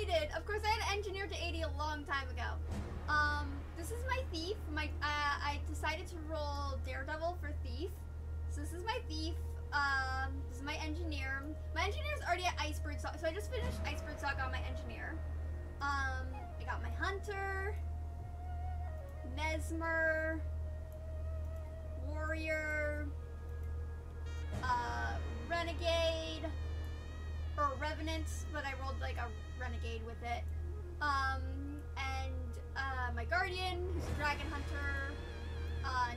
did. Of course, I had engineered to 80 a long time ago. This is my thief. I decided to roll Daredevil for thief. So this is my thief. This is my engineer. My engineer is already at Icebrood, so I just finished Icebrood saga on my engineer. I got my hunter, mesmer, warrior, renegade, or revenant, but I rolled like a renegade with it. And my guardian, who's a dragon hunter,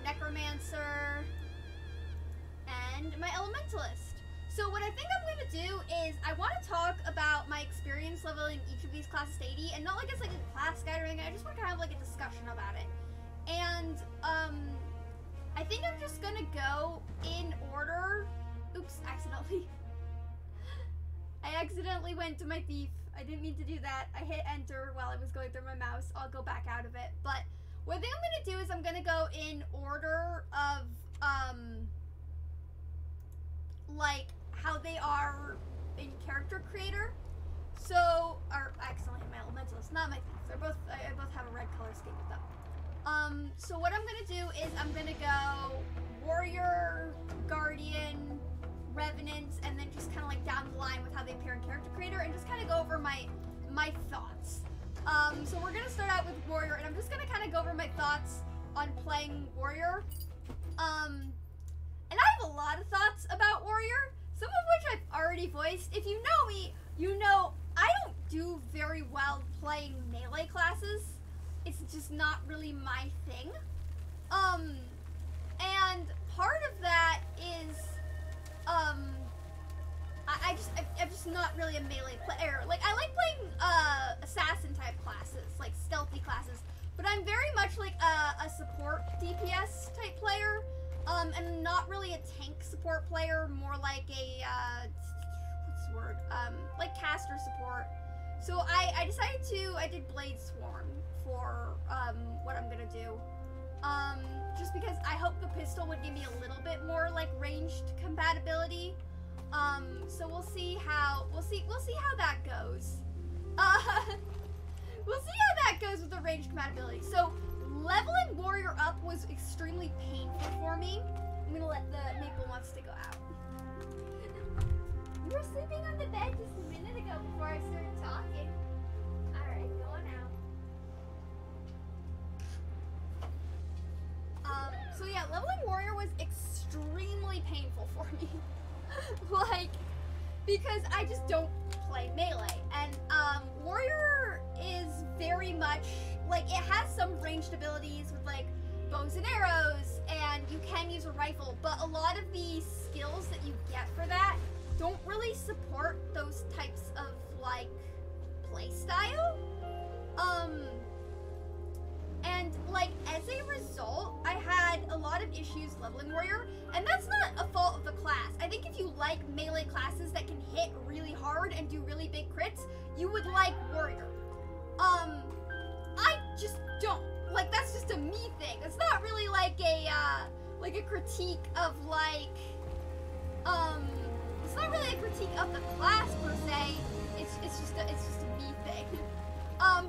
necromancer, and my elementalist. So what I think I'm going to do is I want to talk about my experience leveling each of these classes to 80, and not like it's like a class guide or anything. I just want to kind of have like a discussion about it. And I think I'm just going to go in order. Oops, accidentally. I accidentally went to my thief. I didn't mean to do that. I hit enter while I was going through my mouse. I'll go back out of it. But what I think I'm going to do is I'm going to go in order of like how they are in character creator. So, or I accidentally hit my elementalist, not my thief. They're both, I both have a red color scheme with them. So what I'm gonna do is I'm gonna go warrior, guardian, revenant, and then just kind of like down the line with how they appear in character creator, and just kind of go over my thoughts. So we're gonna start out with warrior, and I'm just gonna kind of go over my thoughts on playing warrior. And I have a lot of thoughts about warrior, some of which I've already voiced. If you know me, you know I don't do very well playing melee classes. It's just not really my thing. And part of that is, I'm just not really a melee player. Like, I like playing, assassin type classes, like stealthy classes, but I'm very much like a support DPS type player. And not really a tank support player, more like a, what's the word? Like caster support. So I decided I did Blade Swarm for, what I'm gonna do. Just because I hope the pistol would give me a little bit more, like, ranged compatibility. So we'll see how that goes. We'll see how that goes with the ranged compatibility. So, leveling warrior up was extremely painful for me. I'm gonna let the maple wants to go out. You were sleeping on the bed just a minute ago before I started talking. Alright, go on out. So yeah, leveling warrior was extremely painful for me. Like, because I just don't play melee. And warrior is very much, like, it has some ranged abilities with, like, bows and arrows, and you can use a rifle, but a lot of the skills that you get for that don't really support those types of, like, play style. And, like, as a result, I had a lot of issues leveling warrior, and that's not a fault of the class. I think if you like melee classes that can hit really hard and do really big crits, you would like warrior. I just don't. Like, that's just a me thing. It's not really like a critique of, like, it's not really a critique of the class per se. It's just a me thing.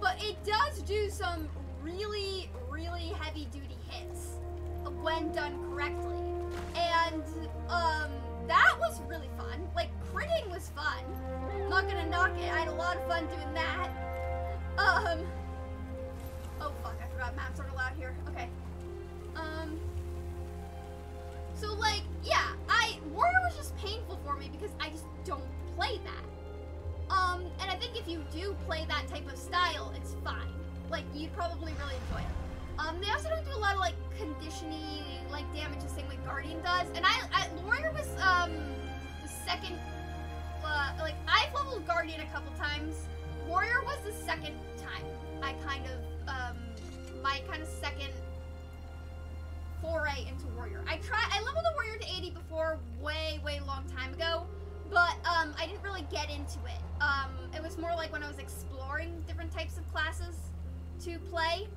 But it does do some really, really heavy duty hits when done correctly. And, that was really fun. Like, critting was fun. I'm not gonna knock it. I had a lot of fun doing that. Oh fuck, I forgot maps aren't allowed here. Okay. So like, yeah, warrior was just painful for me because I just don't play that. And I think if you do play that type of style, it's fine. Like, you'd probably really enjoy it. They also don't do a lot of, like, conditioning, like, damage the same way Guardian does. And warrior was, the second, like, I've leveled Guardian a couple times. Warrior was the second time I kind of, my kind of second foray into warrior. I leveled the warrior to 80 before, way long time ago, but, I didn't really get into it. It was more like when I was exploring different types of classes to play,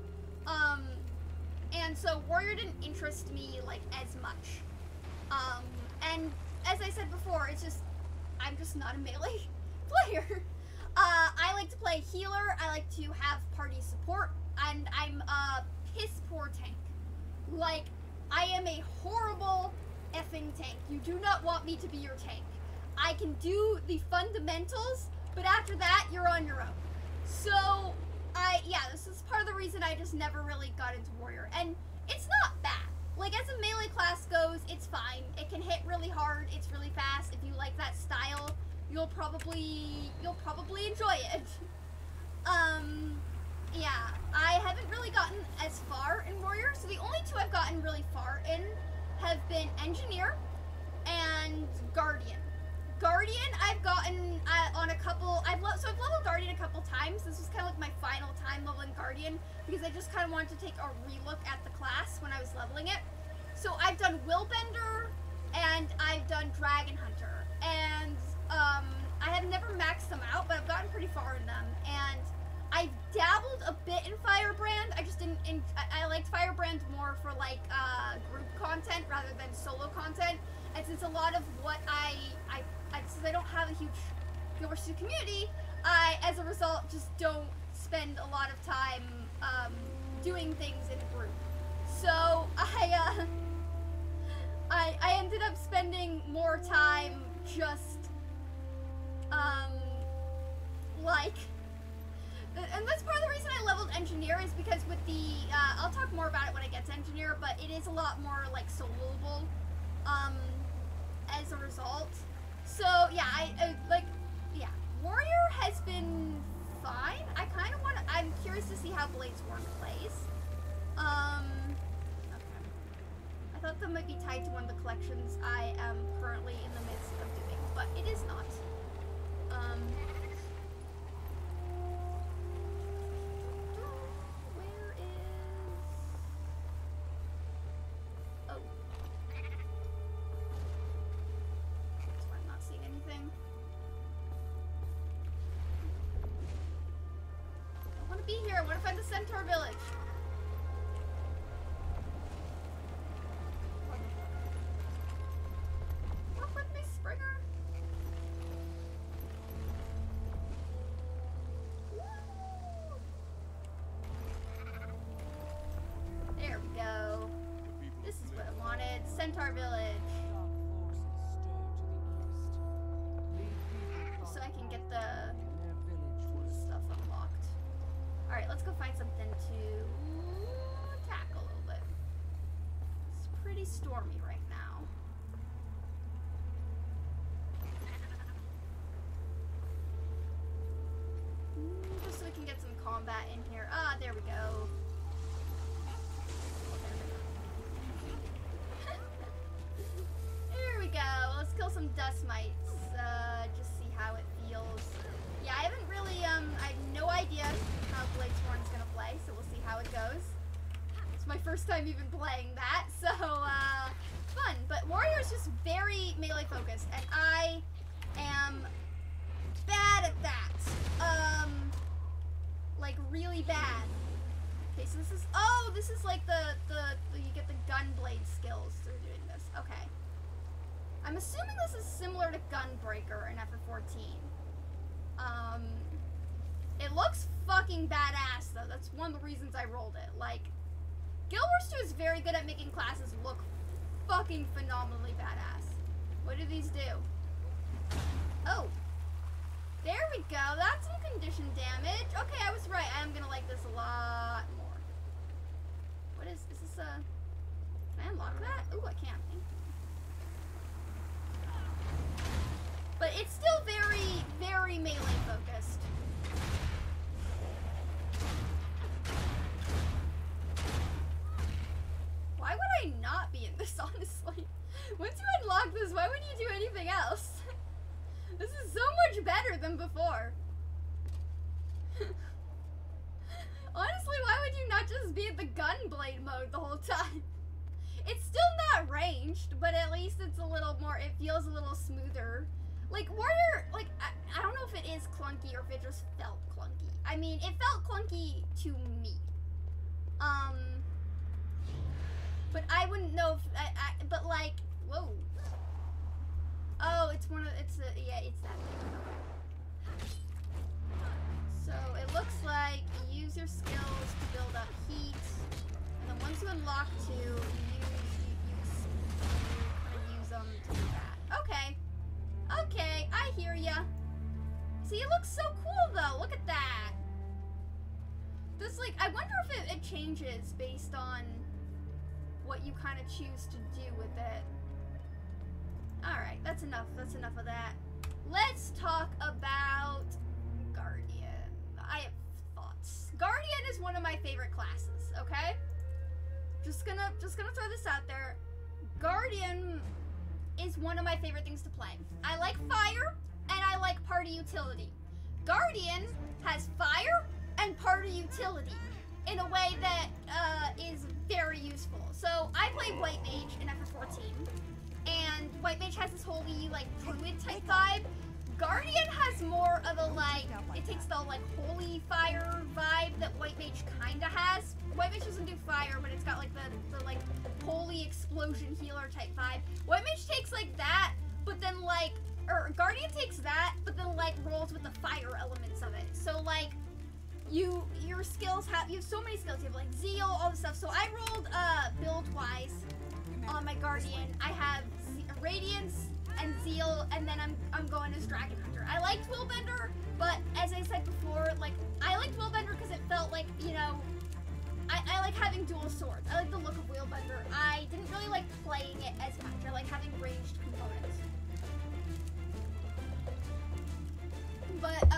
and so warrior didn't interest me, like, as much. And as I said before, it's just, I'm just not a melee player. I like to play healer. I like to have party support, and I'm a piss poor tank. Like, I am a horrible effing tank. You do not want me to be your tank. I can do the fundamentals, but after that, you're on your own. So, yeah, this is part of the reason I just never really got into warrior, and it's not bad. Like, as a melee class goes, it's fine. It can hit really hard. It's really fast. If you like that style, you'll probably enjoy it. Yeah, I haven't really gotten as far in warrior, so the only two I've gotten really far in have been engineer and guardian. Guardian, I've gotten on a couple. I've leveled Guardian a couple times. This was kind of like my final time leveling Guardian because I just kind of wanted to take a relook at the class when I was leveling it. So I've done Willbender and I've done Dragon Hunter, and I have never maxed them out, but I've gotten pretty far in them. And I've dabbled a bit in Firebrand. I just didn't. I liked Firebrand more for like group content rather than solo content. And since a lot of what since I don't have a huge GW2 community, I, as a result, just don't spend a lot of time doing things in a group. So I ended up spending more time just and that's part of the reason I leveled engineer is because with the I'll talk more about it when I get to engineer, but it is a lot more like soloable as a result. So yeah, yeah, warrior has been fine. I'm curious to see how Bladesworn plays. Okay. I thought that might be tied to one of the collections I am currently in the midst of doing, but it is not. Where is... Oh. That's why I'm not seeing anything. I want to be here. I want to find the Centaur village. Work with me, Springer. There we go. This is what I wanted. Centaur village. So I can get the stuff unlocked. Alright, let's go find something to attack a little bit. It's pretty stormy right now. Just so we can get some combat in here. Ah, there we go. There we go. Let's kill some dust mites. Just see how it feels. Yeah, I haven't really, I have no idea how Bladesworn's gonna play, so we'll see how it goes. It's my first time even playing that, so, fun. But warrior is just very melee focused, and I am bad at that. Like, really bad. Okay, so this is like you get the gun blade skills through doing this. Okay. I'm assuming this is similar to Gunbreaker in FF14. It looks fucking badass, though. That's one of the reasons I rolled it. Like, Guild Wars 2 is very good at making classes look fucking phenomenally badass. What do these do? Oh. There we go. That's some condition damage. Okay, I was right. I am gonna like this a lot more. What is this a... Can I unlock that? Ooh, I can't. Thank you. But it's still very, very melee focused. Why would I not be in this, honestly? Once you unlock this, why wouldn't you do anything else? This is so much better than before. Honestly, why would you not just be in the gunblade mode the whole time? It's still not ranged, but at least it's a little more, it feels a little smoother. Like, warrior, like, I don't know if it is clunky or if it just felt clunky. I mean, it felt clunky to me. But I wouldn't know if, but like, whoa. Oh, it's one of, yeah, it's that thing. unlock too, you kind of use them to do that. Okay. Okay, I hear ya. See, it looks so cool though. Look at that. This, like, I wonder if it changes based on what you kind of choose to do with it. Alright, that's enough. That's enough of that. Let's talk about Guardian. I have thoughts. Guardian is one of my favorite classes, okay? Just gonna throw this out there. Guardian is one of my favorite things to play. I like fire, and I like party utility. Guardian has fire and party utility in a way that is very useful. So I play White Mage in FF14, and White Mage has this holy, like, druid type vibe. Guardian has more of a, like, it takes the, like, holy fire vibe that White Mage kinda has. White Mage doesn't do fire, but it's got, like, the like, holy explosion healer type vibe. White Mage takes, like, that, but then, like, or Guardian takes that, but then, like, rolls with the fire elements of it. So, like, your skills you have so many skills. You have, like, Zeal, all this stuff. So I rolled, build-wise on my Guardian. I have Radiance and Zeal, and then I'm going as Dragon Hunter. I liked Willbender, but as I said before, like, I liked Willbender because it felt like, you know, I like having dual swords. I like the look of Willbender. I didn't really like playing it as much. I like having ranged components. But,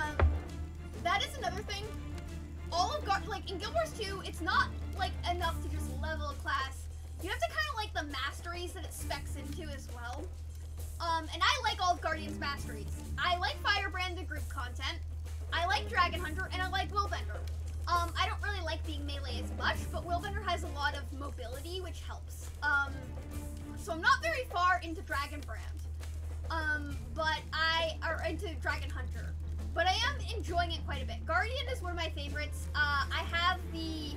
that is another thing. All of like, in Guild Wars 2, it's not, like, enough to just level a class. You have to kind of like the masteries that it specs into as well. And I like all of Guardian's masteries. I like Firebrand, the group content. I like Dragon Hunter, and I like Willbender. I don't really like being melee as much, but Willbender has a lot of mobility, which helps. So I'm not very far into Dragonbrand. Or into Dragon Hunter. But I am enjoying it quite a bit. Guardian is one of my favorites. I have the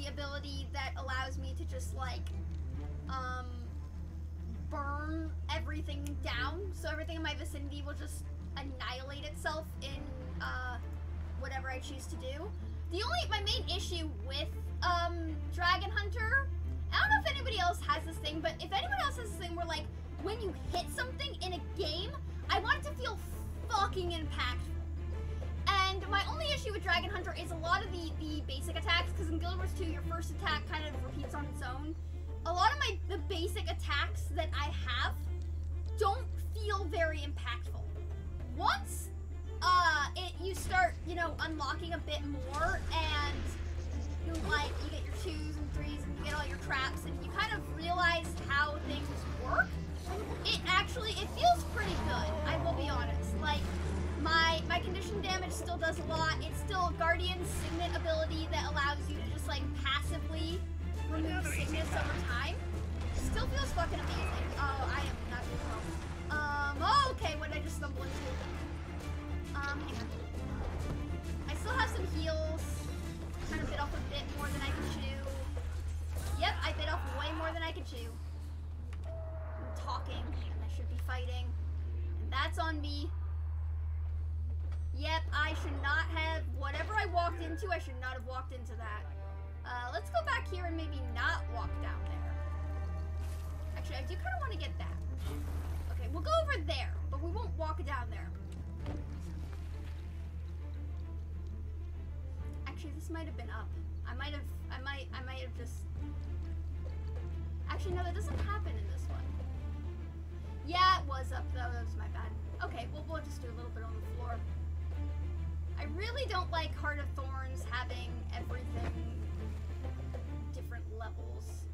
ability that allows me to just, like, burn everything down. So everything in my vicinity will just annihilate itself in, whatever I choose to do. My main issue with, Dragon Hunter, I don't know if anybody else has this thing, but if anyone else has this thing where, like, when you hit something in a game, I want it to feel fucking impactful. And my only issue with Dragon Hunter is a lot of the basic attacks, because in Guild Wars 2, your first attack kind of repeats on its own. A lot of the basic attacks that I have don't feel very impactful. Once you start, you know, unlocking a bit more, and you get your 2s and 3s, and you get all your traps, and you kind of realize how things work, it feels pretty good, I will be honest. Like, my condition damage still does a lot. It's still Guardian's Signet ability that allows you to just, like, passively remove Signets over time. Still feels fucking amazing. Oh, I am not doing well. Oh, okay, what did I just stumble into? Hang on. I still have some heals. Kind of bit off a bit more than I can chew. Yep, I bit off way more than I can chew. I'm talking, and I should be fighting. And that's on me. Yep, I should not have, whatever I walked into, I should not have walked into that. Let's go back here and maybe not walk down there. Actually, I do kind of want to get that. Okay, we'll go over there, but we won't walk down there. Actually, this might have been up. I might have just... Actually, no, that doesn't happen in this one. Yeah, it was up, though. That was my bad. Okay, well, we'll just do a little bit on the floor. I really don't like Heart of Thorns having everything different levels.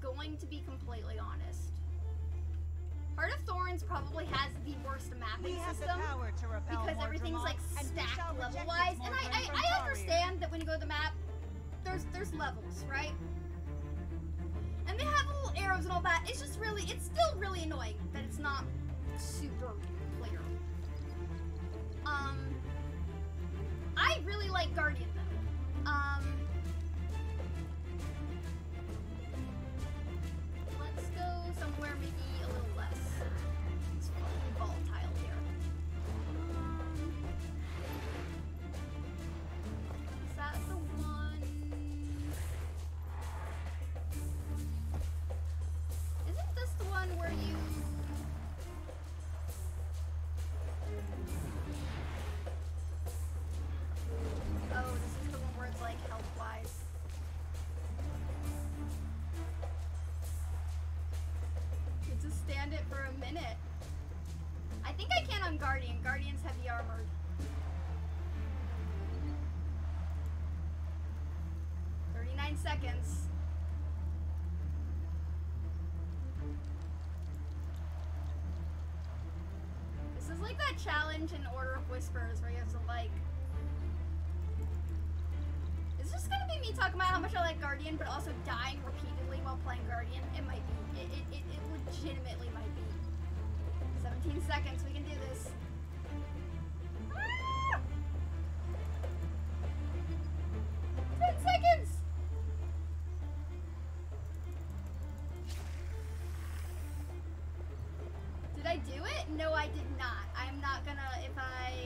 Going to be completely honest. Heart of Thorns probably has the worst mapping system because everything's like stacked level-wise. And I understand that when you go to the map, there's levels, right? And they have little arrows and all that. It's just really, it's still really annoying that it's not super clear. I really like Guardian though. Let's go somewhere maybe a little less. It's volatile here. Is that the one? win it. I think I can on Guardian. Guardian's heavy armored. Seconds. This is like that challenge in Order of Whispers where you have to like... Is this gonna be me talking about how much I like Guardian but also dying repeatedly while playing Guardian? It might be. It legitimately might be. 17 seconds, we can do this. Ah! 10 seconds! Did I do it? No, I did not. I'm not gonna, okay.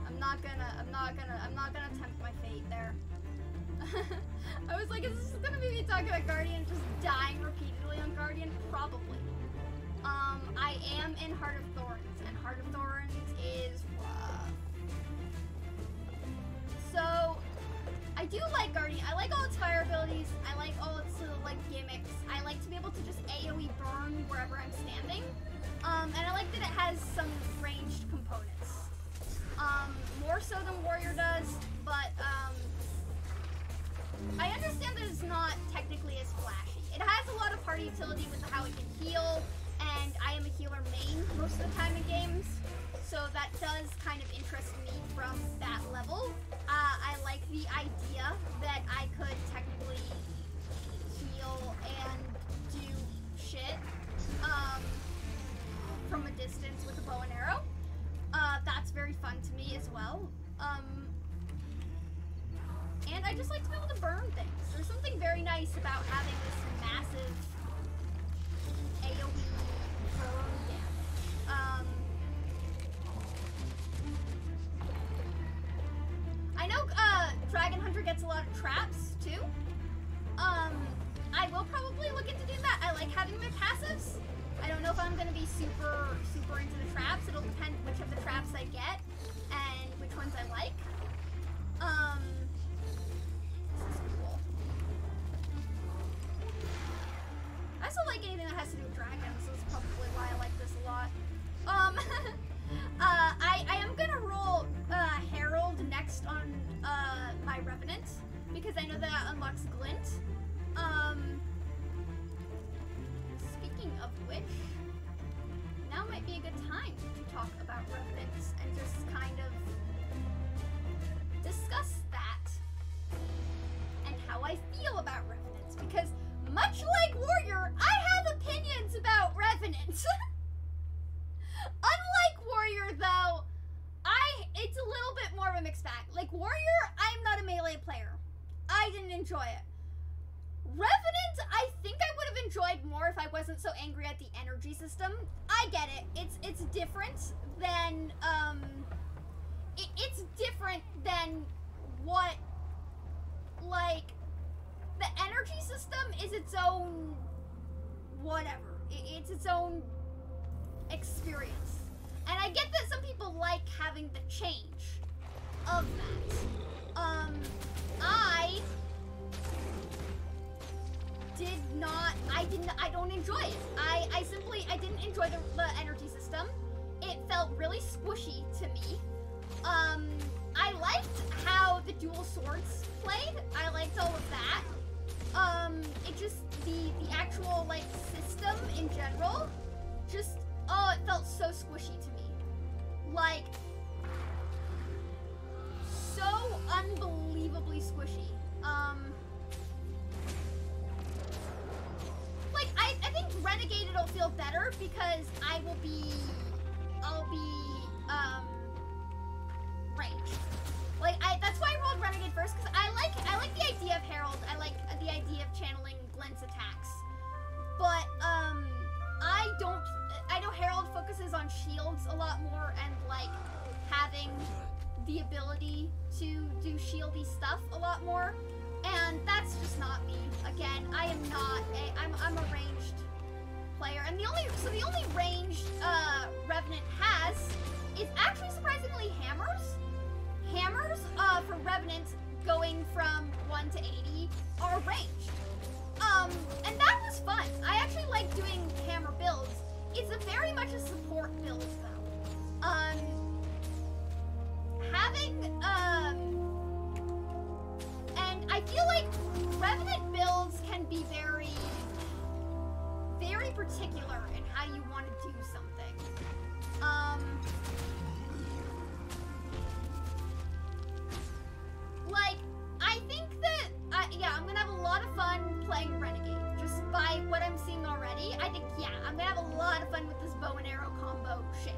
I'm not gonna tempt my fate there. I was like, is this gonna be me talking about Guardian just dying repeatedly on Guardian? Probably. I am in Heart of Thorns, and Heart of Thorns is rough. So, I do like Guardian. I like all its fire abilities. I like all its little, like, gimmicks. I like to be able to just AoE burn wherever I'm standing. And I like that it has some ranged components. More so than Warrior does, but, I understand that it's not technically as flashy. It has a lot of party utility with how it can heal, and I am a healer main most of the time in games, so that does kind of interest me from that level. I like the idea that I could technically heal and do shit from a distance with a bow and arrow. That's very fun to me as well. And I just like to be able to burn things. There's something very nice about having this massive AoE burn damage. I know Dragon Hunter gets a lot of traps too. I will probably look into doing that. I like having my passives. I don't know if I'm gonna be super into the traps. It'll depend which of the traps I get and which ones I like. This is cool. I also like anything that has to do with dragons, so that's probably why I like this a lot. I am gonna roll Herald next on my Revenant, because I know that unlocks Glint. Speaking of which, now might be a good time to talk about Revenants and just kind of discuss that and how I feel about Revenants, because much like Warrior, I have opinions about Revenants. Unlike Warrior, though, it's a little bit more of a mixed bag. Like Warrior, I'm not a melee player. I didn't enjoy it. Revenant, I think I would have enjoyed more if I wasn't so angry at the energy system. I get it. It's different than it's different than what, like, the energy system is its own whatever. It's its own experience. And I get that some people like having the change of that. I don't enjoy it. I didn't enjoy the energy system. It felt really squishy to me. I liked how the dual swords played. I liked all of that. It just, the actual, like, system in general, just, oh, it felt so squishy to me. Like, so unbelievably squishy. Like, I think Renegade it'll feel better because I'll be, ranged. Like, that's why I rolled Renegade first, because I like the idea of Herald. I like the idea of channeling Glint's attacks. But, I know Herald focuses on shields a lot more and, like, having the ability to do shieldy stuff a lot more. And that's just not me. Again, I am not I'm a ranged player. And the only ranged Revenant has is actually surprisingly hammers. Hammers for Revenant going from 1 to 80 are ranged. And that was fun. I actually like doing hammer builds. It's very much a support build though. And I feel like Revenant builds can be very, very particular in how you want to do something. Like, I think that, yeah, I'm gonna have a lot of fun playing Renegade. Just by what I'm seeing already, I think, yeah, I'm gonna have a lot of fun with this bow and arrow combo shit.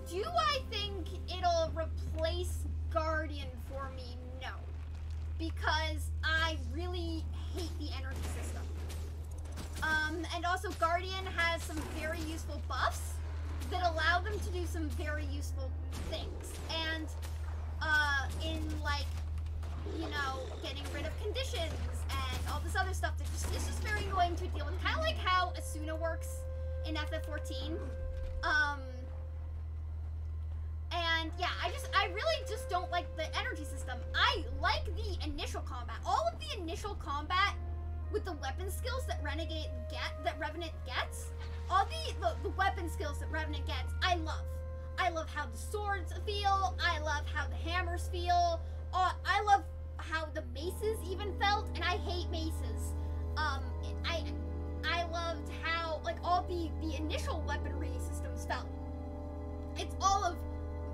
Do I think it'll replace Guardian for me? No. Because I really hate the energy system. And also Guardian has some very useful buffs that allow them to do some very useful things. And, in like, you know, getting rid of conditions and all this other stuff that just, it's just very annoying to deal with. Kind of like how Asuna works in FF14. And yeah, I really just don't like the energy system. I like the initial combat. All of the initial combat with the weapon skills that Revenant gets, all the weapon skills that Revenant gets, I love. I love how the swords feel. I love how the hammers feel. I love how the maces even felt, and I hate maces. I loved how, like, all the initial weaponry systems felt. It's all of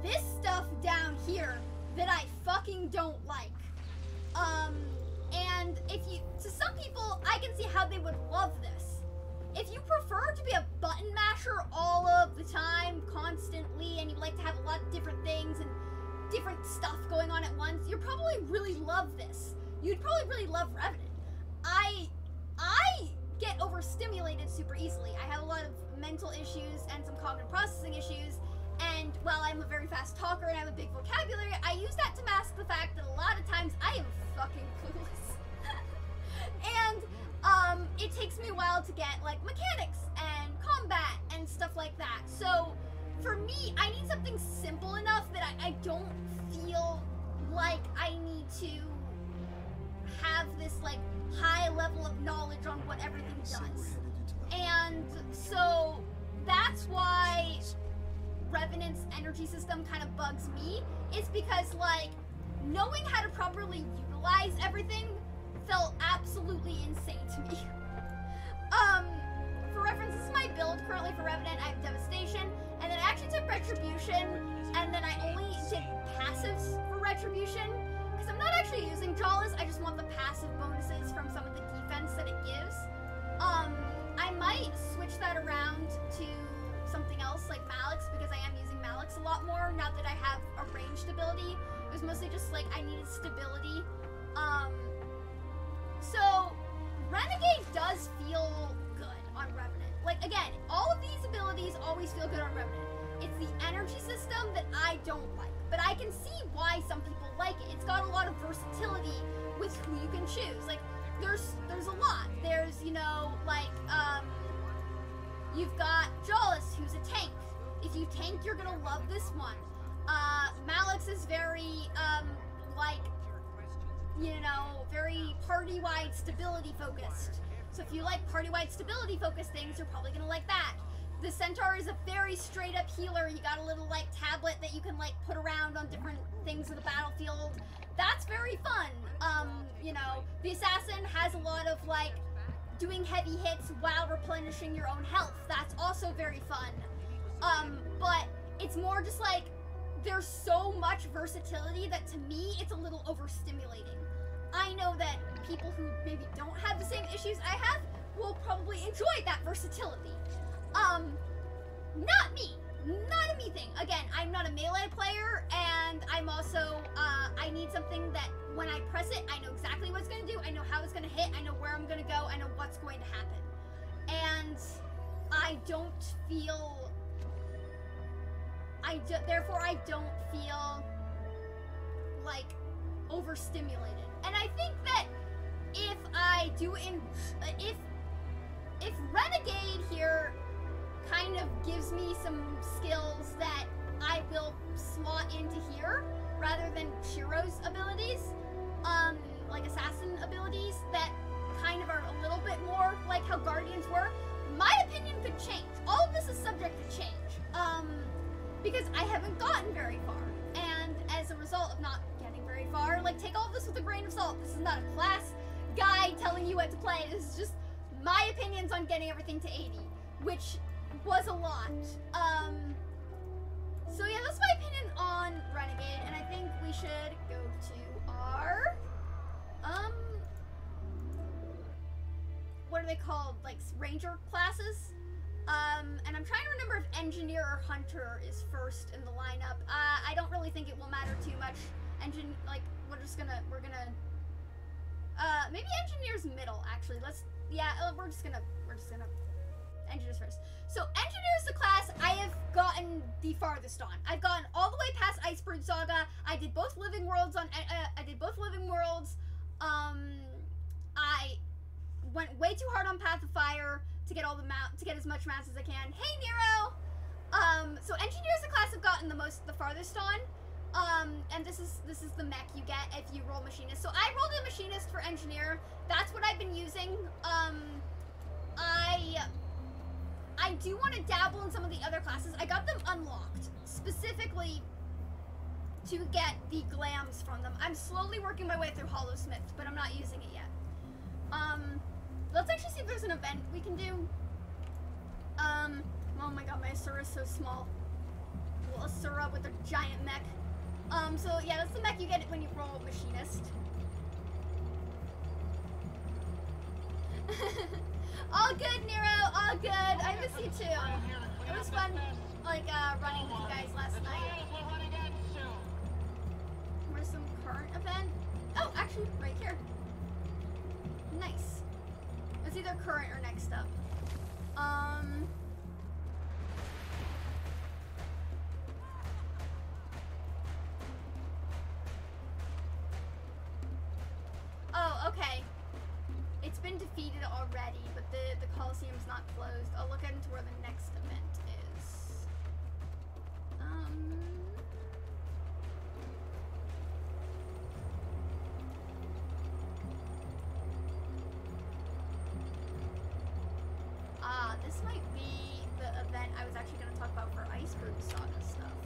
this stuff down here that I fucking don't like. And to some people, I can see how they would love this. If you prefer to be a button masher all of the time, constantly, and you like to have a lot of different things and different stuff going on at once, you'd probably really love this. You'd probably really love Revenant. I get overstimulated super easily. I have a lot of mental issues and some cognitive processing issues, and while I'm a very fast talker and I have a big vocabulary, I use that to mask the fact that a lot of times I am fucking clueless. And it takes me a while to get like mechanics and combat and stuff like that. So for me, I need something simple enough that I don't feel like I need to have this like high level of knowledge on what everything does. And so that's why Revenant's energy system kind of bugs me. It's because like knowing how to properly utilize everything felt absolutely insane to me. For reference, this is my build currently for Revenant. I have Devastation, and then I actually took Retribution, and then I only did passives for Retribution, because I'm not actually using Jawless, I just want the passive bonuses from some of the defense that it gives. I might switch that around to something else like Malix, because I am using Malix a lot more now that I have a ranged ability. It was mostly just like I needed stability. So Renegade does feel good on Revenant. Like again, all of these abilities always feel good on Revenant. It's the energy system that I don't like, but I can see why some people like it. It's got a lot of versatility with who you can choose. Like there's a lot. There's, you know, like you've got Jawless, who's a tank. If you tank, you're gonna love this one. Malix is very like, you know, very party-wide stability focused. So if you like party-wide stability focused things, you're probably gonna like that. The Centaur is a very straight-up healer. You got a little like tablet that you can like put around on different things of the battlefield. That's very fun. You know, the Assassin has a lot of like doing heavy hits while replenishing your own health. That's also very fun. But it's more just like there's so much versatility that to me it's a little overstimulating. I know that people who maybe don't have the same issues I have will probably enjoy that versatility. Not me. Not a me thing. Again, I'm not a melee player, and I'm also, I need something that when I press it, I know exactly what it's gonna do, I know how it's gonna hit, I know where I'm gonna go, I know what's going to happen. And I don't feel, therefore I don't feel like overstimulated. And I think that if I do if Renegade here kind of gives me some skills that I will slot into here rather than Shiro's abilities, like assassin abilities, that kind of are a little bit more like how Guardians were, my opinion could change. All of this is subject to change. Because I haven't gotten very far. And as a result of not getting very far, like, take all of this with a grain of salt. This is not a class guide telling you what to play. This is just my opinions on getting everything to 80, which was a lot. So yeah, that's my opinion on Renegade, and I think we should go to our, what are they called? Like, Ranger classes? And I'm trying to remember if Engineer or Hunter is first in the lineup. I don't really think it will matter too much. Maybe Engineer's middle, actually. We're just gonna, Engineer's first. So, Engineer is the class I have gotten the farthest on. I've gotten all the way past Icebrood Saga. I did both Living Worlds I went way too hard on Path of Fire to get to get as much mass as I can. Hey, Nero! So Engineer is the class I've gotten the farthest on. And this is the mech you get if you roll Machinist. So I rolled a Machinist for Engineer. That's what I've been using. I do want to dabble in some of the other classes. I got them unlocked specifically to get the glams from them. I'm slowly working my way through Hollowsmith, but I'm not using it yet. Let's actually see if there's an event we can do. Oh my god, my Asura is so small. Little Asura with a giant mech. So yeah, that's the mech you get when you roll Machinist. All good, Nero, all good. I miss you too. It was fun, like, running with you guys last night. Where's some current event? Oh, actually, right here. Nice. It's either current or next up. Oh, okay. It's been defeated already, but the Coliseum's not closed. I'll look into where the next event is. This might be the event I was actually going to talk about for Icebrood Saga stuff.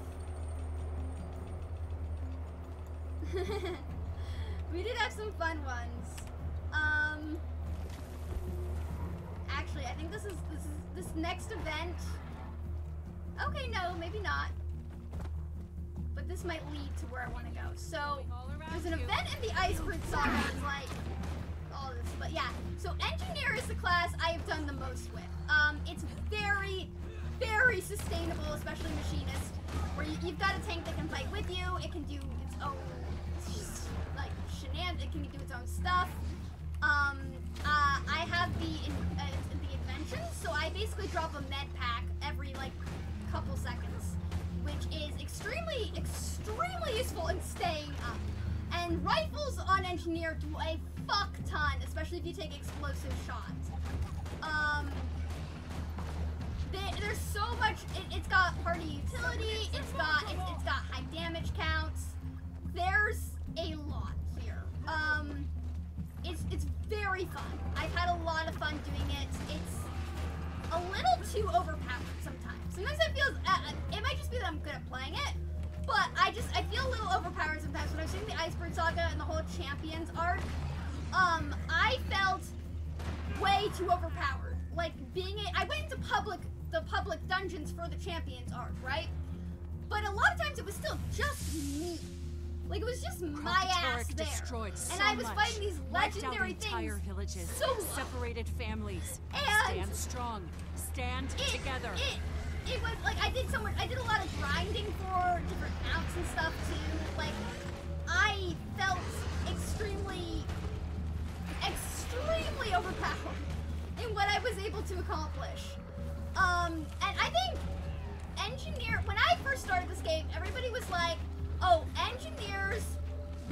We did have some fun ones. Actually, I think this next event. Okay, no, maybe not. But this might lead to where I want to go. So there's an event in the Icebrood Saga that's like all this, but yeah. So Engineer is the class I have done the most with. It's very, very sustainable, especially Machinist, where you've got a tank that can fight with you. It can do its own, like, shenanigans. It can do its own stuff. I have the inventions, so I basically drop a med pack every, like, couple seconds, which is extremely, extremely useful in staying up. And rifles on Engineer do a fuck ton, especially if you take explosive shots. There's so much. It's got party utility. It's got high damage counts. There's a lot here. It's very fun. I've had a lot of fun doing it. It's a little too overpowered sometimes. Sometimes I feel it might just be that I'm good at playing it, but I feel a little overpowered sometimes. When I was doing the Icebrood Saga and the whole Champions arc, I felt way too overpowered. Like I went into the public dungeons for the Champions arc, right? But a lot of times it was still just me. Like, it was just my ass there. And I was fighting these legendary things. Villages, so separated families. And stand strong. Stand together. It was like I did a lot of grinding for different mounts and stuff too. Like, I felt extremely overpowered in what I was able to accomplish. And I think Engineer, when I first started this game, everybody was like, oh, Engineer's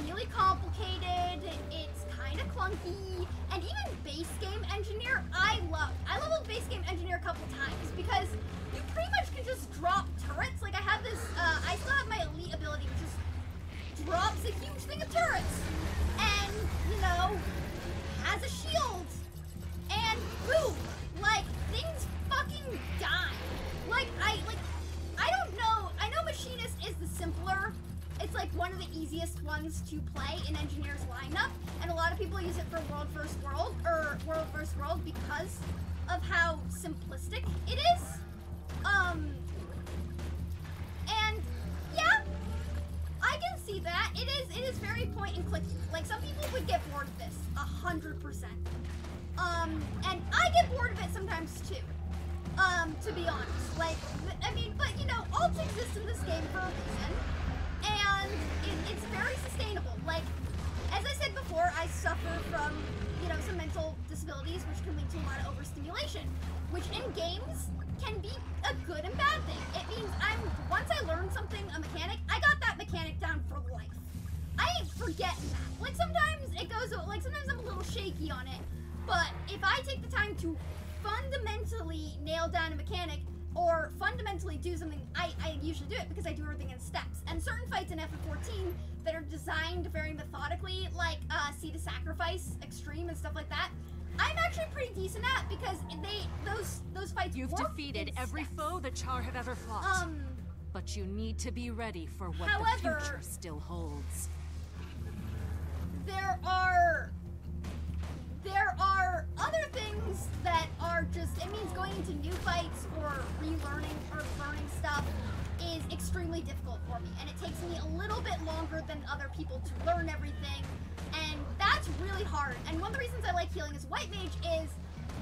really complicated, it's kind of clunky, and even base game Engineer, I leveled base game Engineer a couple times, because you pretty much can just drop turrets. Like, I have this, I still have my elite ability, which just drops a huge thing of turrets, and, you know, has a shield ones to play in Engineer's lineup, and a lot of people use it for World vs. World because of how simplistic it is. And yeah, I can see that. It is very point and click. Like, some people would get bored of this 100%. And I get bored of it sometimes too. To be honest. Like, I mean, but you know, alts exist in this game for a reason, and it's very sustainable. Like, as I said before, I suffer from, you know, some mental disabilities, which can lead to a lot of overstimulation, which in games can be a good and bad thing. It means once I learn something, a mechanic, I got that mechanic down for life. I ain't forgetting that. Like, sometimes it goes, like, sometimes I'm a little shaky on it, but if I take the time to fundamentally nail down a mechanic, or fundamentally do something, I usually do it because I do everything in steps. And certain fights in FF14 that are designed very methodically, like See to Sacrifice, Extreme, and stuff like that, I'm actually pretty decent at, because those fights You've work defeated in every steps. foe the Char have ever fought. But you need to be ready for what However, the future still holds. There are other things that are just, it means going into new fights or relearning or learning stuff is extremely difficult for me, and it takes me a little bit longer than other people to learn everything, and that's really hard. And one of the reasons I like healing as a white mage is,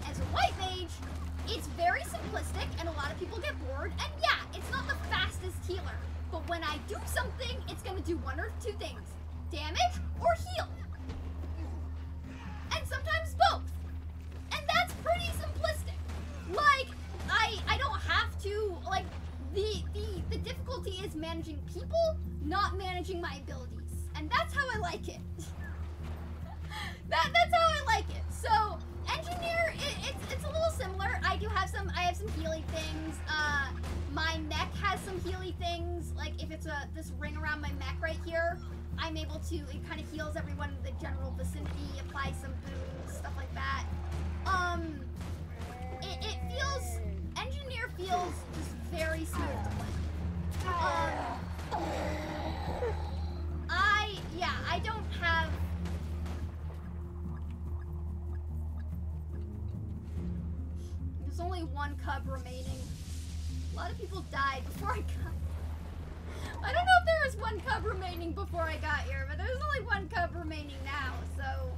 as a white mage, it's very simplistic and a lot of people get bored, and yeah, it's not the fastest healer, but when I do something, it's gonna do one or two things: damage or heal. And sometimes both. And that's pretty simplistic. Like, I don't have to, like, the difficulty is managing people, not managing my abilities. And that's how I like it. That's how I like it. So, Engineer, it's a little similar. I have some healy things. My mech has some healy things. Like, if it's this ring around my mech right here, I'm able to, it kind of heals everyone in the general vicinity, applies some boosts, stuff like that. It feels, Engineer feels just very smooth to play. I don't have, there's only one cub remaining. A lot of people died before I got, I don't know if there was one cub remaining before I got here, but there's only one cub remaining now, so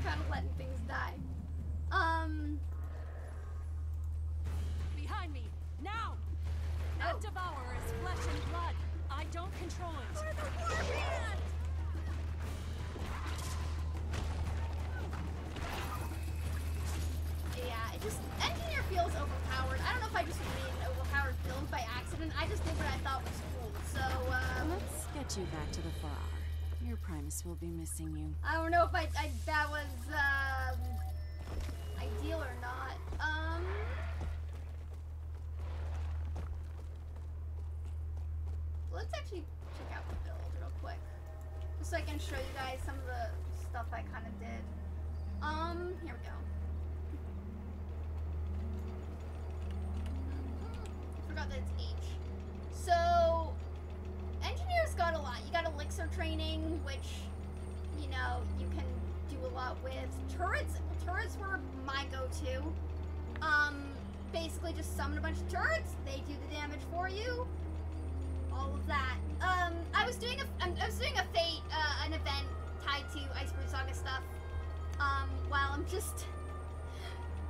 kind of letting things die. Behind me, now! That devourer is flesh and blood. I don't control it. For the Warband! Yeah, it just, Engineer feels overpowered. I don't know if I just made an overpowered build by accident. I just did what I thought was cool. So, let's get you back to the Farrar. Your Primus will be missing you. I don't know if that was, ideal or not. Let's actually check out the build real quick. Just so I can show you guys some of the stuff I kind of did. Here we go. Forgot that it's H. So, Engineer's got a lot. You got Elixir training, which, you know, you can do a lot with. Turrets were my go-to. Basically just summon a bunch of turrets. They do the damage for you. All of that. I was doing a fate, an event tied to Icebrood Saga stuff. While I'm just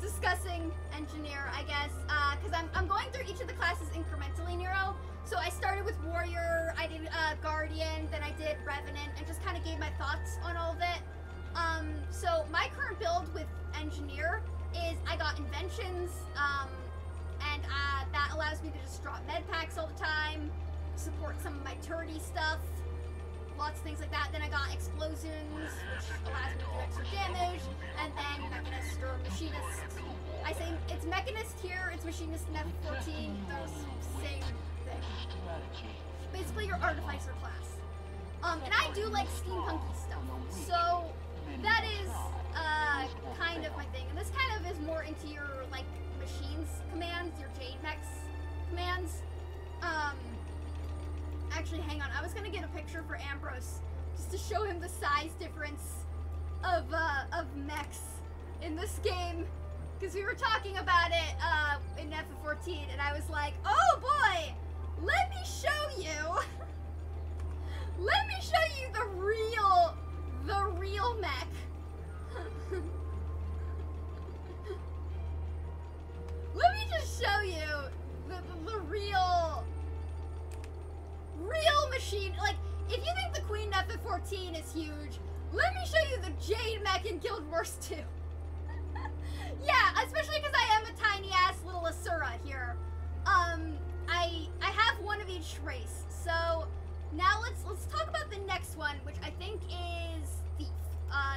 discussing Engineer, I guess, because I'm going through each of the classes incrementally, Nero. So I started with Warrior, I did Guardian, then I did Revenant, and just kind of gave my thoughts on all of it. So my current build with Engineer is I got Inventions, and that allows me to just drop med packs all the time, support some of my turrety stuff, lots of things like that. Then I got Explosions, which allows me to do extra damage, and then Mechanist or Machinist. I say it's Mechanist here, it's Machinist in F14, those same thing. Basically your Artificer class. And I do like steampunky stuff, so that is kind of my thing. And this kind of is more into your like machines commands, your Jade Mechs commands. actually, hang on. I was gonna get a picture for Ambrose just to show him the size difference of mechs in this game, because we were talking about it in FF14, and I was like, oh boy, let me show you. Let me show you the real mech. Let me just show you the real machine. Like, if you think the Queen FF14 is huge, let me show you the Jade mech in Guild Wars 2. Yeah, especially because I am a tiny ass little Asura here. I have one of each race. So now let's talk about the next one, which I think is Thief.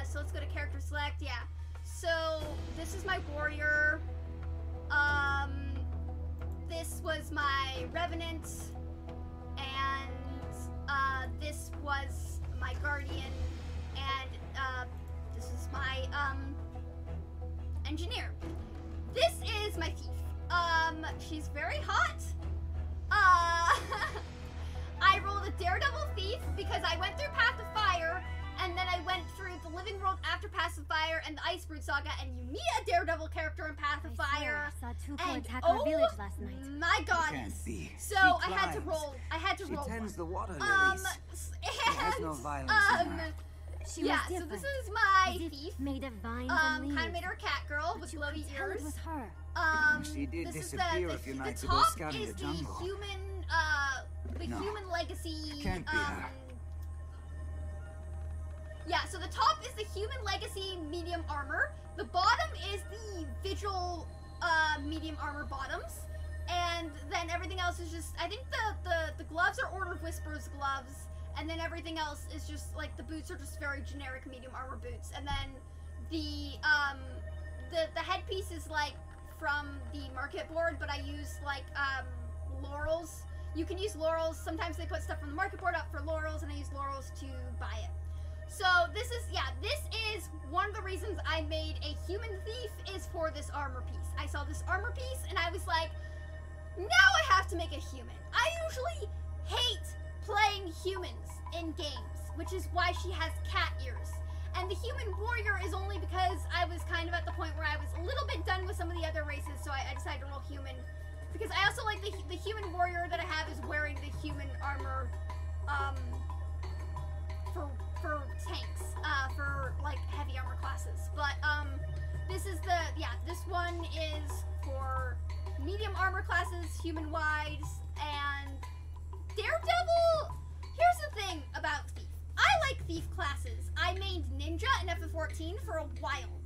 So let's go to character select. Yeah. So this is my warrior. This was my Revenant, and this was my Guardian, and this is my Engineer. This is my Thief. She's very hot. I rolled a Daredevil Thief because I went through Path of Fire, and then I went through the Living World after Path of Fire and the Icebrood saga, and you meet a Daredevil character in Path of Fire. I saw Tuco And attack our oh village last night. my goddess. Can't be. So She I had to climbs. roll. She tends the water lilies. And She has no violence in her. She yeah, was so different. this is my As if Thief. made of vines and Kind leaves. of made her a cat girl with But you glowy could tell ears. it was her. She did This is disappear the a few the nights ago top scouting is the the jungle. human, the No, human legacy. can't be her. Yeah, so the top is the human legacy medium armor. The bottom is the vigil medium armor bottoms. And then everything else is just, I think the gloves are Order of Whispers gloves. And then everything else is just, like, the boots are just very generic medium armor boots. And then the headpiece is, like, from the market board, but I use, like, laurels. You can use laurels. Sometimes they put stuff from the market board up for laurels, and I use laurels to buy it. So this is one of the reasons I made a human thief is for this armor piece. I saw this armor piece, and I was like, now I have to make a human. I usually hate playing humans in games, which is why she has cat ears. And the human warrior is only because I was kind of at the point where I was a little bit done with some of the other races, so I decided to roll human. Because I also like the human warrior that I have is wearing the human armor for tanks, for like heavy armor classes. But this is this one is for medium armor classes, human wides, and Daredevil. Here's the thing about Thief. I like Thief classes. I mained Ninja in FF14 for a while.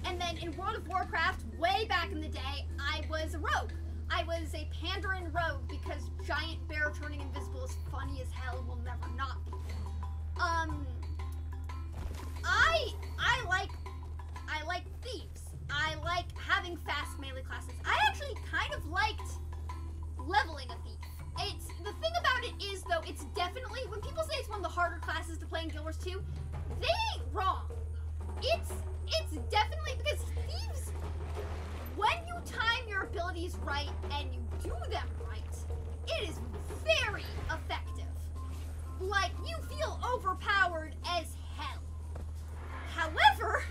And then in World of Warcraft, way back in the day, I was a rogue. I was a Pandaren rogue because giant bear turning invisible is funny as hell and will never not be. I like thieves. I like having fast melee classes. I actually kind of liked leveling a thief. It's the thing about it is though, it's definitely when people say it's one of the harder classes to play in Guild Wars 2, they ain't wrong. It's definitely because thieves, when you time your abilities right and you do them right, it is very effective. Like, you feel overpowered as hell. However,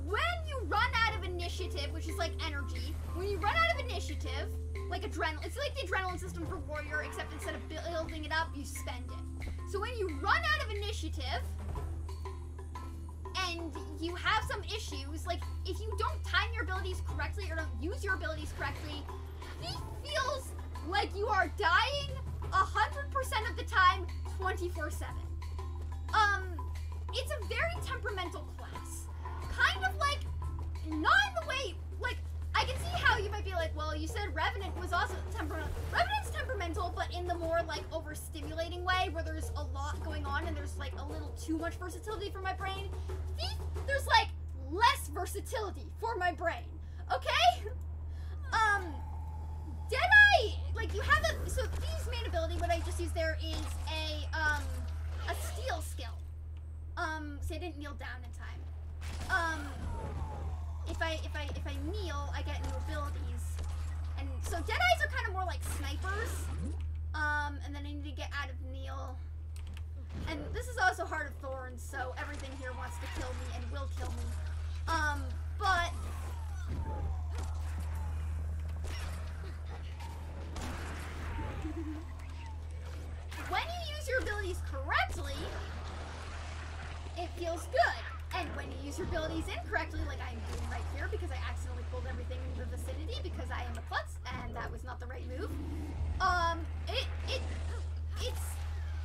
when you run out of initiative, which is like energy, when you run out of initiative, like adrenaline, it's like the adrenaline system for warrior, except instead of building it up, you spend it. So when you run out of initiative, and you have some issues, like if you don't time your abilities correctly or don't use your abilities correctly, Thief feels like you are dying 100% of the time, 24/7. It's a very temperamental class. Kind of like, not in the way, like, I can see how you might be like, well, you said Revenant was also temperamental. Revenant's temperamental, but in the more, like, overstimulating way, where there's a lot going on and there's, like, a little too much versatility for my brain. Thief, there's, like, less versatility for my brain. Okay? Deadeye, like, you have a, so Thief's main ability, what I just used there is a steal skill. See, I didn't kneel down in time. If I kneel, I get new abilities. And so Deadeyes are kind of more like snipers. And then I need to get out of Neil. And this is also Heart of Thorns, so everything here wants to kill me and will kill me. But when you use your abilities correctly, it feels good. And when you use your abilities incorrectly, like I'm doing right here because I accidentally pulled everything in the vicinity because I am a klutz, and that was not the right move.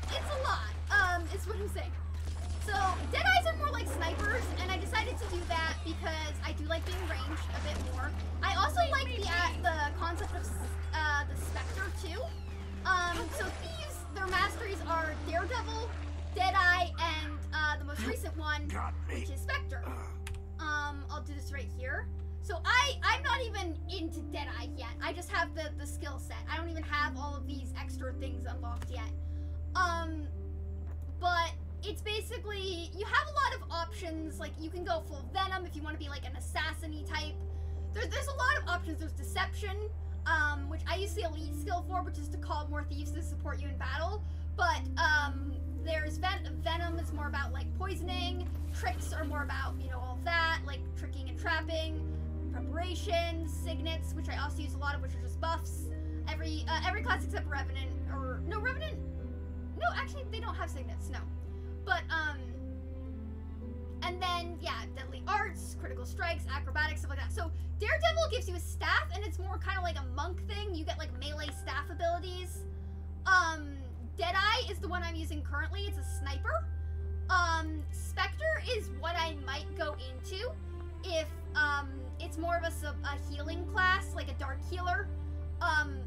It's a lot, is what I'm saying. So, Deadeyes are more like snipers, and I decided to do that because I do like being ranged a bit more. I also like the concept of the Spectre, too. So thieves, their masteries are Daredevil, Deadeye, and the most recent one, which is Spectre. I'll do this right here. So I'm not even into Deadeye yet. I just have the skill set. I don't even have all of these extra things unlocked yet. But it's basically, you have a lot of options. Like, you can go full Venom if you want to be like an assassin-y type. There's a lot of options. There's Deception, which I use the elite skill for, which is to call more thieves to support you in battle. But there's Venom is more about like poisoning. Tricks are more about, you know, all of that, like tricking and trapping. Preparation, Signets, which I also use a lot of, which are just buffs. Every class except Revenant, or no, Revenant. No, actually, they don't have Signets, no. But, and then, yeah, Deadly Arts, Critical Strikes, Acrobatics, stuff like that. So, Daredevil gives you a staff, and it's more kind of like a monk thing. You get, like, melee staff abilities. Deadeye is the one I'm using currently. It's a sniper. Spectre is what I might go into if, it's more of a healing class, like a dark healer.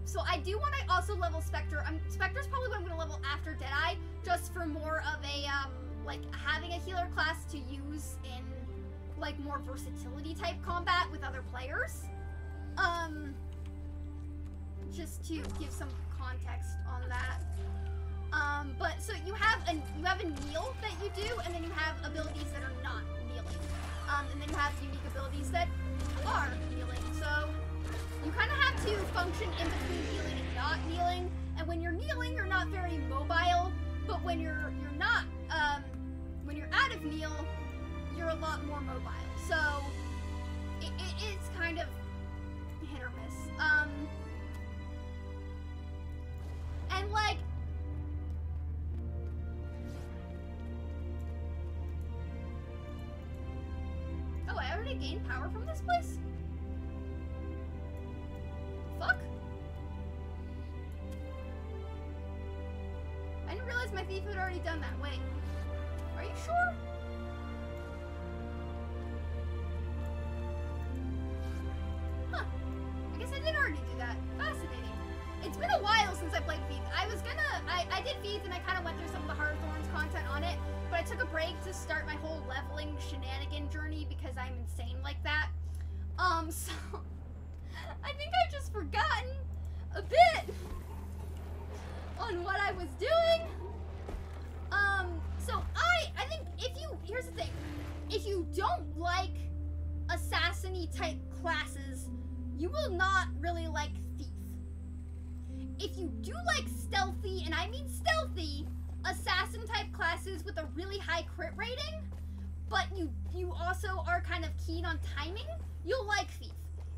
So I do want to also level Spectre. Spectre's probably what I'm going to level after Deadeye, just for more of a, like, having a healer class to use in, like, more versatility type combat with other players. Just to give some context on that. But, so you have a kneel that you do, and then you have abilities that are not kneeling. And then you have unique abilities that are kneeling, so you kind of have to function in between kneeling and not kneeling. And when you're kneeling, you're not very mobile. But when you're not, when you're out of kneel, you're a lot more mobile. So it's kind of hit or miss. And like, oh, I already gained power from this place? Fuck? I didn't realize my thief had already done that. Wait. Are you sure? Huh. I guess I did already do that. Fascinating. It's been a while since I played Thief. I did Thief and I kind of went through some of the Heart of Thorns content on it, but I took a break to start my whole leveling shenanigan journey because I'm insane like that. So I think I've just forgotten a bit on what I was doing. So I think here's the thing. If you don't like assassin-y type classes, you will not really like Thief. If you do like stealthy, and I mean stealthy, assassin type classes with a really high crit rating, but you also are kind of keen on timing, you'll like Thief.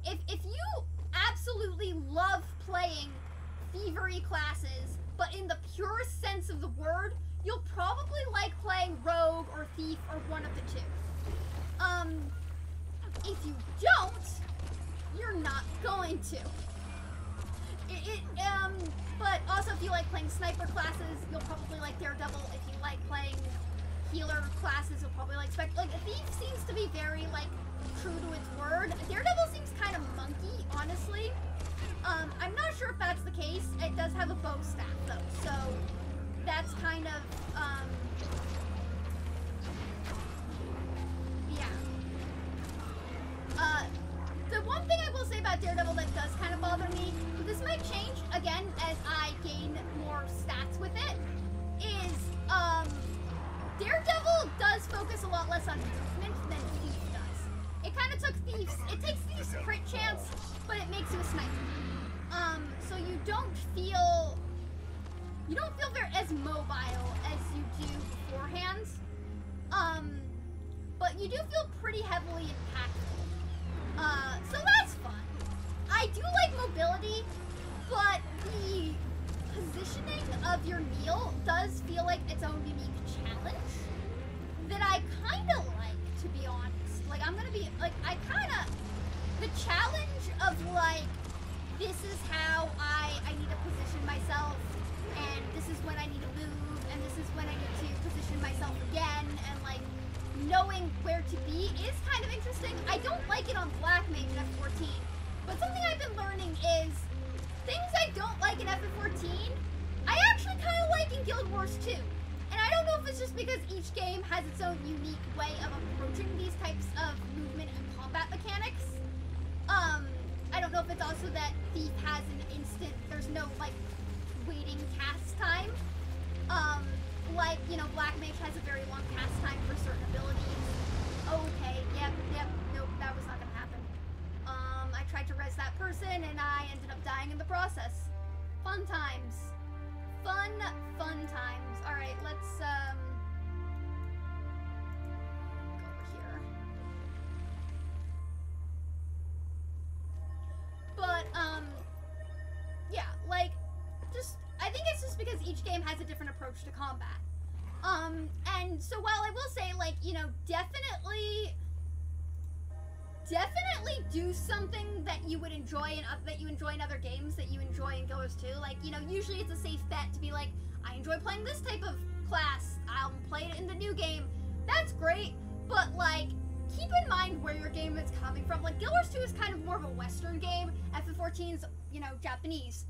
If you absolutely love playing thievery classes, but in the purest sense of the word, you'll probably like playing Rogue or Thief or one of the two. If you don't, you're not going to. But also if you like playing sniper classes, you'll probably like Daredevil. If you like playing healer classes, you'll probably like Spectre. Like, Thief seems to be very, like, true to its word. Daredevil seems kind of monkey, honestly. I'm not sure if that's the case. It does have a bow staff, though, so that's kind of, yeah. The one thing I will say about Daredevil that does kind of bother me, this might change, again, as I gain more stats with it, is, Daredevil does focus a lot less on movement than Thief does. it kind of took Thief's, it takes Thief's crit chance, but it makes you a sniper. So you don't feel very as mobile as you do beforehand. But you do feel pretty heavily impactful. So that's fun. I do like mobility, but the positioning of your meal does feel like its own unique challenge that I kind of like, to be honest. Like, I'm gonna be, like, the challenge of, like, this is how I need to position myself, and this is when I need to move, and this is when I need to position myself again, and, like, knowing where to be is kind of interesting. I don't like it on Black Mage in F14, but something I've been learning is things I don't like in FF14, I actually kind of like in Guild Wars 2. And I don't know if it's just because each game has its own unique way of approaching these types of movement and combat mechanics. I don't know if it's also that Thief has an instant, there's no, like, waiting cast time. Like, you know, Black Mage has a very long cast time for certain abilities. Okay, yep, nope, that was not gonna happen. I tried to res that person and I ended up dying in the process. Fun times. Fun times. Alright, let's, go over here. But, yeah, like, I think it's just because each game has a different approach to combat. And so while I will say, like, you know, definitely do something that you would enjoy in other games that you enjoy in Guild Wars 2. Like, you know, usually it's a safe bet to be like, I enjoy playing this type of class, I'll play it in the new game. That's great, but, like, keep in mind where your game is coming from. Like, Guild Wars 2 is kind of more of a Western game. FF14's, you know, Japanese.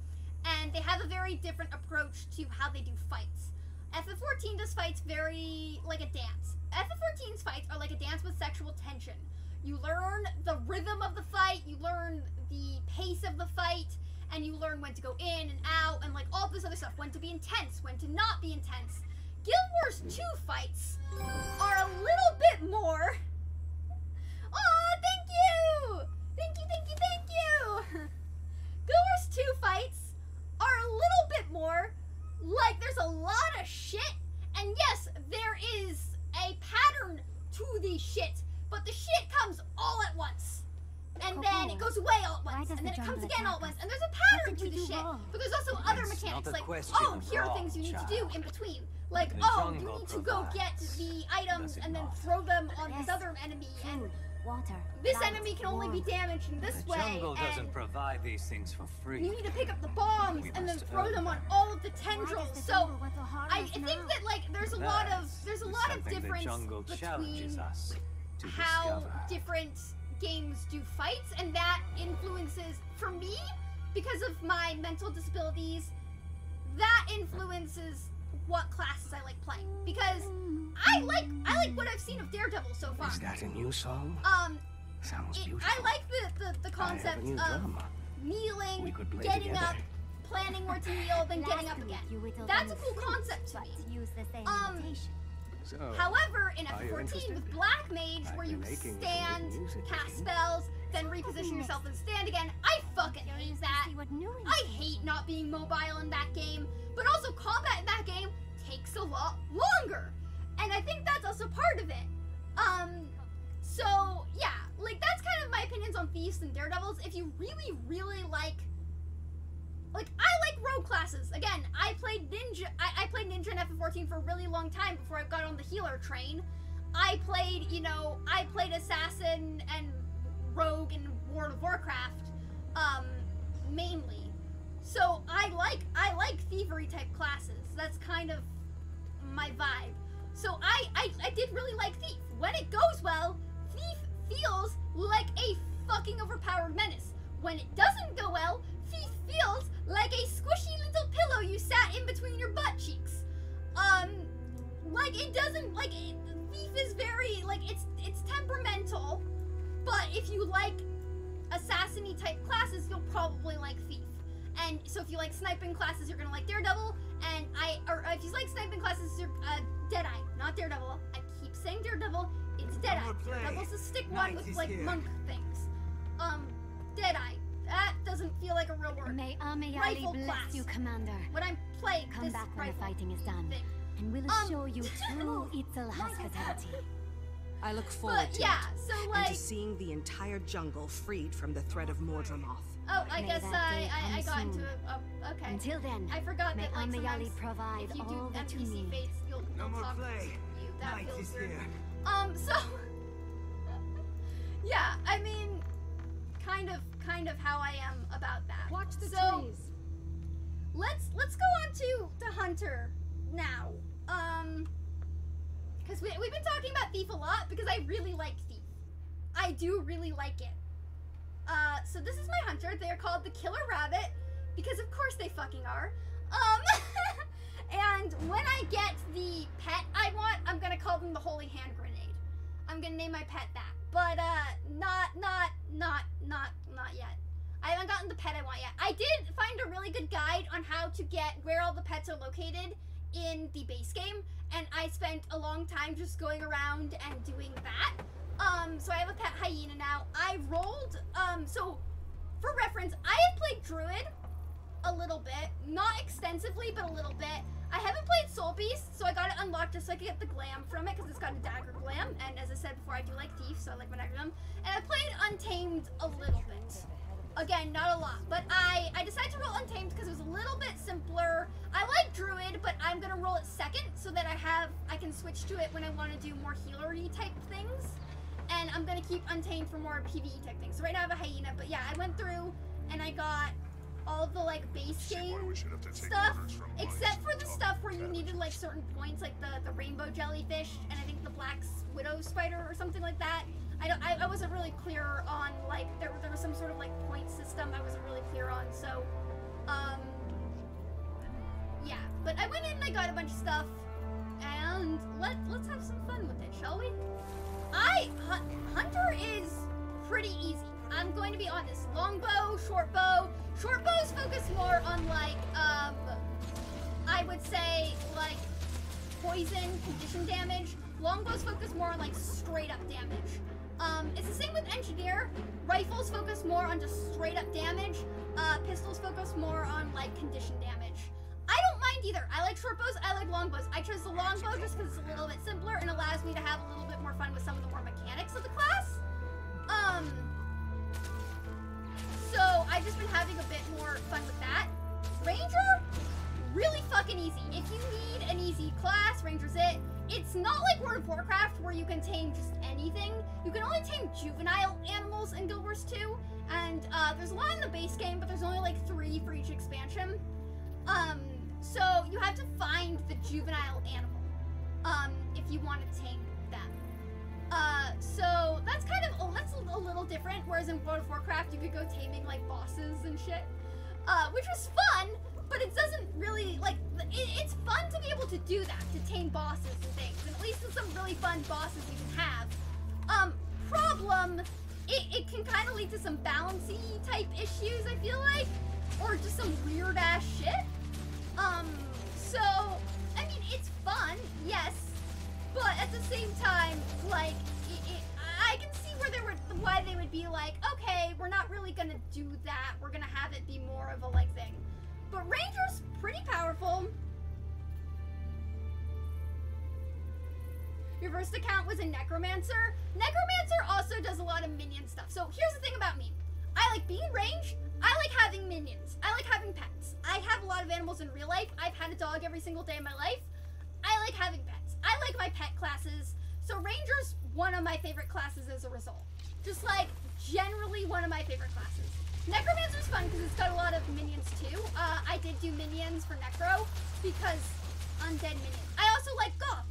And they have a very different approach to how they do fights. FF14 does fights very like a dance. FF14's fights are like a dance with sexual tension. You learn the rhythm of the fight, you learn the pace of the fight, and you learn when to go in and out, and like all this other stuff. When to be intense, when to not be intense. Guild Wars 2 fights are a little bit more... Aw, thank you! Thank you! Guild Wars 2 fights are a little bit more like there's a lot of shit, and yes, there is a pattern to the shit, but the shit comes all at once, and then it goes away all at once, and then it comes again all at once, and there's a pattern to the shit, but there's also other mechanics, like, oh, here are things you need to do in between, like, oh, you need to go get the items and then throw them on this other enemy, and this enemy can only be damaged in this way, The jungle doesn't provide these things for free. You need to pick up the bombs and then throw them on all of the tendrils. So I think that, like, there's a lot of difference between how different games do fights, and that influences, for me, because of my mental disabilities, that influences what classes I like playing, because I like what I've seen of Daredevil so far. Is that a new song? Sounds beautiful. I like the concept of kneeling, getting up, planning where to kneel, then getting up again. That's a cool concept to me. However, in F14 with Black Mage, where you stand, cast spells, then reposition yourself and stand again, I fucking hate that. I hate not being mobile in that game, but also combat in that game takes a lot longer. And I think that's also part of it. So yeah, like, that's kind of my opinions on Thieves and Daredevils. If you really, really like, I like rogue classes. Again, I played Ninja. I played Ninja in FF14 for a really long time before I got on the healer train. I played Assassin and Rogue in World of Warcraft, mainly. So I like thievery type classes. That's kind of my vibe. So I did really like Thief. When it goes well, Thief feels like a fucking overpowered menace. When it doesn't go well, Thief feels like a squishy little pillow you sat in between your butt cheeks. Thief is very, like, it's temperamental, but if you like assassin-y type classes, you'll probably like Thief. And so if you like sniping classes, you're gonna like Daredevil, or if you like sniping classes, you're, Deadeye, not Daredevil. I keep saying Daredevil, It's Deadeye. I'ma play. Devil's a stick one Night with is like here. monk things. Deadeye. That doesn't feel like a real word. May Amayali Rifle bless class. you, Commander. When I'm playing Come this back when the rifle fighting is done, thing. and we'll show you true Itzel hospitality. I look forward But to yeah, it. so And like, to seeing the entire jungle freed from the threat of Mordramoth. oh, I May guess that I day got come into soon. it. Oh, okay. Until then, I forgot may that like Amayali sometimes provide if you do all that you NPC need. fates, No you'll more talk play. to you. That Night feels is weird. here. So yeah, I mean, kind of how I am about that. Watch the so, trees. Let's go on to Hunter now. Because we've been talking about Thief a lot because I really like Thief. I do really like it. So this is my Hunter. They're called the Killer Rabbit because of course they fucking are. And when I get the pet I want, I'm gonna call them the Holy Hand Grenade. I'm gonna name my pet that. But not yet. I haven't gotten the pet I want yet. I did find a really good guide on how to get where all the pets are located in the base game, and I spent a long time just going around and doing that. So I have a pet hyena now. I rolled, so for reference, I have played Druid a little bit, not extensively, but a little bit. I haven't played Soul Beast, so I got it unlocked just so I could get the glam from it, because it's got a dagger glam, and as I said before, I do like Thief, so I like my dagger glam. And I played Untamed a little bit. Again, not a lot, but I decided to roll Untamed because it was a little bit simpler. I like Druid, but I'm gonna roll it second so that I can switch to it when I want to do more healery type things. And I'm gonna keep Untamed for more PvE type things. So right now I have a hyena, but yeah, I went through and I got all of the like base game stuff, except for the stuff where you needed like certain points, like the rainbow jellyfish and I think the black widow spider or something like that. I wasn't really clear on, like, there was some sort of, like, point system I wasn't really clear on, so, yeah. But I went in and I got a bunch of stuff, and let's have some fun with it, shall we? Hunter is pretty easy. I'm going to be honest. Longbow, shortbow. Shortbows focus more on, like, I would say, like, poison, condition damage. Longbows focus more on, like, straight-up damage. It's the same with Engineer. Rifles focus more on just straight up damage. Pistols focus more on like condition damage. I don't mind either. I like short bows, I like long bows. I chose the longbow just because it's a little bit simpler and allows me to have a little bit more fun with some of the more mechanics of the class. So I've just been having a bit more fun with that. Ranger, really fucking easy. If you need an easy class, Ranger's it. It's not like World of Warcraft where you can tame just anything. You can only tame juvenile animals in Guild Wars 2, and there's a lot in the base game, but there's only like 3 for each expansion. So you have to find the juvenile animal if you want to tame them. So that's kind of that's a little different. Whereas in World of Warcraft, you could go taming like bosses and shit, which was fun. But it doesn't really, like, it's fun to be able to do that, to tame bosses and things. And at least in some really fun bosses you can have. Problem, it can kind of lead to some balancey type issues, I feel like. Or just some weird ass shit. So, I mean, it's fun, yes. But at the same time, like, I can see why they would be like, okay, we're not really gonna do that. We're gonna have it be more of a, like, thing. But Ranger's pretty powerful. Your first account was a Necromancer. Necromancer also does a lot of minion stuff. So here's the thing about me. I like being ranged. I like having minions. I like having pets. I have a lot of animals in real life. I've had a dog every single day of my life. I like having pets. I like my pet classes. So Ranger's one of my favorite classes as a result. Just like generally one of my favorite classes. Necromancer's fun because it's got a lot of minions too. I did do minions for Necro because undead minions. I also like goth.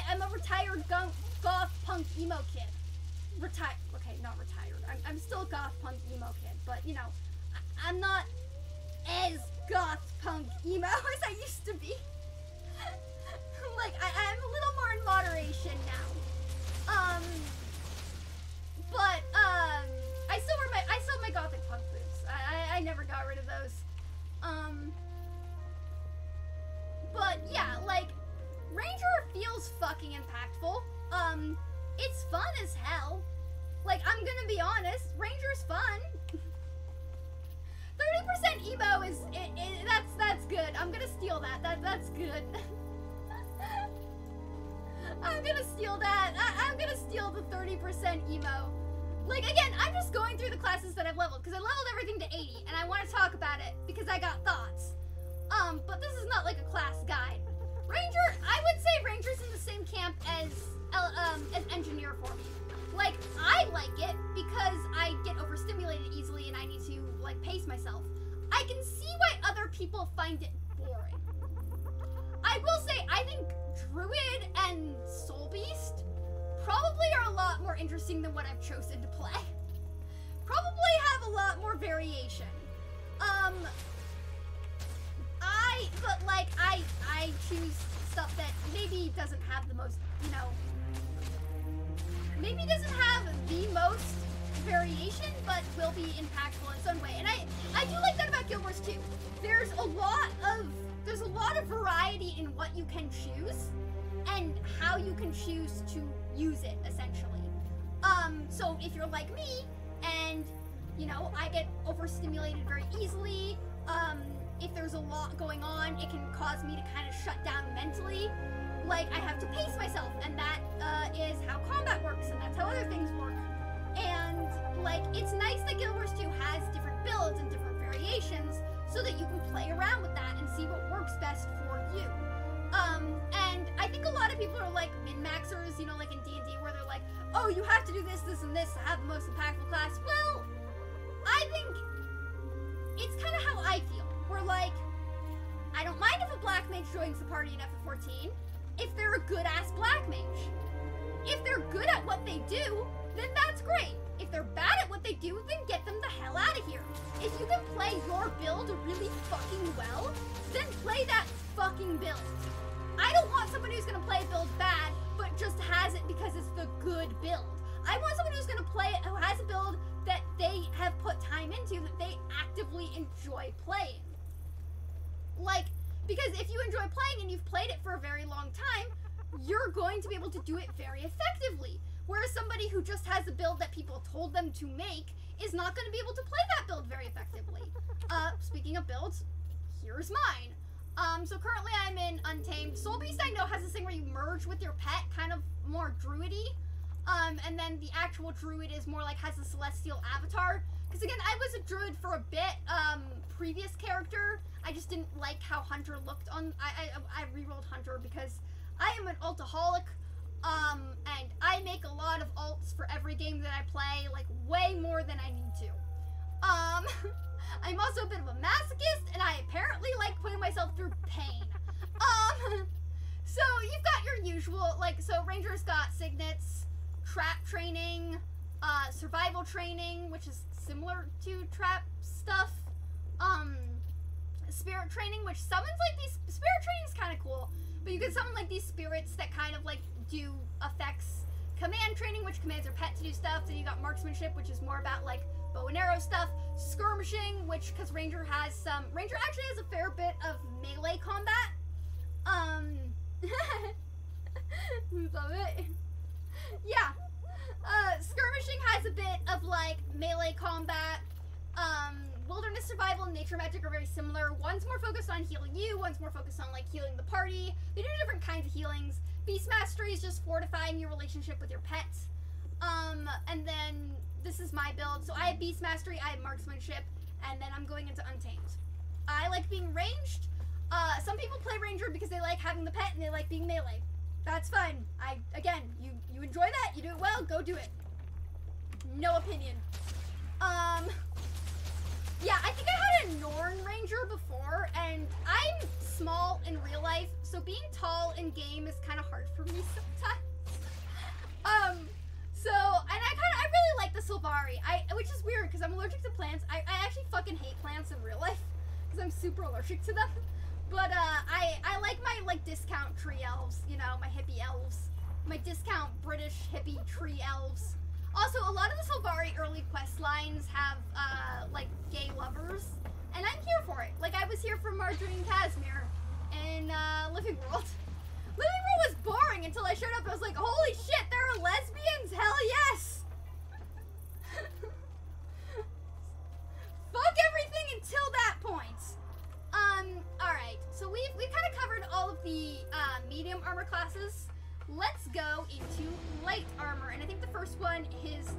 I'm a retired goth punk emo kid. Okay, not retired. I'm still a goth punk emo kid, but you know, I'm not as goth punk emo as I used to be. Like I'm a little more in moderation now. But I still have my gothic punk boots. I never got rid of those. But yeah, like Ranger feels fucking impactful. It's fun. good. I'm gonna steal that. I'm gonna steal the 30% emo. Like, again, I'm just going through the classes that I've leveled, because I leveled everything to 80, and I want to talk about it, because I got thoughts. But this is not like a class guide. Ranger, I would say Ranger's in the same camp as Engineer for me. Like, I like it, because I get overstimulated easily, and I need to, like, pace myself. I can see why other people find it boring. I will say, I think Druid and Soul Beast probably are a lot more interesting than what I've chosen to play. Probably have a lot more variation. I choose stuff that maybe doesn't have the most, you know, maybe doesn't have the most variation, but will be impactful in its own way. And I do like that about Guild Wars 2. There's a lot of variety in what you can choose and how you can choose to use it, essentially. So if you're like me and, you know, I get overstimulated very easily, if there's a lot going on, it can cause me to kind of shut down mentally. Like, I have to pace myself, and that is how combat works, and that's how other things work. And, like, it's nice that Guild Wars 2 has different builds and different variations so that you can play around with that and see what works best for you. And I think a lot of people are like min-maxers, you know, like in D&D, where they're like, oh, you have to do this, this, and this to have the most impactful class. Well, I think it's kind of how I feel. We're like, I don't mind if a black mage joins the party in FF14 if they're a good-ass black mage. If they're good at what they do, then that's great. If they're bad at what they do, then get them the hell out of here. If you can play your build really fucking well, then play that fucking build. I don't want someone who's gonna play a build bad, but just has it because it's the good build. I want someone who's gonna play it, who has a build that they have put time into, that they actively enjoy playing. Like, because if you enjoy playing and you've played it for a very long time, you're going to be able to do it very effectively. Whereas somebody who just has a build that people told them to make is not going to be able to play that build very effectively. Speaking of builds, here's mine. So currently I'm in Untamed. Soul Beast I know has this thing where you merge with your pet, kind of more druidy. And then the actual druid is more like has a celestial avatar. Because again, I was a druid for a bit, previous character. I just didn't like how Hunter looked on, I rerolled Hunter because I am an altaholic. And I make a lot of alts for every game that I play, like way more than I need to. I'm also a bit of a masochist, and I apparently like putting myself through pain. So you've got your usual, like, so Ranger's got signets, trap training, survival training, which is similar to trap stuff, spirit training, which summons like these, spirit training is kind of cool, but you can summon like these spirits that kind of like do effects. Command training, which commands your pet to do stuff. Then you got marksmanship, which is more about like bow and arrow stuff. Skirmishing, which, because Ranger actually has a fair bit of melee combat. Love it. Yeah. Skirmishing has a bit of like melee combat. Wilderness survival and nature magic are very similar. One's more focused on healing you, one's more focused on like healing the party. They do different kinds of healings. Beast Mastery is just fortifying your relationship with your pets. And then this is my build. So I have Beast Mastery, I have Marksmanship, and then I'm going into Untamed. I like being ranged. Some people play Ranger because they like having the pet and they like being melee. That's fine. Again, you enjoy that, you do it well, go do it. No opinion. Yeah, I think I had a Norn Ranger before, and I'm small in real life, so being tall in game is kind of hard for me sometimes. So, and I really like the Sylvari, which is weird, because I'm allergic to plants. I actually fucking hate plants in real life, because I'm super allergic to them. But, I like my, like, discount tree elves, you know, my hippie elves. My discount British hippie tree elves. Also, a lot of the Sylvari early quest lines have, like, gay lovers, and I'm here for it. Like, I was here for Marjorie and Casimir in, Living World. Living World was boring until I showed up and I was like, holy shit, there are lesbians? Hell yes! Fuck everything until that point. Alright, so we've kind of covered all of let's go into light armor. And I think the first one is,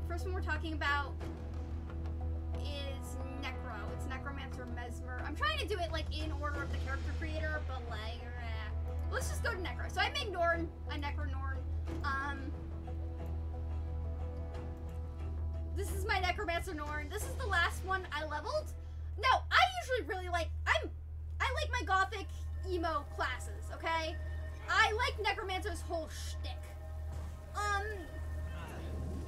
first one we're talking about is Necro. It's Necromancer Mesmer. I'm trying to do it like in order of the character creator, but like, let's just go to Necro. So I made Norn, a Necro Norn. This is my Necromancer Norn. This is the last one I leveled. Now, I usually really like, I like my Gothic emo classes, okay? I like Necromancer's whole shtick.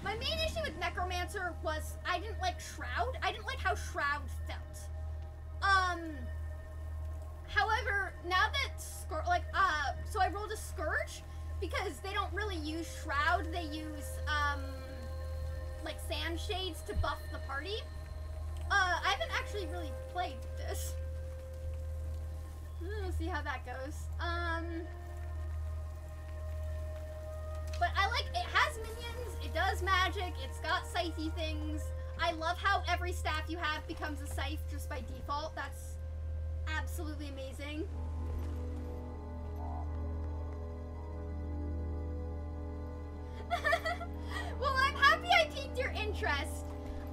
My main issue with Necromancer was I didn't like Shroud. I didn't like how Shroud felt. However, now that so I rolled a Scourge because they don't really use Shroud. They use, like Sand Shades to buff the party. I haven't actually really played this. We'll see how that goes. But I like, it has minions, it does magic, it's got scythe-y things. I love how every staff you have becomes a scythe just by default. That's absolutely amazing. Well, I'm happy I piqued your interest.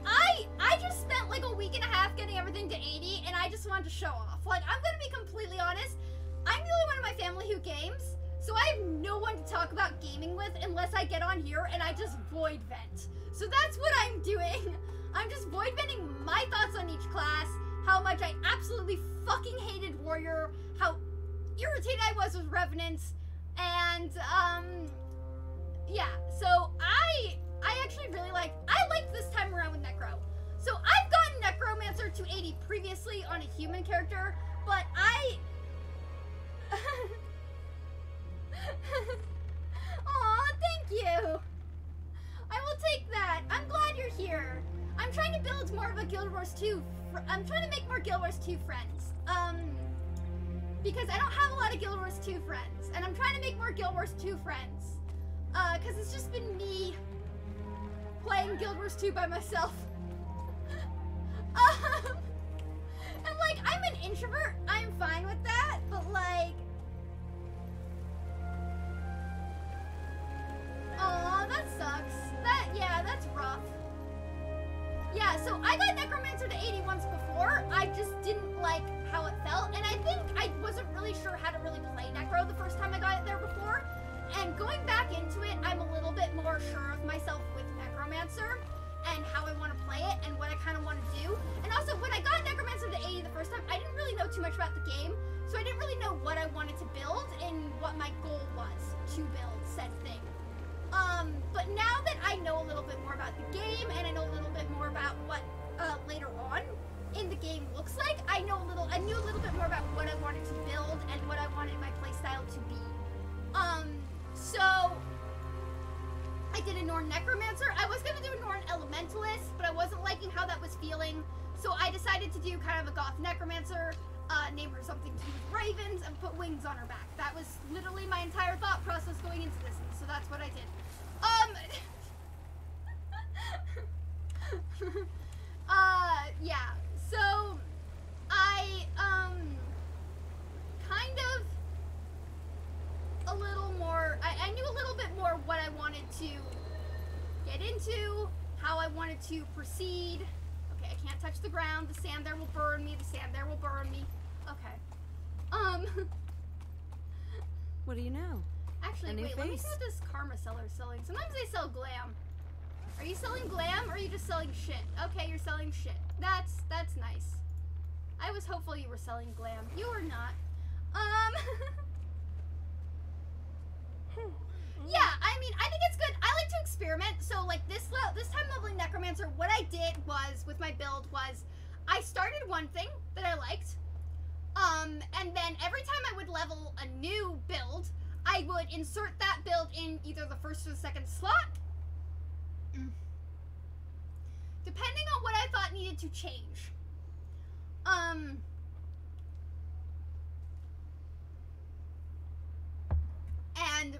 I just spent like a week and a half getting everything to 80, and I just wanted to show off. Like, I'm gonna be completely honest, I'm the only one in my family who games, so I have no one to talk about gaming with unless I get on here and I just void vent. So that's what I'm doing. I'm just void venting my thoughts on each class, how much I absolutely fucking hated Warrior, how irritated I was with Revenants, and, yeah, so I actually really liked this time around with Necro. So I've gotten Necromancer to 80 previously on a human character, but aw, thank you. I will take that. I'm glad you're here. I'm trying to build more of a Guild Wars 2. I'm trying to make more Guild Wars 2 friends. Because I don't have a lot of Guild Wars 2 friends, and I'm trying to make more Guild Wars 2 friends. Because it's just been me playing Guild Wars 2 by myself. And like, I'm an introvert, I'm fine with that, but like, aw, that sucks. Yeah, that's rough. Yeah, so I got Necromancer to 80 once before, I just didn't like how it felt, and I think I wasn't really sure how to really play Necro the first time I got it there before, and going back into it, I'm a little bit more sure of myself with Necromancer, and how I want to play it, and what I kind of want to do. And also, when I got Necromancer to 80 the first time, I didn't really know too much about the game, so I didn't really know what I wanted to build, and what my goal was to build said thing. But now that I know a little bit more about the game, and I know a little bit more about what, later on in the game looks like, I knew a little bit more about what I wanted to build, and what I wanted my playstyle to be. So I did a Norn Necromancer. I was gonna do a Norn Elementalist, but I wasn't liking how that was feeling, so I decided to do kind of a Goth Necromancer, name her something to do with ravens, and put wings on her back. That was literally my entire thought process going into this, so that's what I did. Yeah, so I, kind of a little more, I knew a little bit more what I wanted to get into, how I wanted to proceed. Okay, I can't touch the ground, the sand there will burn me, the sand there will burn me. Okay. What do you know? Actually, wait, let me see what this Karma seller is selling. Sometimes they sell glam. Are you selling glam, or are you just selling shit? Okay, you're selling shit. That's nice. I was hopeful you were selling glam. You are not. Yeah, I mean, I think it's good. I like to experiment. So, like, this time leveling Necromancer, what I did was, with my build, was I started one thing that I liked, and then every time I would level a new build, I would insert that build in either the first or the second slot, depending on what I thought needed to change. And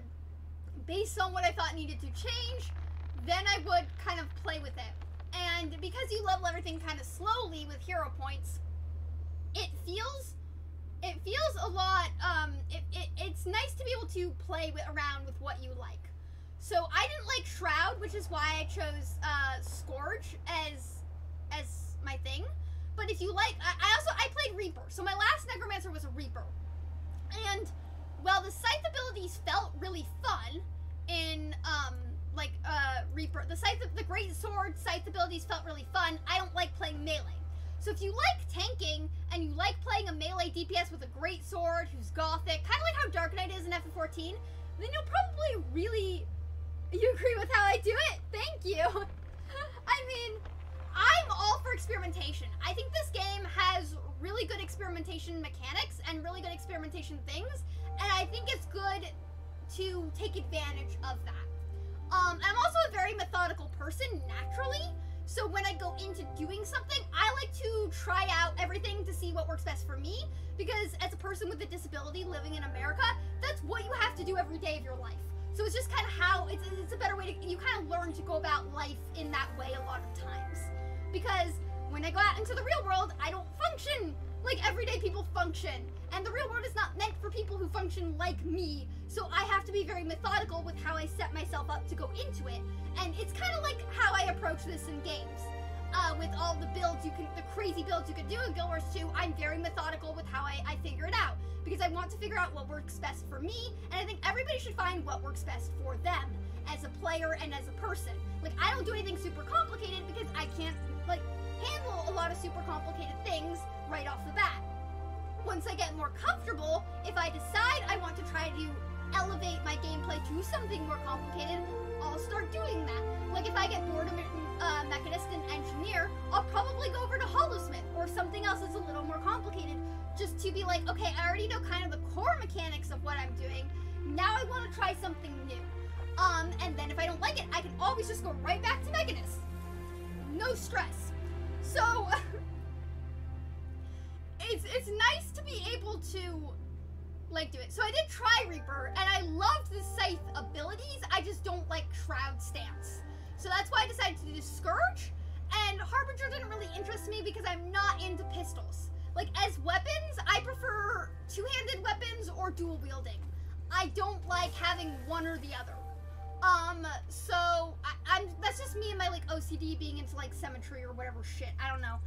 based on what I thought needed to change, then I would kind of play with it. And because you level everything kind of slowly with hero points, it feels it feels a lot, it's nice to be able to play around with what you like. So I didn't like Shroud, which is why I chose Scourge as my thing. But if you like, I played Reaper. So my last Necromancer was a Reaper. And while the Scythe abilities felt really fun in Reaper, the Great Sword Scythe abilities felt really fun. I don't like playing melee. So if you like tanking and you like playing a melee DPS with a Great Sword who's gothic, kind of like how Dark Knight is in FF14, then you'll probably really... You agree with how I do it? Thank you. I mean, I'm all for experimentation. I think this game has really good experimentation mechanics and really good experimentation things, and I think it's good to take advantage of that. I'm also a very methodical person naturally, so when I go into doing something, I like to try out everything to see what works best for me, because as a person with a disability living in America, that's what you have to do every day of your life. So it's just kind of how, it's a better way to, you kind of learn to go about life in that way a lot of times. Because when I go out into the real world, I don't function like everyday people function. And the real world is not meant for people who function like me. So I have to be very methodical with how I set myself up to go into it. And it's kind of like how I approach this in games. With all the builds the crazy builds you can do in Guild Wars 2, I'm very methodical with how I figure it out. Because I want to figure out what works best for me, and I think everybody should find what works best for them, as a player and as a person. Like, I don't do anything super complicated because I can't, like, handle a lot of super complicated things right off the bat. Once I get more comfortable, if I decide I want to try to elevate my gameplay to something more complicated, I'll start doing that. Like, if I get bored of Mechanist and Engineer, I'll probably go over to Hollowsmith or something else that's a little more complicated, just to be like, okay, I already know kind of the core mechanics of what I'm doing. Now I want to try something new. And then if I don't like it, I can always just go right back to Mechanist. No stress. So, it's nice to be able to, like, do it. So I did try Reaper, and I loved the Scythe abilities, I just don't like Shroud stance. So that's why I decided to do Scourge, and Harbinger didn't really interest me because I'm not into pistols. Like, as weapons, I prefer two-handed weapons or dual wielding. I don't like having one or the other. So that's just me and my, like, OCD being into, like, symmetry or whatever shit. I don't know.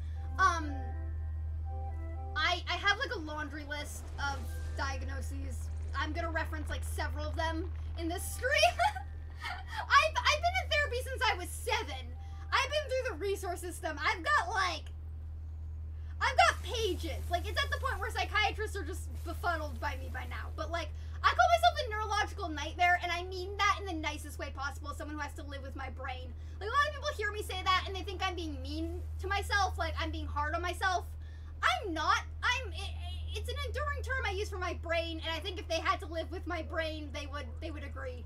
I have, like, a laundry list of diagnoses. I'm gonna reference, like, several of them in this stream. I've been in therapy since I was 7. I've been through the resource system. I've got pages. Like, it's at the point where psychiatrists are just befuddled by me by now. But, like, I call myself a neurological nightmare, and I mean that in the nicest way possible, as someone who has to live with my brain. Like, a lot of people hear me say that, and they think I'm being mean to myself, like, I'm being hard on myself. I'm not. It's an enduring term I use for my brain, and I think if they had to live with my brain, they would agree.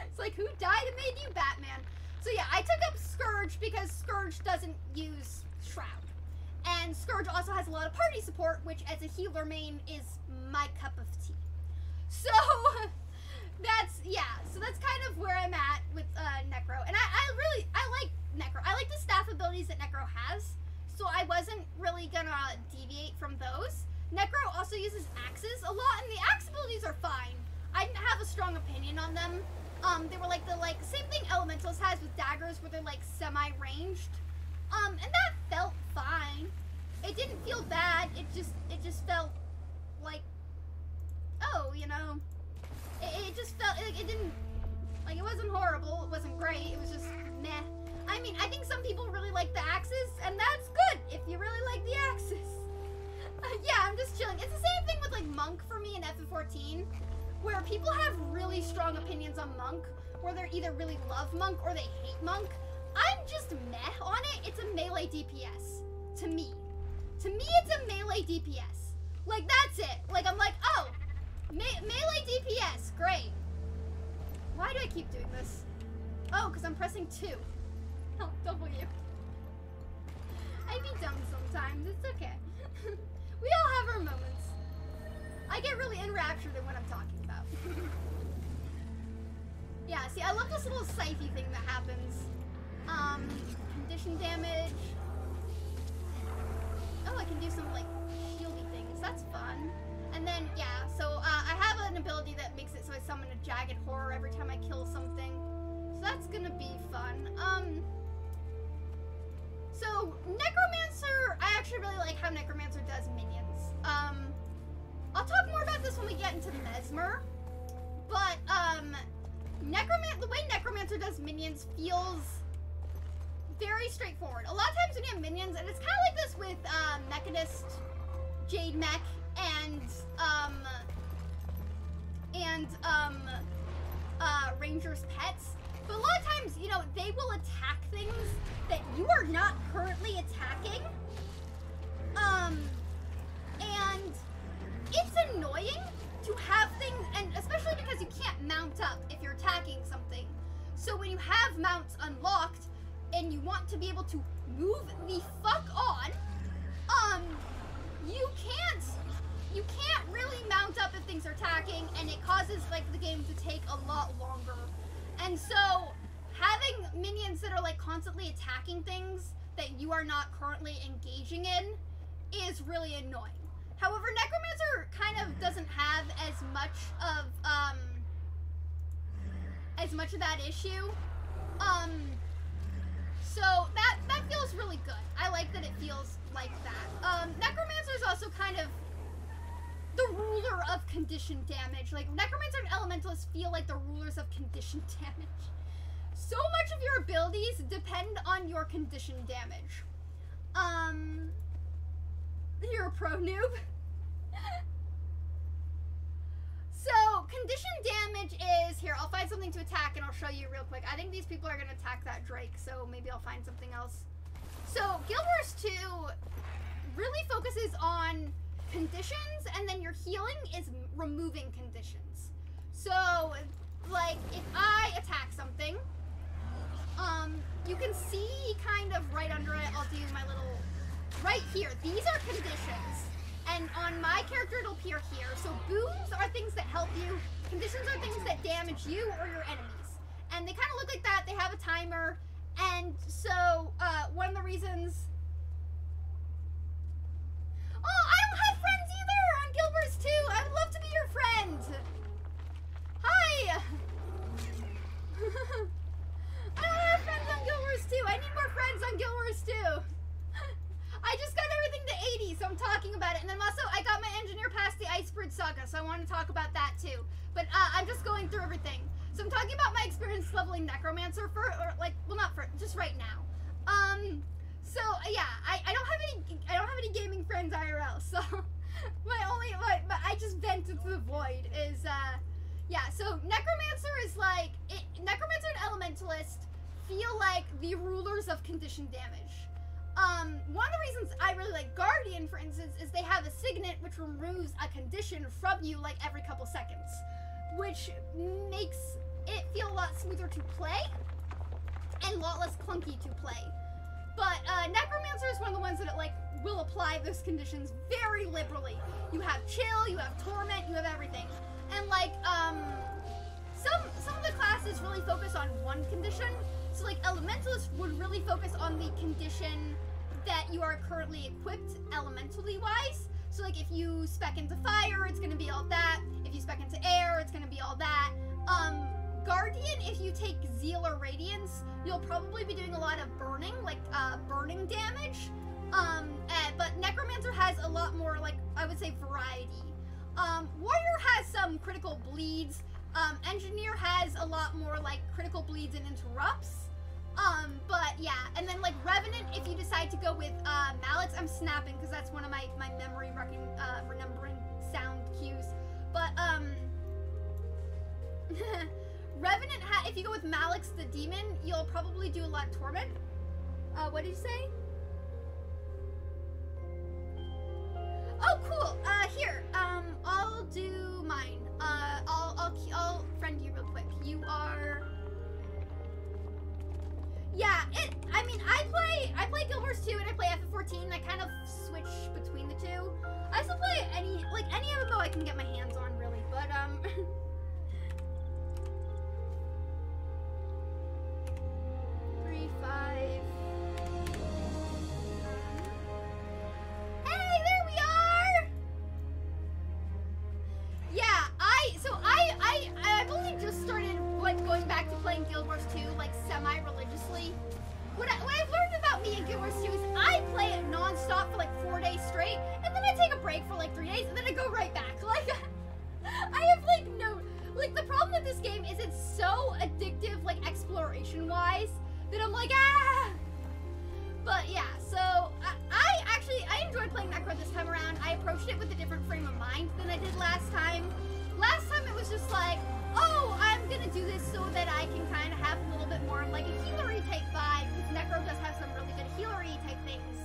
It's like, who died and made you Batman? So yeah, I took up Scourge because Scourge doesn't use Shroud. And Scourge also has a lot of party support, which as a healer main is my cup of tea. So that's kind of where I'm at with Necro. And I like Necro. I like the staff abilities that Necro has, so I wasn't really gonna deviate from those. Necro also uses axes a lot, and the axe abilities are fine. I didn't have a strong opinion on them. They were like the same thing Elementals has with daggers, where they're like semi-ranged. And that felt fine. It didn't feel bad. It just felt like, oh, you know, it just felt like it didn't, like, it wasn't horrible. It wasn't great. It was just meh. I mean, I think some people really like the axes, and that's good if you really like the axes. Yeah, I'm just chilling. It's the same thing with, like, Monk for me in FF14, where people have really strong opinions on Monk, where they either really love Monk or they hate Monk. I'm just meh on it. It's a melee DPS. To me. To me, it's a melee DPS. Like, that's it. Like, I'm like, oh, melee DPS, great. Why do I keep doing this? Oh, because I'm pressing 2. Oh, W. I be dumb sometimes. It's okay. We all have our moments. I get really enraptured in what I'm talking about. Yeah, see, I love this little scythe thing that happens. Condition damage. Oh, I can do some, like, shield that's fun. And then, yeah, so I have an ability that makes it so I summon a jagged horror every time I kill something. So that's gonna be fun. So Necromancer, I actually really like how Necromancer does minions. I'll talk more about this when we get into Mesmer. But, the way Necromancer does minions feels very straightforward. A lot of times when you have minions, and it's kind of like this with, Mechanist, Jade Mech, and Ranger's pets. But a lot of times, you know, they will attack things that you are not currently attacking. And it's annoying to have things, and especially because you can't mount up if you're attacking something. So when you have mounts unlocked, and you want to be able to move the fuck on, you can't really mount up if things are attacking, and it causes, like, the game to take a lot longer. And so, having minions that are, like, constantly attacking things that you are not currently engaging in is really annoying. However, Necromancer kind of doesn't have as much of that issue. So that feels really good. I like that it feels like that. Necromancer is also kind of the ruler of condition damage. Like, Necromancer and Elementalists feel like the rulers of condition damage. So much of your abilities depend on your condition damage. You're a pro noob. So, condition damage is, here, I'll find something to attack and I'll show you real quick. I think these people are going to attack that Drake, so maybe I'll find something else. So, Guild Wars 2 really focuses on conditions, and then your healing is removing conditions. So, like, if I attack something, you can see kind of right under it, I'll do my little, right here, these are conditions. And on my character, it'll appear here. So boons are things that help you. Conditions are things that damage you or your enemies. And they kind of look like that. They have a timer. And so, one of the reasons... Oh, I don't have friends either on Guild Wars 2. I would love to be your friend. Hi. I don't have friends on Guild Wars 2. I need more friends on Guild Wars 2. I just got everything to 80, so I'm talking about it. And then also, I got my engineer past the Icebrood saga, so I want to talk about that too. But I'm just going through everything. So I'm talking about my experience leveling Necromancer just right now. So yeah, I don't have any gaming friends IRL. So but I just vented to the void is yeah. So Necromancer is like Necromancer and Elementalist feel like the rulers of condition damage. One of the reasons I really like Guardian, for instance, is they have a signet which removes a condition from you like every couple seconds, which makes it feel a lot smoother to play and a lot less clunky to play. But Necromancer is one of the ones that like will apply those conditions very liberally. You have chill, you have torment, you have everything, and like some of the classes really focus on one condition. So like Elementalist would really focus on the condition that you are currently equipped elementally wise. So like if you spec into fire, it's gonna be all that. If you spec into air, it's gonna be all that. Guardian, if you take Zeal or Radiance, you'll probably be doing a lot of burning, like burning damage. But Necromancer has a lot more, like, I would say, variety. Warrior has some critical bleeds. Engineer has a lot more, like, critical bleeds and interrupts. But yeah, and then like Revenant, if you decide to go with Malix, I'm snapping because that's one of my memory remembering sound cues. But Revenant, if you go with Malix the Demon, you'll probably do a lot of Torment. What did you say? Oh, cool. Here, I'll do mine. I'll friend you real quick. You are. Yeah, I mean, I play Guild Wars 2 and I play FF14. I kind of switch between the two. I still play any MMO I can get my hands on, really. But 3, 5. Hey, there we are. playing Guild Wars 2 like semi-religiously. What I've learned about me in Guild Wars 2 is I play it non-stop for like 4 days straight, and then I take a break for like 3 days, and then I go right back. Like, I have like no, like the problem with this game is it's so addictive, like exploration-wise, that I'm like, ah! But yeah, so I enjoyed playing Necro this time around. I approached it with a different frame of mind than I did last time. Last time it was just like, oh, I'm gonna do this so that I can kind of have a little bit more of like a healery type vibe, because Necro does have some really good healery type things.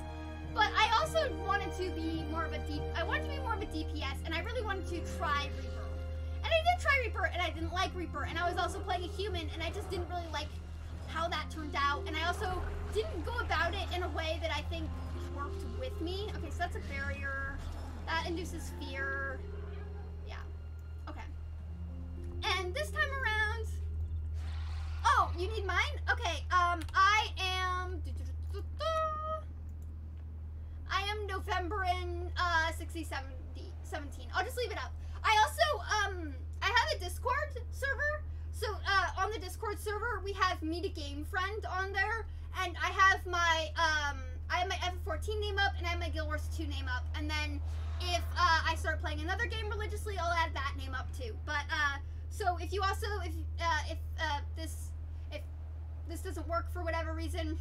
But I also wanted to be more of a DPS, and I really wanted to try Reaper. And I did try Reaper, and I didn't like Reaper, and I was also playing a human, and I just didn't really like how that turned out, and I also didn't go about it in a way that I think worked with me. Okay, so that's a barrier. That induces fear. Yeah. Okay. And this time around... Oh, you need mine? Okay, I am November in 17. I'll just leave it up. I also, I have a Discord server. So, on the Discord server, we have Meet a Game Friend on there, and I have my, I have my F14 name up, and I have my Guild Wars 2 name up, and then if, I start playing another game religiously, I'll add that name up too. But, so if you also, if this doesn't work for whatever reason,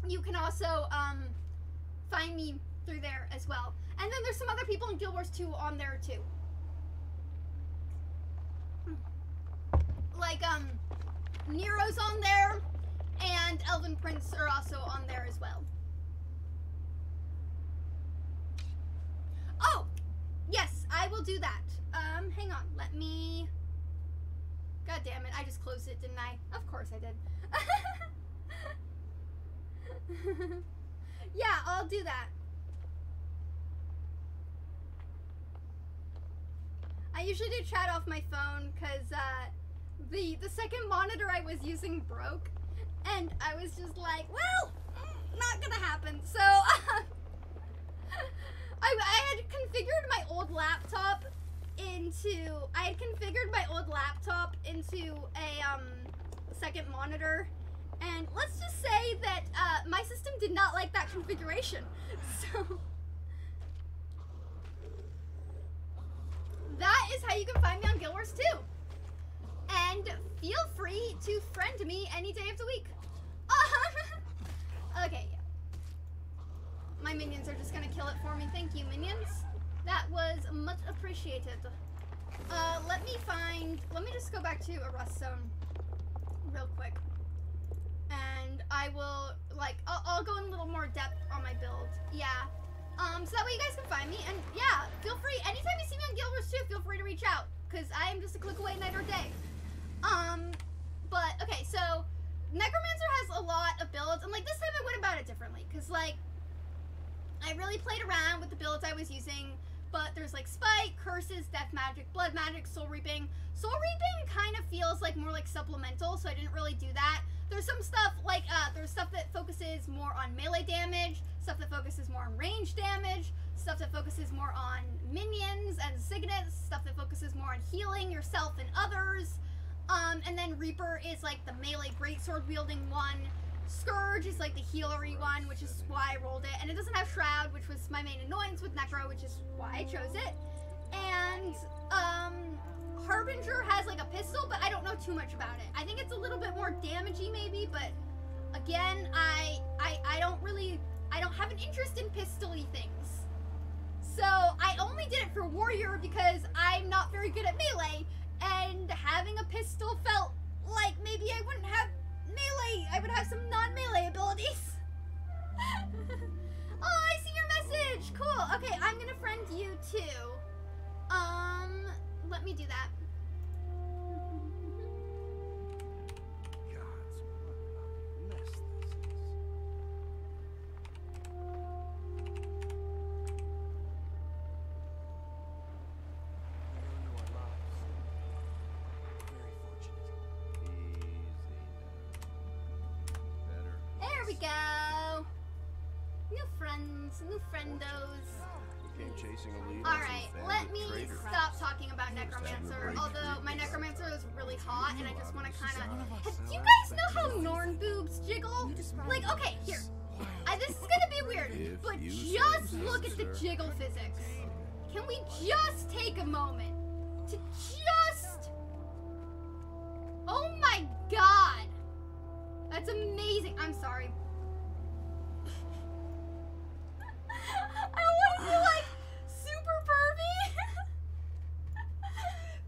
you can also, find me through there as well. And then there's some other people in Guild Wars 2 on there too. Like, Nero's on there, and Elven Prince are also on there as well. Oh! Yes, I will do that. Hang on, let me... God damn it, I just closed it, didn't I? Of course I did. Yeah, I'll do that. I usually do chat off my phone, because, the second monitor I was using broke, and I was just like, well, not gonna happen. So, I had configured my old laptop into a, second monitor, and let's just say that, my system did not like that configuration, so... That is how you can find me on Guild Wars 2. And feel free to friend me any day of the week. Okay, yeah. My minions are just gonna kill it for me. Thank you, minions. That was much appreciated. Let me just go back to a rust zone real quick. And I will, like, I'll go in a little more depth on my build. Yeah. So that way you guys can find me, and yeah, feel free, anytime you see me on Guild Wars 2, feel free to reach out, because I am just a click away night or day. But, okay, so, Necromancer has a lot of builds, and, like, this time I went about it differently, because, like, I really played around with the builds I was using, but there's, like, Spike, Curses, Death Magic, Blood Magic, Soul Reaping. Soul Reaping kind of feels like more like supplemental, so I didn't really do that. There's some stuff, like, there's stuff that focuses more on melee damage, stuff that focuses more on range damage, stuff that focuses more on minions and signets, stuff that focuses more on healing yourself and others. And then Reaper is, like, the melee greatsword wielding one. Scourge is, like, the healery one, which is why I rolled it. And it doesn't have Shroud, which was my main annoyance with Necro, which is why I chose it. And, Harbinger has, like, a pistol, but I don't know too much about it. I think it's a little bit more damagey, maybe, but, again, I don't have an interest in pistol-y things. So, I only did it for Warrior because I'm not very good at melee, and having a pistol felt like maybe I wouldn't have melee, I would have some non-melee abilities. Oh, I see your message! Cool, okay, I'm gonna friend you too. Let me do that. Gods, what a mess this is. There we go. New friends, new friendos. came chasing a lead. Alright, let me stop talking about Necromancer. Although my Necromancer is really hot and I just want to kind of... Do you guys know how Norn boobs jiggle? Like, okay, here. This is gonna be weird, but just look at the jiggle physics. Can we just take a moment to just... Oh my god! That's amazing. I'm sorry. I want to be like super pervy.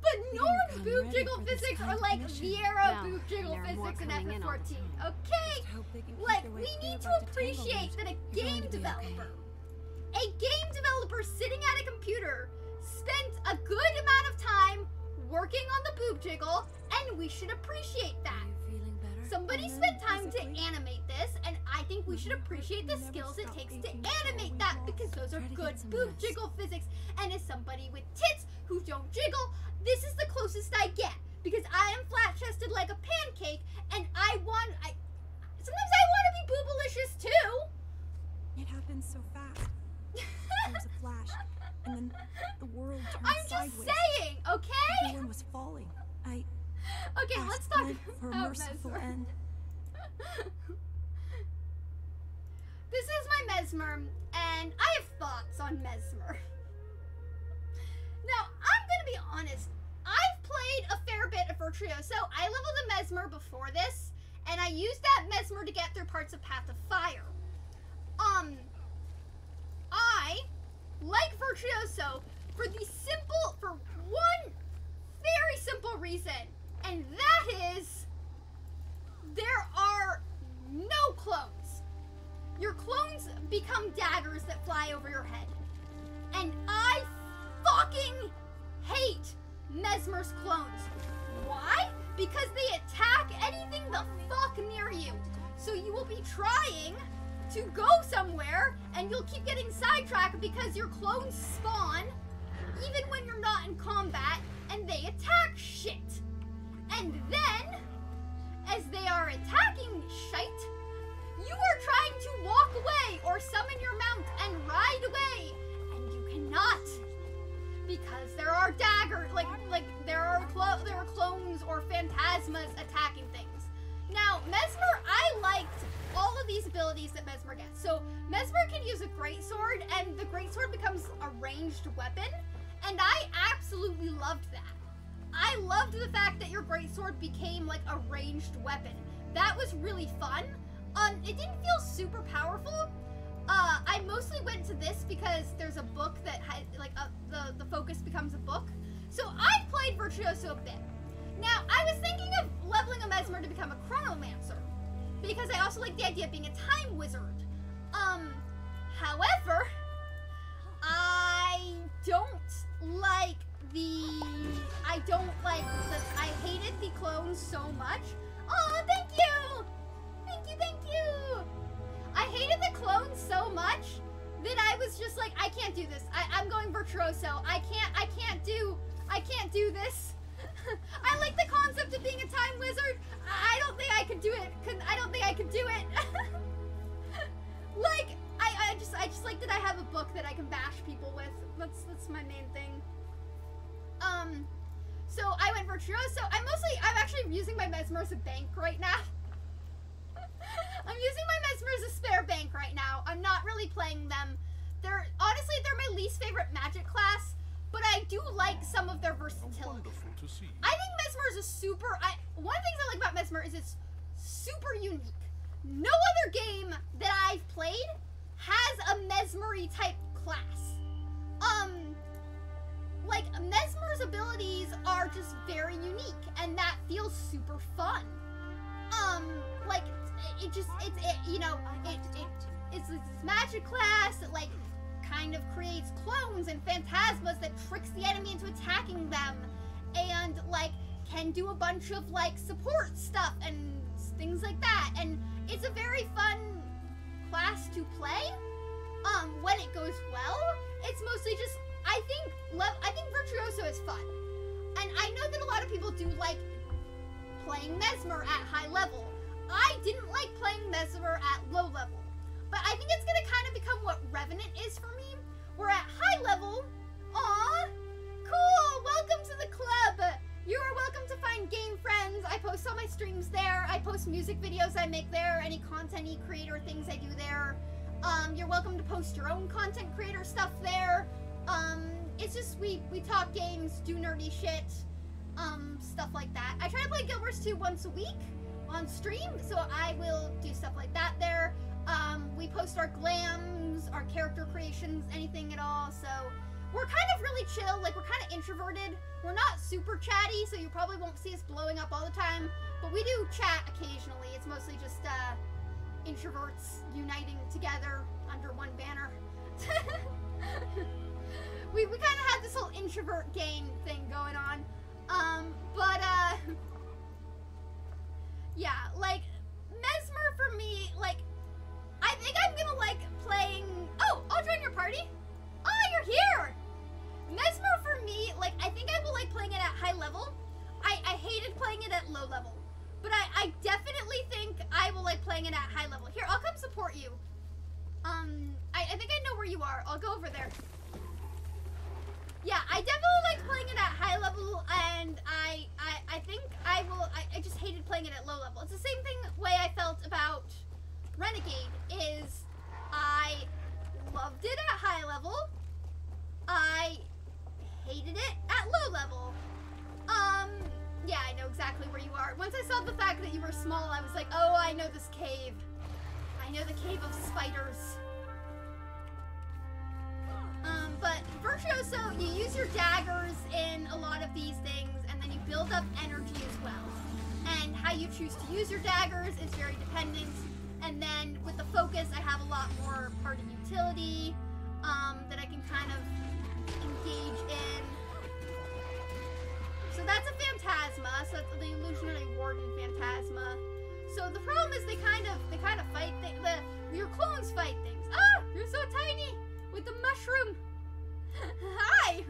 But Norn's boob jiggle physics are like Viera boob jiggle physics in FF14. Okay? Like, we need to appreciate that a game developer sitting at a computer spent a good amount of time working on the boob jiggle, and we should appreciate that. Somebody spent time to animate this, and I think we should appreciate the skills it takes to animate that, because those are good boob jiggle physics. And as somebody with tits who don't jiggle, this is the closest I get, because I am flat-chested like a pancake, and sometimes I want to be boobalicious too. It happened so fast. There was a flash, and then the world turned sideways. I'm just saying, okay? Everyone was falling. Okay, let's talk for a about merciful Mesmer. end. This is my Mesmer, and I have thoughts on Mesmer. Now, I'm gonna be honest. I've played a fair bit of Virtuoso. I leveled a Mesmer before this, and I used that Mesmer to get through parts of Path of Fire. I like Virtuoso for one very simple reason, and that is there are no clones. Your clones become daggers that fly over your head. And I fucking hate Mesmer's clones. Why? Because they attack anything the fuck near you. So you will be trying to go somewhere, and you'll keep getting sidetracked because your clones spawn even when you're not in combat, and they attack shit. And then, as they are attacking shite, you are trying to walk away or summon your mount and ride away, and you cannot, because there are daggers, there are clones or phantasmas attacking things. Now, Mesmer, I liked all of these abilities that Mesmer gets. So, Mesmer can use a greatsword, and the greatsword becomes a ranged weapon, and I absolutely loved that. I loved the fact that your greatsword became like a ranged weapon. That was really fun. It didn't feel super powerful. I mostly went to this because there's a book that had the focus becomes a book. So I played Virtuoso a bit. Now I was thinking of leveling a Mesmer to become a Chronomancer because I also like the idea of being a time wizard. However, I hated the clones so much. Oh, thank you! Thank you! I hated the clones so much that I was just like, I can't do this. I'm going Virtuoso. I can't do this. I like the concept of being a time wizard. I don't think I could do it. I just like that I have a book that I can bash people with. That's my main thing. So I went Virtuoso. I'm actually using my Mesmer as a bank right now. I'm using my Mesmer as a spare bank right now. I'm not really playing them. Honestly, they're my least favorite magic class, but I do like some of their versatility. Wonderful to see. I think Mesmer is one of the things I like about Mesmer is it's super unique. No other game that I've played has a Mesmer-y type class. Mesmer's abilities are just very unique, and that feels super fun. It's this magic class that kind of creates clones and phantasmas that tricks the enemy into attacking them, and can do a bunch of support stuff and things like that. And it's a very fun class to play. When it goes well, it's mostly just I think Virtuoso is fun, and I know that a lot of people do like playing Mesmer at high level. I didn't like playing Mesmer at low level, but I think it's gonna kind of become what Revenant is for me, where at high streams there. I post music videos I make there, any content creator things I do there. You're welcome to post your own content creator stuff there. It's just we talk games, do nerdy shit, stuff like that. I try to play Guild Wars 2 once a week on stream, so I will do stuff like that there. We post our glams, our character creations, anything at all, so we're kind of really chill, like we're kind of introverted. We're not super chatty, so you probably won't see us blowing up all the time, but we do chat occasionally. It's mostly just introverts uniting together under one banner. we kind of had this whole introvert gang thing going on. Yeah, like, Mesmer for me, like, I think I'm gonna like playing, oh, I'll join your party. Oh, you're here! Mesmer for me, like, I think I will like playing it at high level. I hated playing it at low level. But I definitely think I will like playing it at high level. Here, I'll come support you. I think I know where you are. I'll go over there. Yeah, I definitely like playing it at high level, and I think I will, I just hated playing it at low level. It's the same thing way I felt about Renegade, is I loved it at high level. I hated it at low level. Yeah, I know exactly where you are. Once I saw the fact that you were small, I was like, oh, I know this cave. I know the cave of spiders. But Virtuoso, you use your daggers in a lot of these things, and then you build up energy as well. And how you choose to use your daggers is very dependent. And then with the focus, I have a lot more party utility that I can kind of engage in. So that's a Phantasma, so it's the Illusionary Warden Phantasma. So the problem is they kind of fight things. Your clones fight things. Ah, you're so tiny with the mushroom. Hi.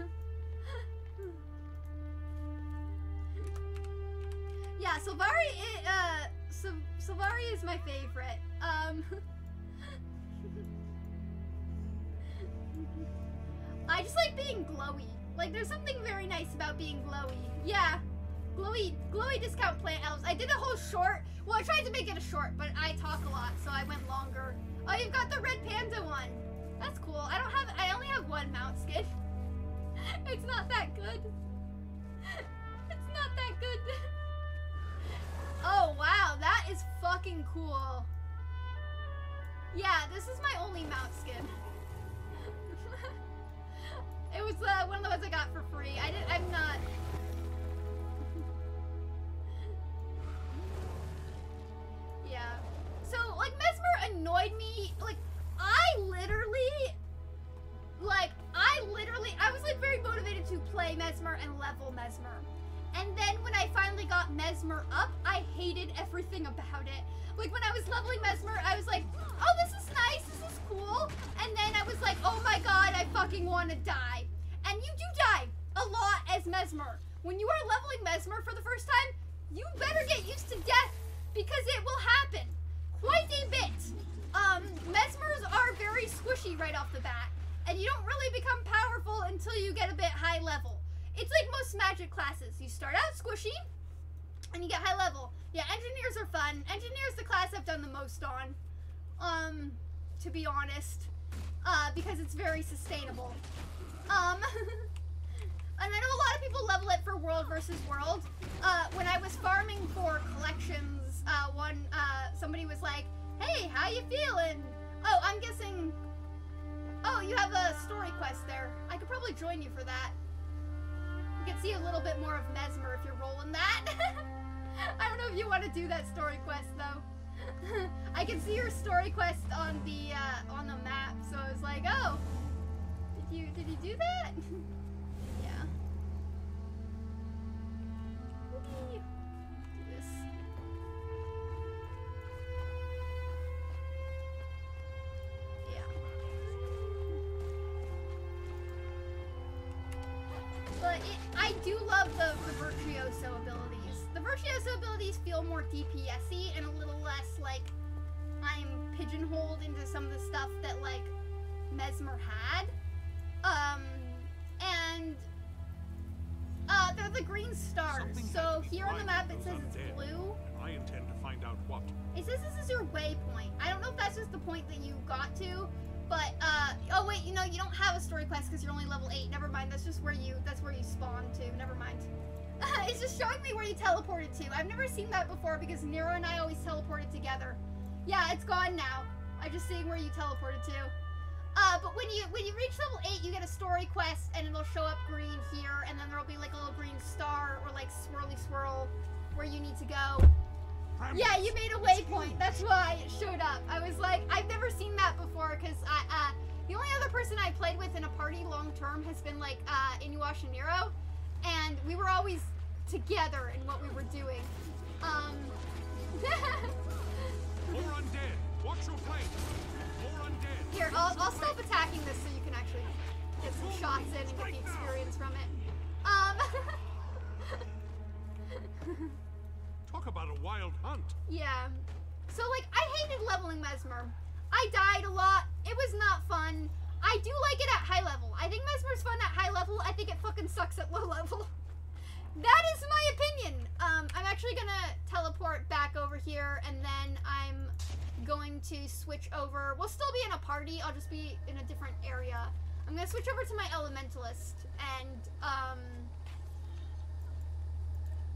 Yeah, Sylvari is my favorite. I just like being glowy. Like, there's something very nice about being glowy. Yeah. Glowy discount plant elves. I did a whole short. Well, I tried to make it a short, but I talk a lot, so I went longer. Oh, you've got the red panda one. That's cool. I only have one mount skin. It's not that good. It's not that good. Oh, wow. That is fucking cool. Yeah, this is my only mount skin. It was one of the ones I got for free. I'm not... Yeah. So, like, Mesmer annoyed me. Like, I was, like, very motivated to play Mesmer and level Mesmer. And then when I finally got Mesmer up, I hated everything about it. Like, when I was leveling Mesmer, I was like, oh, this is nice, this is cool. And then I was like, oh my god, I fucking want to die. And you do die a lot as Mesmer. When you are leveling Mesmer for the first time, you better get used to death, because it will happen quite a bit. Mesmers are very squishy right off the bat, and you don't really become powerful until you get a bit high level. It's like most magic classes. You start out squishy, and you get high level. Yeah, engineers are fun. Engineers the class I've done the most on, to be honest, because it's very sustainable. And I know a lot of people level it for World versus World. When I was farming for collections, somebody was like, hey, how you feeling? Oh, I'm guessing... Oh, you have a story quest there. I could probably join you for that. You can see a little bit more of Mesmer if you're rolling that. I don't know if you want to do that story quest, though. I can see your story quest on the map, so I was like, oh, did you do that? Yeah. Let me do this. Yeah. But I do love the Virtuoso abilities. The Virtuoso abilities feel more DPS-y and a little less like I'm pigeonholed into some of the stuff that like Mesmer had. And They're the green stars. So here on the map it says it's blue. I intend to find out what. It says this is your waypoint. I don't know if that's just the point that you got to, but oh wait, you know you don't have a story quest because you're only level 8. Never mind. That's just where you spawned to. Never mind. It's just showing me where you teleported to. I've never seen that before because Nero and I always teleported together. Yeah, it's gone now. I'm just seeing where you teleported to. But when you reach level 8, you get a story quest, and it'll show up green here, and then there'll be like a little green star or like swirly swirl where you need to go. Yeah, you made a waypoint. That's why it showed up. I was like, I've never seen that before because the only other person I played with in a party long term has been like Inuash and Nero, and we were always together in what we were doing. More undead. Watch your flank. More undead. Here, I'll stop attacking this so you can actually get some shots in and get the experience from it. Talk about a wild hunt. Yeah. So, like, I hated leveling Mesmer. I died a lot. It was not fun. I do like it at high level. I think Mesmer's fun at high level. I think it fucking sucks at low level. That is my opinion. I'm actually gonna teleport back over here, and then I'm going to switch over. We'll still be in a party. I'll just be in a different area. I'm gonna switch over to my Elementalist, and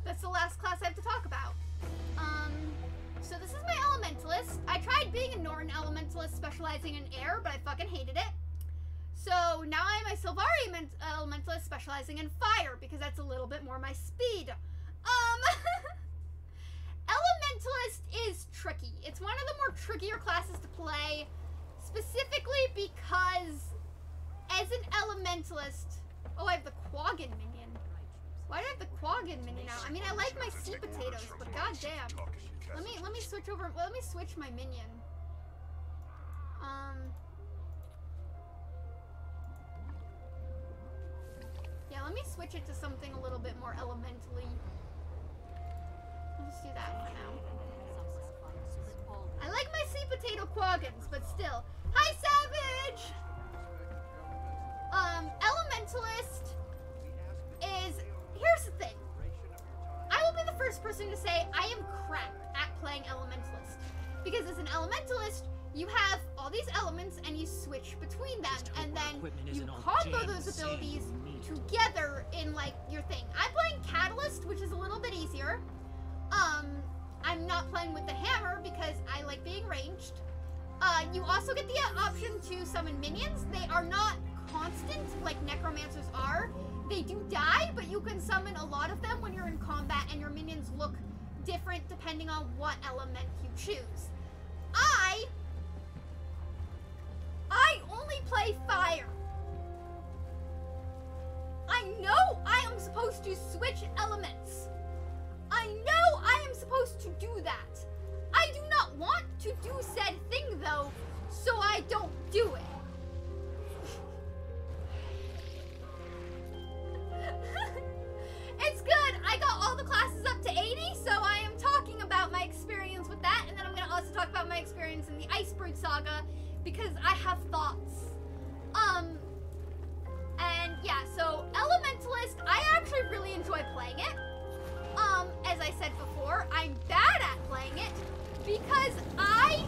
that's the last class I have to talk about. So this is my Elementalist. I tried being a Norn Elementalist specializing in air, but I fucking hated it. So now I'm a Sylvari Elementalist specializing in fire, because that's a little bit more my speed. Elementalist is tricky. It's one of the more trickier classes to play, specifically because as an Elementalist... Oh, I have the Quaggan minion. Why do I have the Quaggan minion now? I mean, I like my sea potatoes, but goddamn. Let me switch over. Let me switch my minion. Yeah, let me switch it to something a little bit more elementally. I'll just do that for now. I like my sea potato Quaggans, but still. Hi, Savage! Elementalist is... Here's the thing. I will be the first person to say I am crap at playing Elementalist. Because as an Elementalist, you have all these elements and you switch between them. And then you combo those abilities together in, like, your thing. I'm playing Catalyst, which is a little bit easier. I'm not playing with the hammer because I like being ranged. You also get the option to summon minions. They are not constant like necromancers are. They do die, but you can summon a lot of them when you're in combat, and your minions look different depending on what element you choose. I only play fire. I know I am supposed to switch elements. I know I am supposed to do that. I do not want to do said thing though, so I don't do it. It's good. I got all the classes up to 80, so I am talking about my experience with that, and then I'm going to also talk about my experience in the Icebrood saga, because I have thoughts. And yeah, so Elementalist, I actually really enjoy playing it. As I said before, I'm bad at playing it, because I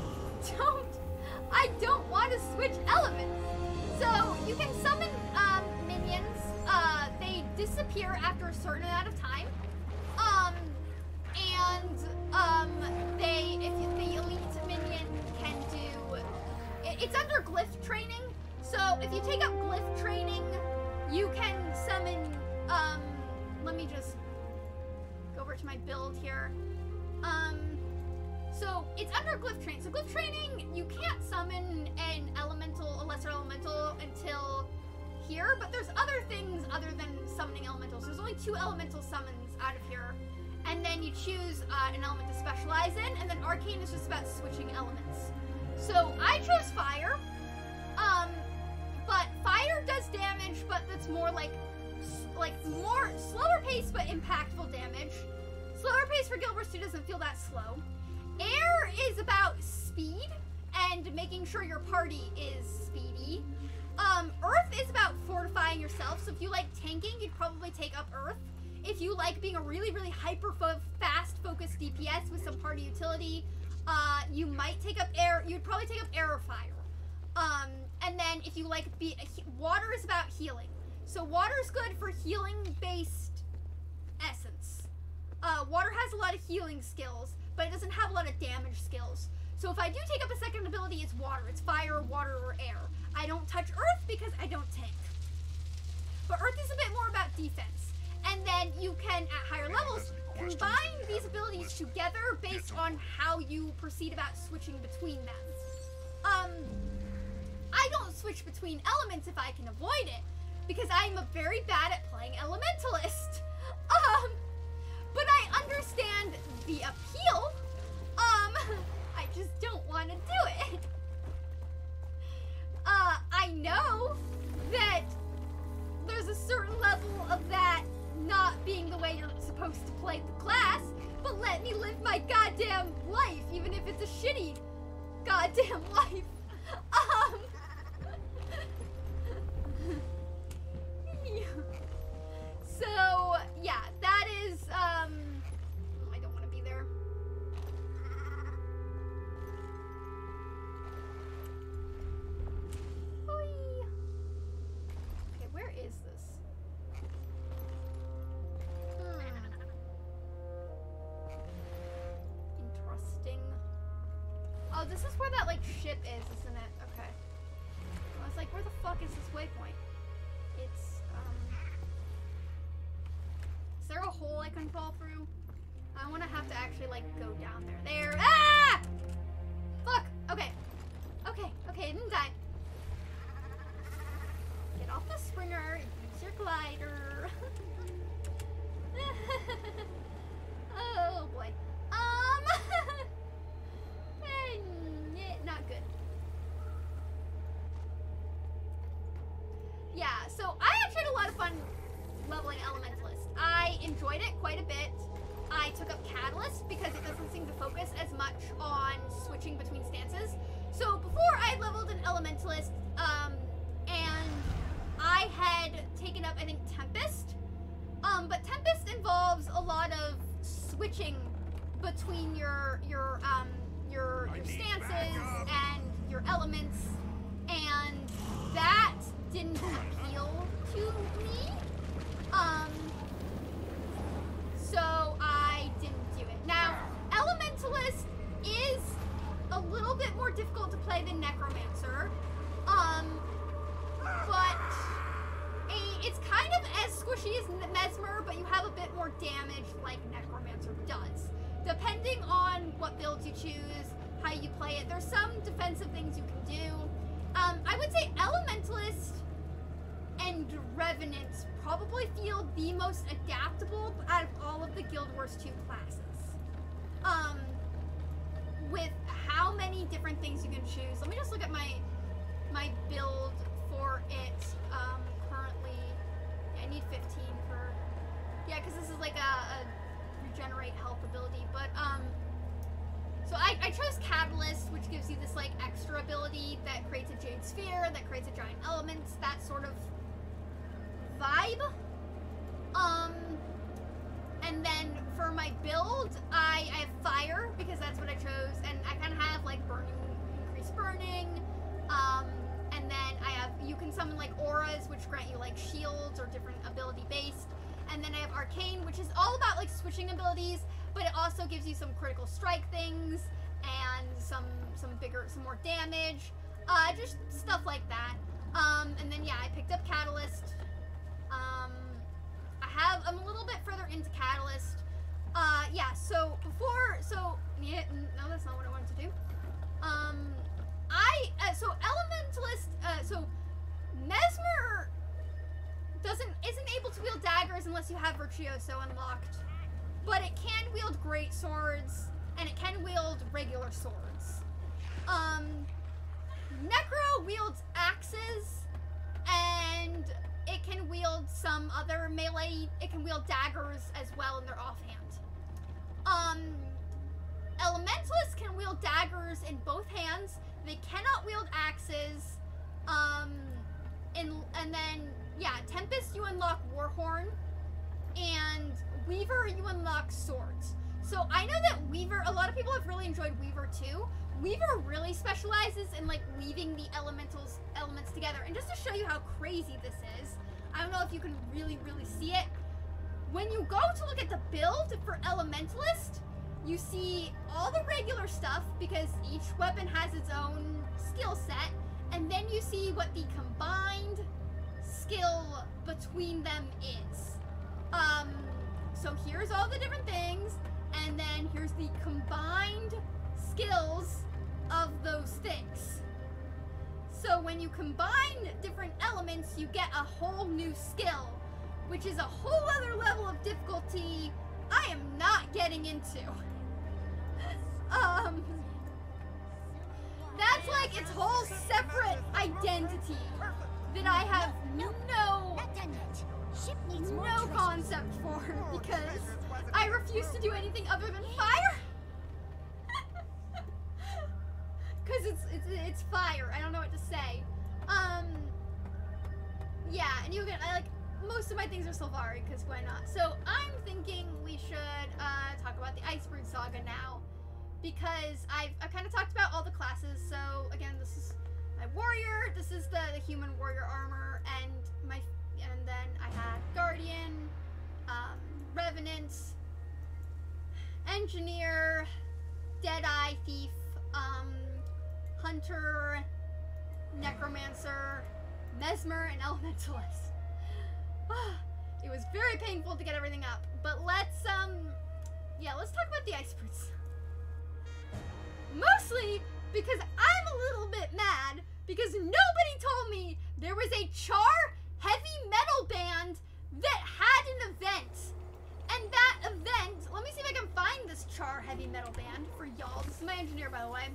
don't want to switch elements. So you can summon minions. They disappear after a certain amount of time. If the elite minion can do, it's under glyph training. So if you take up glyph training, you can summon. Let me just go over to my build here. So it's under glyph training. So glyph training, you can't summon a lesser elemental until here, but there's other things other than summoning elementals. There's only 2 elemental summons out of here, and then you choose an element to specialize in, and then arcane is just about switching elements. So I chose fire, but fire does damage, but that's more like more slower pace but impactful damage. Slower pace for Guild Wars 2 doesn't feel that slow. Air is about speed and making sure your party is speedy. Earth is about fortifying yourself, so if you like tanking, you'd probably take up Earth. if you like being a really, really fast focused DPS with some party utility, you might take up air. You'd probably take up air or fire. And then if you like water is about healing. So water is good for healing based essence. Water has a lot of healing skills, but it doesn't have a lot of damage skills. So if I do take up a second ability, it's water. It's fire, water, or air. I don't touch earth because I don't tank. But earth is a bit more about defense. And then you can, at higher levels, combine these abilities together based on how you proceed about switching between them. I don't switch between elements if I can avoid it, because I'm very bad at playing Elementalist. But I understand the appeal. I just don't want to do it. I know that there's a certain level of that not being the way you're supposed to play the class, but let me live my goddamn life, even if it's a shitty goddamn life. So, yeah, that is, I don't want to be there. Oy. Okay, where is this? Interesting. Oh, this is where that, like, ship is, isn't it? Okay. I was like, where the fuck is this waypoint? It's, is there a hole I can fall through? I want to have to actually, like, go down there. There. Ah! Fuck. Okay. Okay. Okay, I didn't die. Get off the springer and use your glider. Oh, boy. Not good. Yeah, so I actually had a lot of fun leveling Elementalist. I enjoyed it quite a bit. I took up Catalyst because it doesn't seem to focus as much on switching between stances. So before I leveled an Elementalist, and I had taken up, I think, Tempest. But Tempest involves a lot of switching between your stances and your elements, and that didn't appeal to me. So I didn't do it. Now, Elementalist is a little bit more difficult to play than Necromancer, but it's kind of as squishy as Mesmer, but you have a bit more damage like Necromancer does. Depending on what builds you choose, how you play it, there's some defensive things you can do. I would say Elementalist and Revenant probably feel the most adaptable out of all of the Guild Wars 2 classes. With how many different things you can choose. Let me just look at my build for it currently. Yeah, I need 15 for... Yeah, because this is like a regenerate health ability, but so I chose Catalyst, which gives you this like extra ability that creates a Jade Sphere, that creates a giant element, that sort of vibe. And then for my build, I have Fire because that's what I chose, and I kind of have like burning, increased burning, and then I have, you can summon like auras which grant you like shields or different ability based. And then I have Arcane, which is all about like switching abilities, but it also gives you some critical strike things and some more damage, just stuff like that. And then yeah, I picked up Catalyst. I'm a little bit further into Catalyst. Yeah, so yeah, no, that's not what I wanted to do. So Elementalist, so Mesmer isn't able to wield daggers unless you have Virtuoso unlocked, but it can wield great swords and it can wield regular swords. Necro wields axes, and it can wield some other melee. It can wield daggers as well in their offhand. Elementalists can wield daggers in both hands. They cannot wield axes. And then yeah, Tempest you unlock Warhorn, and Weaver, you unlock swords. So I know that Weaver, a lot of people have really enjoyed Weaver too. Weaver really specializes in like weaving the elements together. And just to show you how crazy this is, I don't know if you can really see it. When you go to look at the build for Elementalist, you see all the regular stuff because each weapon has its own skill set, and then you see what the combined skill between them is. So here's all the different things, and then here's the combined skills of those things. So when you combine different elements, you get a whole new skill, which is a whole other level of difficulty I am not getting into. That's like its whole separate identity that I have no concept for because I refuse to do anything other than fire. Cause it's fire. I don't know what to say. Yeah, and you can most of my things are Sylvari, because why not? So I'm thinking we should talk about the Icebrood saga now, because I've kind of talked about all the classes. So again, this is my warrior. This is the human warrior armor, and then I had Guardian, Revenant, Engineer, Deadeye, Thief, Hunter, Necromancer, Mesmer, and Elementalist. It was very painful to get everything up, but let's talk about the Icebroods. Mostly because I'm a little bit mad because nobody told me there was a Char heavy metal band that had an event. And that event, let me see if I can find this Char heavy metal band for y'all. This is my engineer, by the way.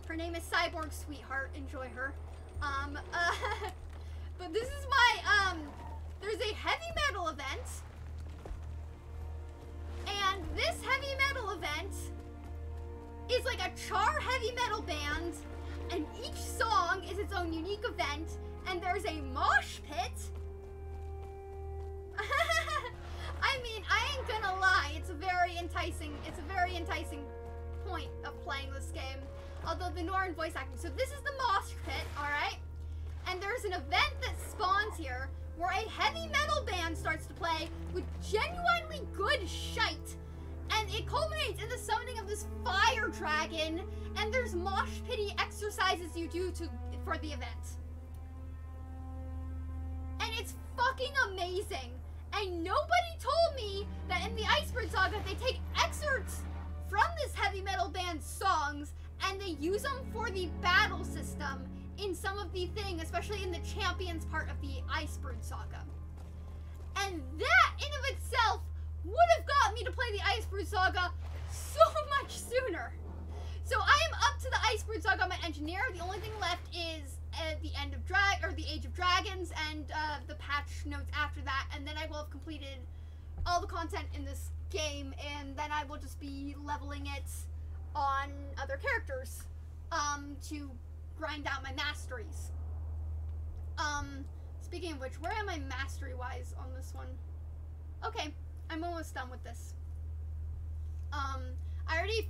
Her name is Cyborg Sweetheart. Enjoy her. But this is my, there's a heavy metal event. And this heavy metal event is like a Char heavy metal band. And each song is its own unique event. And there's a mosh pit. I mean, I ain't gonna lie. It's a very enticing point of playing this game. Although the Norn voice acting. So this is the mosh pit, alright? And there's an event that spawns here where a heavy metal band starts to play with genuinely good shite. And it culminates in the summoning of this fire dragon, and there's mosh pity exercises you do for the event. And it's fucking amazing. And nobody told me that in the Icebrood saga they take excerpts from this heavy metal band's songs and they use them for the battle system in some of the things, especially in the champions part of the Icebrood saga. And that in of itself would have got me to play the Icebrood saga so much sooner. So I am up to the Icebrood saga on my engineer. The only thing left is the end of the Age of Dragons and the patch notes after that, and then I will have completed all the content in this game, and then I will just be leveling it on other characters to grind out my masteries. Speaking of which, where am I mastery wise on this one? Okay, I'm almost done with this. I already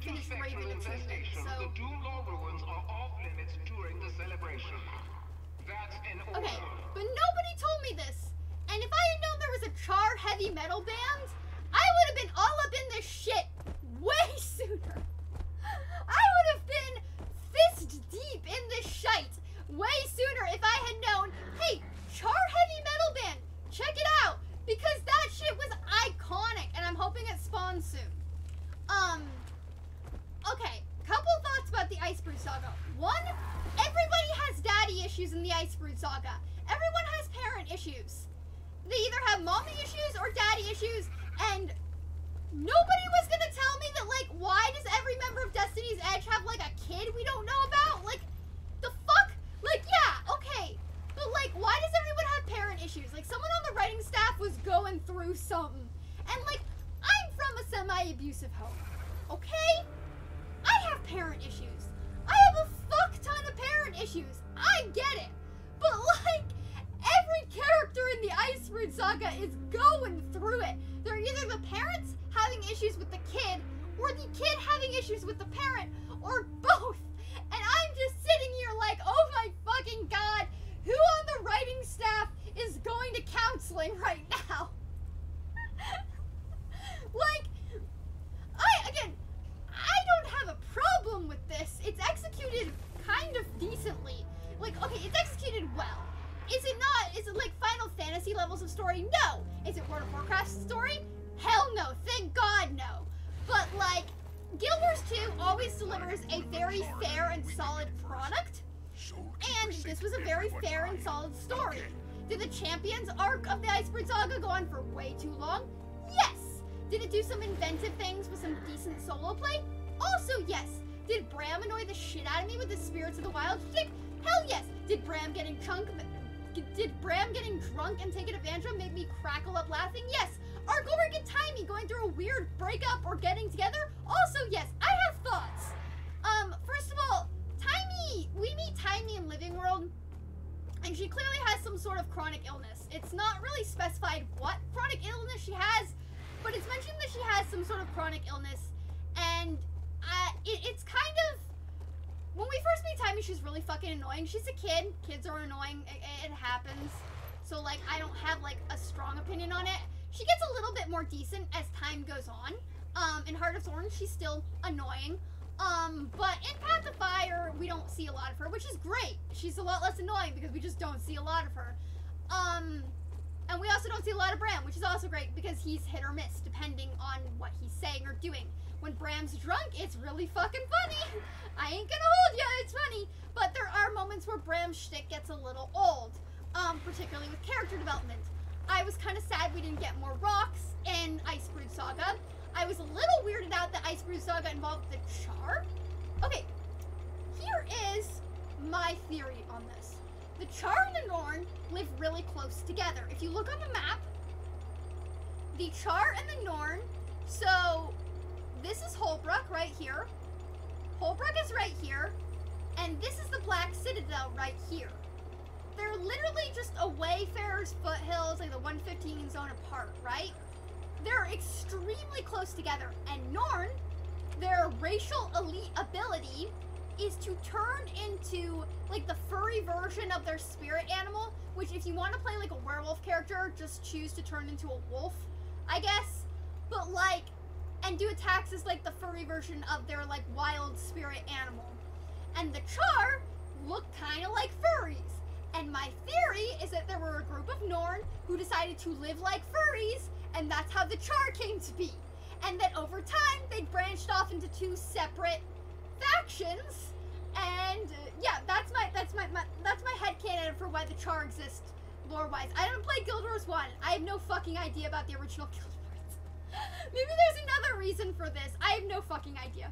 finished Raven Attunement, so... The Doomlaw ruins are off limits during the celebration. That's in order. Okay, but nobody told me this. And if I had known there was a Char heavy metal band, I would have been all up in this shit way sooner. I would have been fist deep in this shite way sooner if I had known, hey, Char heavy metal band, check it out, because that shit was iconic, and I'm hoping it spawns soon. Okay, couple thoughts about the Icebrood saga. One, everybody has daddy issues in the Icebrood saga. Everyone has parent issues. They either have mommy issues or daddy issues, and nobody was gonna tell me that, like, why does every member of Destiny's Edge have, like, a kid we don't know about? Like, the fuck? Like, yeah, okay, but, like, why does everyone have parent issues? Like, someone on the writing staff was going through something, and, like, I'm from a semi-abusive home, okay? I have parent issues. I have a fuck ton of parent issues. I get it. But, like, every character in the Icebrood saga is going through story? No. Is it World of Warcraft's story? Hell no. Thank God no. But like, Guild Wars 2 always delivers a very fair and solid product, and this was a very fair and solid story. Did the Champions arc of the Icebrood saga go on for way too long? Yes. Did it do some inventive things with some decent solo play? Also yes. Did Bram annoy the shit out of me with the Spirits of the Wild shtick? Hell yes. Did Bram getting drunk and taking advantage of make me crackle up laughing? Yes. Are Gorik and Timey going through a weird breakup or getting together? Also yes. I have thoughts. First of all, we meet Timey in Living World, and she clearly has some sort of chronic illness. It's not really specified what chronic illness she has, but it's mentioned that she has some sort of chronic illness, and it's kind of, when we first meet Timey, she's really fucking annoying. She's a kid. Kids are annoying. It happens. So, like, I don't have, like, a strong opinion on it. She gets a little bit more decent as time goes on. In Heart of Thorns, she's still annoying. But in Path of Fire, we don't see a lot of her, which is great. She's a lot less annoying because we just don't see a lot of her. And we also don't see a lot of Bram, which is also great because he's hit or miss depending on what he's saying or doing. When Bram's drunk, it's really fucking funny. I ain't gonna hold ya, it's funny. But there are moments where Bram's shtick gets a little old, particularly with character development. I was kind of sad we didn't get more rocks in Icebrood Saga. I was a little weirded out that Icebrood Saga involved the Char. Okay, here is my theory on this. The Char and the Norn live really close together. If you look on the map, the Char and the Norn, so this is Holbrook right here. Holbrook is right here, and this is the Black Citadel right here. They're literally just a Wayfarer's foothills, like the 115 zone apart, right? They're extremely close together, and Norn, their racial elite ability is to turn into like the furry version of their spirit animal, which if you want to play like a werewolf character, just choose to turn into a wolf, I guess. But like, and do attacks as like the furry version of their like wild spirit animal. And the Char look kind of like furries. And my theory is that there were a group of Norn who decided to live like furries, and that's how the Char came to be. And that over time, they branched off into two separate factions. And yeah, that's my headcanon for why the Char exists lore-wise. I don't play Guild Wars 1. I have no fucking idea about the original Guild Wars. Maybe there's another reason for this. I have no fucking idea.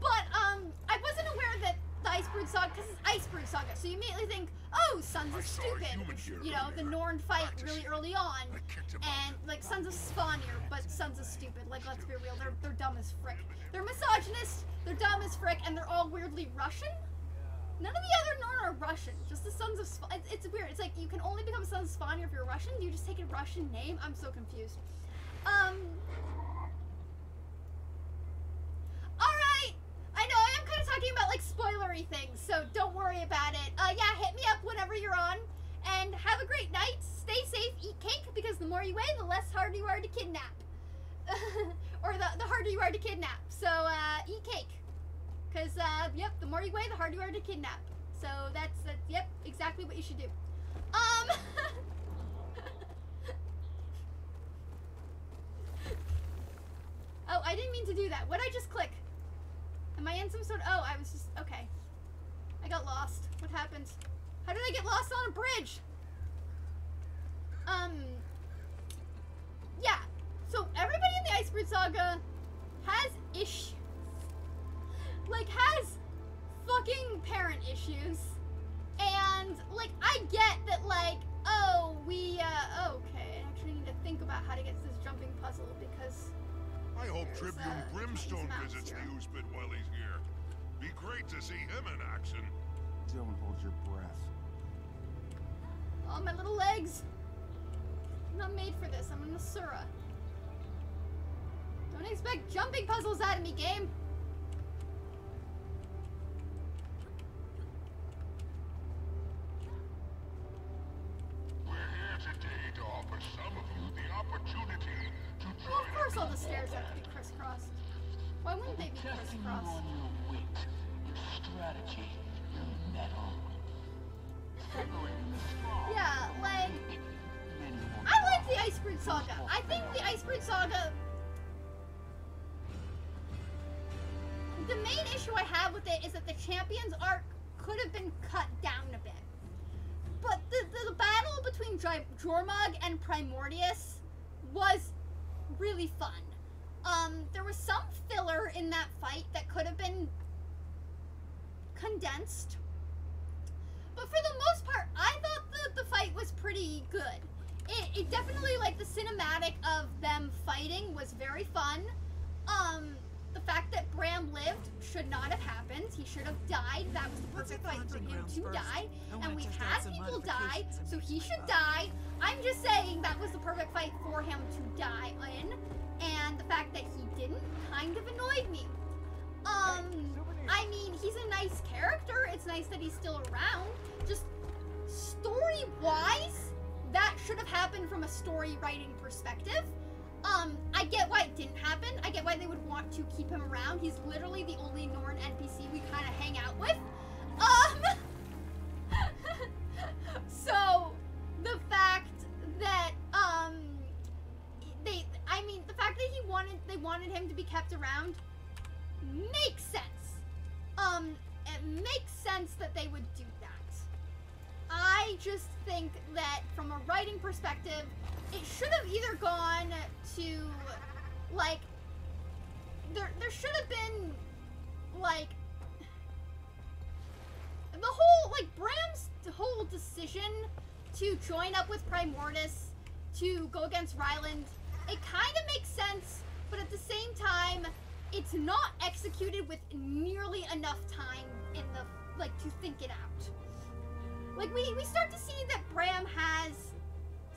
But I wasn't aware that the Icebrood Saga, because it's Icebrood Saga, so you immediately think, oh, Sons of Stupid. You know, the Norn fight really early on, and like Sons of Svanir, but Sons of Stupid. Like, let's be real, they're dumb as frick. They're misogynist, they're dumb as frick, and they're all weirdly Russian. None of the other Norn are Russian, just the Sons of Svanir. It's weird. It's like you can only become a Son of Svanir if you're Russian. Do you just take a Russian name? I'm so confused. Alright! I know, I am kind of talking about, like, spoilery things, so don't worry about it. Yeah, hit me up whenever you're on, and have a great night. Stay safe, eat cake, because the more you weigh, the less harder you are to kidnap. Or the harder you are to kidnap. So, eat cake. Because, yep, the more you weigh, the harder you are to kidnap. So, that's yep, exactly what you should do. Oh, I didn't mean to do that. What'd I just click? Am I in some sort of... Oh, I was just... Okay. I got lost. What happened? How did I get lost on a bridge? Yeah. So, everybody in the Icebrood Saga has issues. Like, has fucking parent issues. And, like, I get that, like, oh, we, okay. I actually need to think about how to get to this jumping puzzle because... I hope Tribune Brimstone visits the Oozbit while he's here. Be great to see him in action. Don't hold your breath. Oh, my little legs. I'm not made for this. I'm an Asura. Don't expect jumping puzzles out of me, game. We're here today to offer some of you the opportunity to join Well, of course all the stairs have to be crisscrossed. Why wouldn't they be crisscrossed? On your wit, your strategy, your mettle. Yeah, like, I like the Icebrood saga. I think the Icebrood saga, the main issue I have with it is that the Champions arc could have been cut down a bit. But the battle between Jormug and Primordius was really fun. There was some filler in that fight that could have been condensed. But for the most part, I thought the fight was pretty good. It definitely, like, the cinematic of them fighting was very fun. The fact that Bram lived should not have happened. He should have died. That was the perfect fight for him to die. And we've had people die, so he should die. I'm just saying that was the perfect fight for him to die in. And the fact that he didn't kind of annoyed me. I mean, he's a nice character. It's nice that he's still around. Just story-wise, that should have happened from a story writing perspective. I get why it didn't happen. I get why they would want to keep him around. He's literally the only Norn NPC we kind of hang out with. So, the fact that, the fact that they wanted him to be kept around makes sense. It makes sense that they would do that. I just think that from a writing perspective, it should have either gone to, like, there should have been, like, the whole, like, Bram's whole decision to join up with Primordius to go against Ryland, it kind of makes sense, but at the same time, it's not executed with nearly enough time in the, like, to think it out. Like, we start to see that Bram has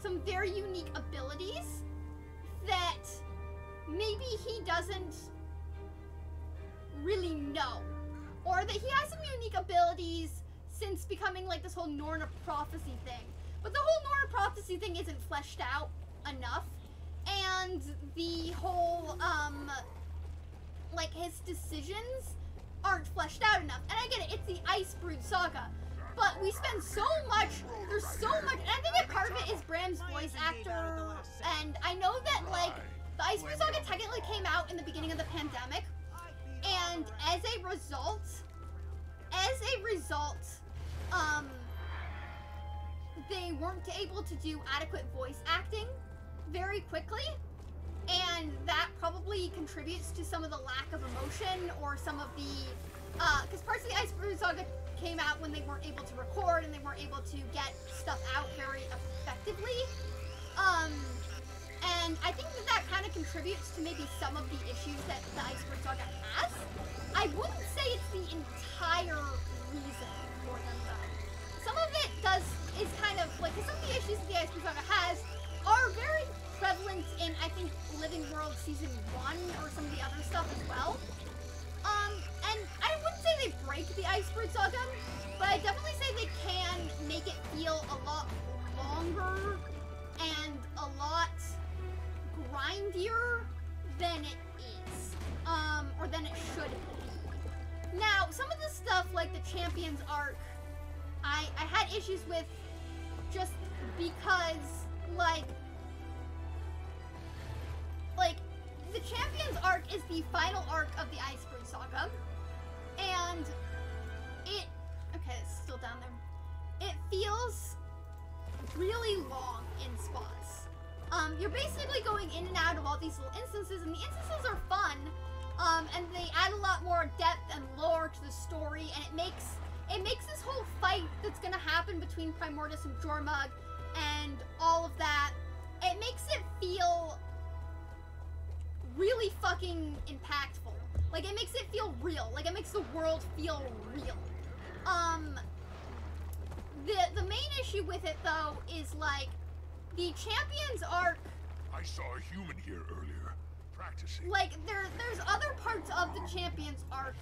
some very unique abilities that maybe he doesn't really know. Or that he has some unique abilities since becoming, like, this whole Norn of Prophecy thing. But the whole Norn of Prophecy thing isn't fleshed out enough. And the whole, like, his decisions aren't fleshed out enough. And I get it, it's the Icebrood saga. But we spend so much, there's so much, and I think that part of it is Bram's voice actor, and I know that, like, the Icebrood saga technically came out in the beginning of the pandemic, and as a result, they weren't able to do adequate voice acting very quickly, and that probably contributes to some of the lack of emotion, or some of the, because parts of the Icebrood saga came out when they weren't able to record and they weren't able to get stuff out very effectively. And I think that kind of contributes to maybe some of the issues that the Icebrood saga has. I wouldn't say it's the entire reason for them though. Some of it is kind of, like, some of the issues that the Icebrood saga has are very prevalent in, I think, Living World Season 1 or some of the other stuff as well. And I wouldn't say they break the Icebrood saga, but I definitely say they can make it feel a lot longer and a lot grindier than it is, or than it should be. Now, some of the stuff like the Champions arc, I had issues with just because, like, the Champions arc is the final arc of the Icebrood saga, and okay, it's still down there. It feels really long in spots. You're basically going in and out of all these little instances, and the instances are fun, and they add a lot more depth and lore to the story, and it makes this whole fight that's gonna happen between Primordius and Jormug and all of that, it makes it feel really fucking impactful. Like, it makes it feel real. Like, it makes the world feel real. The main issue with it, though, is, like, the Champions arc... I saw a human here earlier, practicing. Like, there's other parts of the Champions arc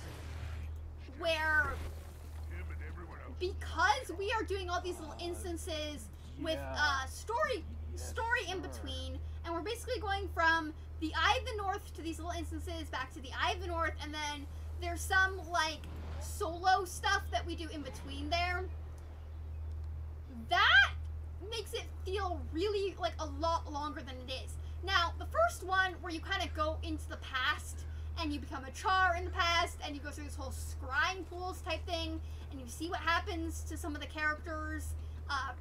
where... because we are doing all these little instances with story in between, and we're basically going from the Eye of the North to these little instances, back to the Eye of the North, and then there's some, like, solo stuff that we do in between there. That makes it feel really like a lot longer than it is. Now, the first one where you kind of go into the past and you become a char in the past and you go through this whole scrying pools type thing and you see what happens to some of the characters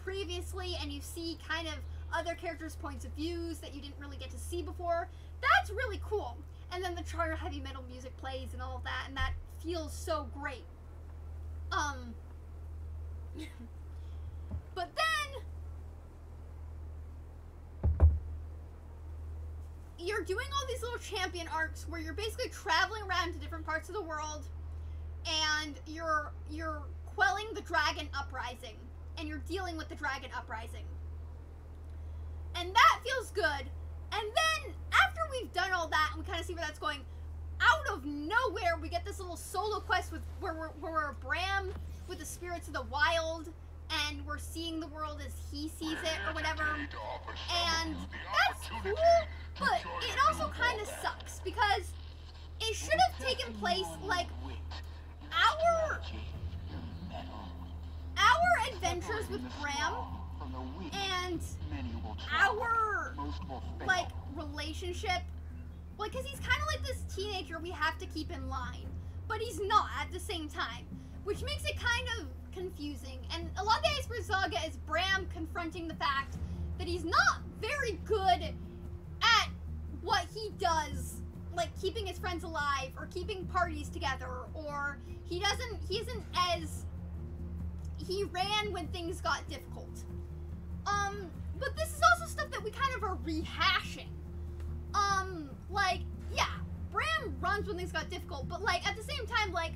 previously, and you see kind of other characters' points of views that you didn't really get to see before. That's really cool. And then the char heavy metal music plays and all of that, and that feels so great. But then you're doing all these little champion arcs where you're basically traveling around to different parts of the world, and you're quelling the dragon uprising, and you're dealing with the dragon uprising. And that feels good. And then after we've done all that and we kind of see where that's going, out of nowhere we get this little solo quest with where we're Bram with the spirits of the wild, and we're seeing the world as he sees it or whatever. And that's cool, but it also kind of sucks because it should have taken place like our adventures with Bram and our like relationship, like, because he's kind of like this teenager we have to keep in line, but he's not at the same time, which makes it kind of confusing. And a lot of the Icebrood saga is Bram confronting the fact that he's not very good at what he does, like keeping his friends alive or keeping parties together, or he isn't as he ran when things got difficult. But this is also stuff that we kind of are rehashing. Like, yeah, Bram runs when things got difficult, but like at the same time, like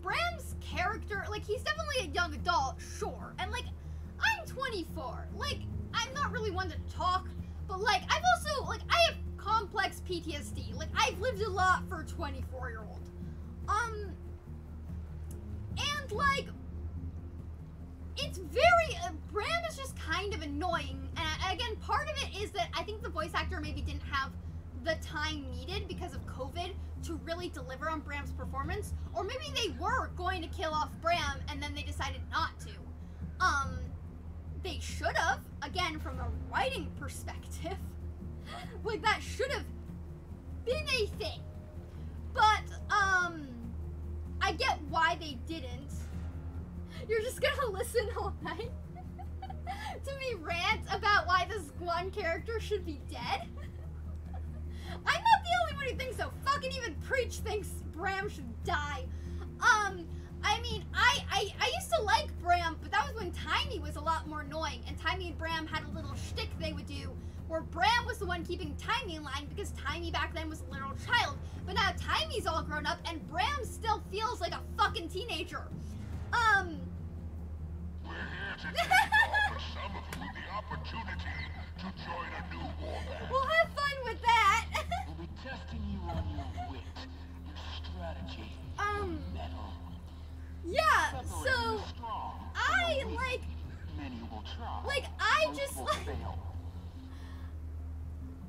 Bram's character, like he's definitely a young adult, sure, and like I'm 24, like I'm not really one to talk, but like I've also, like, I have complex PTSD, like I've lived a lot for a 24-year-old, and like it's very, Bram is just kind of annoying, and again, part of it is that I think the voice actor maybe didn't have the time needed because of COVID to really deliver on Bram's performance, or maybe they were going to kill off Bram and then they decided not to. They should have, again, from a writing perspective, like that should have been a thing, but I get why they didn't. You're just gonna listen all night to me rant about why this one character should be dead? I'm not the only one who thinks so. Fucking even Preach thinks Bram should die. I mean, I used to like Bram, but that was when Timey was a lot more annoying, and Timey and Bram had a little shtick they would do, where Bram was the one keeping Timey in line because Timey back then was a literal child, but now Timey's all grown up, and Bram still feels like a fucking teenager. We're here today to offer some of you the opportunity to join a new warpath. We'll have fun with that. We'll be testing you on your wit, your strategy, your mettle. Yeah, Separating so the strong from I the weak. like, Many will try. like, I Most just will like, fail.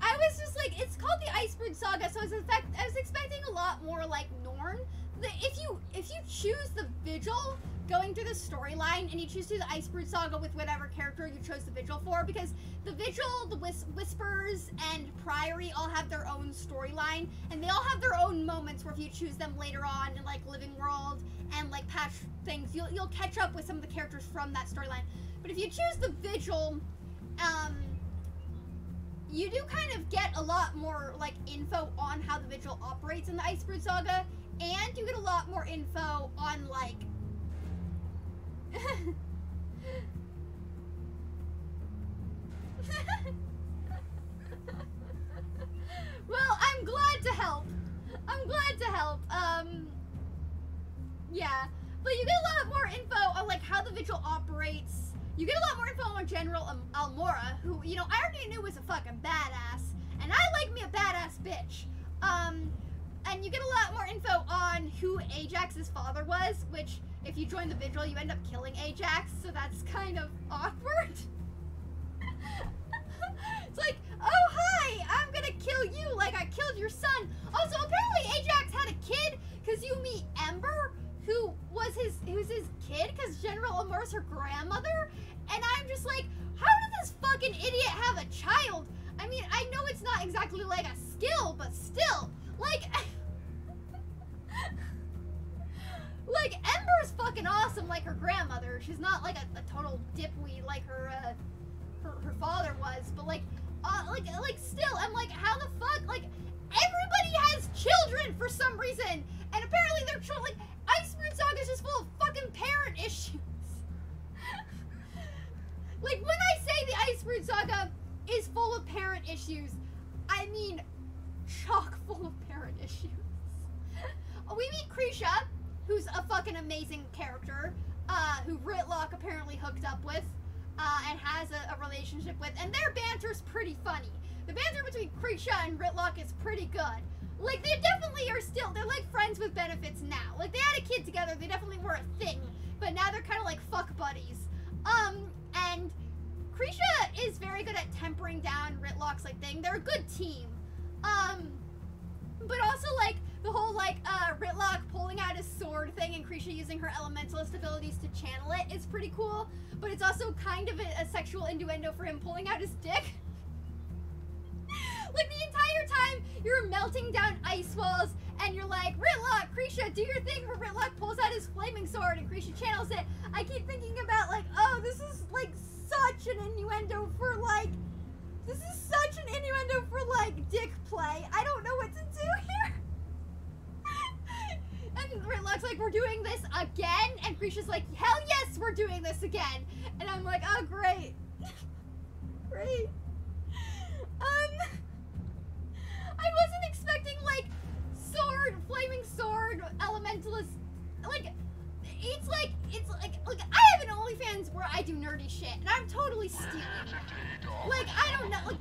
I was just like, it's called the Icebrood saga, so I was expecting a lot more like Norn. If you choose the Vigil going through the storyline and you choose to do the Icebrood saga with whatever character you chose the Vigil for, because the Vigil, the Whispers, and Priory all have their own storyline, and they all have their own moments where if you choose them later on in like Living World and like patch things, you'll catch up with some of the characters from that storyline. But if you choose the Vigil, you do kind of get a lot more like info on how the Vigil operates in the Icebrood saga, and you get a lot more info on like well, I'm glad to help. Yeah, but you get a lot more info on like how the Vigil operates. You get a lot more info on General Almora, who, you know, I already knew was a fucking badass, and I like me a badass bitch. And you get a lot more info on who Ajax's father was, which, if you join the Vigil, you end up killing Ajax, so that's kind of awkward. It's like, oh hi, I'm gonna kill you like I killed your son. Also, apparently Ajax had a kid, because you meet Ember, who was his is his kid because General Amur's her grandmother, and I'm just like, how did this fucking idiot have a child? I mean, I know it's not exactly like a skill, but still, like, like Ember's fucking awesome like her grandmother. She's not like a total dipweed like her father was, but like still, I'm like, how the fuck, like, everybody has children for some reason, and apparently they're children, like, Icebrood Saga is just full of fucking parent issues. Like, when I say the Icebrood Saga is full of parent issues, I mean chock full of parent issues. We meet Krisha, who's a fucking amazing character, who Ritlock apparently hooked up with, and has a relationship with, and their banter's pretty funny. The banter between Krisha and Ritlock is pretty good. Like, they definitely are still, they're like friends with benefits now. Like, they had a kid together, they definitely were a thing, but now they're kind of like fuck buddies. And Krisha is very good at tempering down Ritlock's, like, thing. They're a good team. But also, like, the whole, like, Ritlock pulling out his sword thing and Krisha using her elementalist abilities to channel it is pretty cool, but it's also kind of a sexual innuendo for him pulling out his dick. Like, the entire time, you're melting down ice walls, and you're like, Ritlock, Krisha, do your thing, where Ritlock pulls out his flaming sword, and Krisha channels it. I keep thinking about, like, oh, this is, like, such an innuendo for, like, dick play. I don't know what to do here. And Ritlock's like, we're doing this again? And Krisha's like, hell yes, we're doing this again. And I'm like, oh, great. Great. I wasn't expecting, like, flaming sword, elementalist, like, look, I have an OnlyFans where I do nerdy shit, and I'm totally stealing. Like, I don't know, like,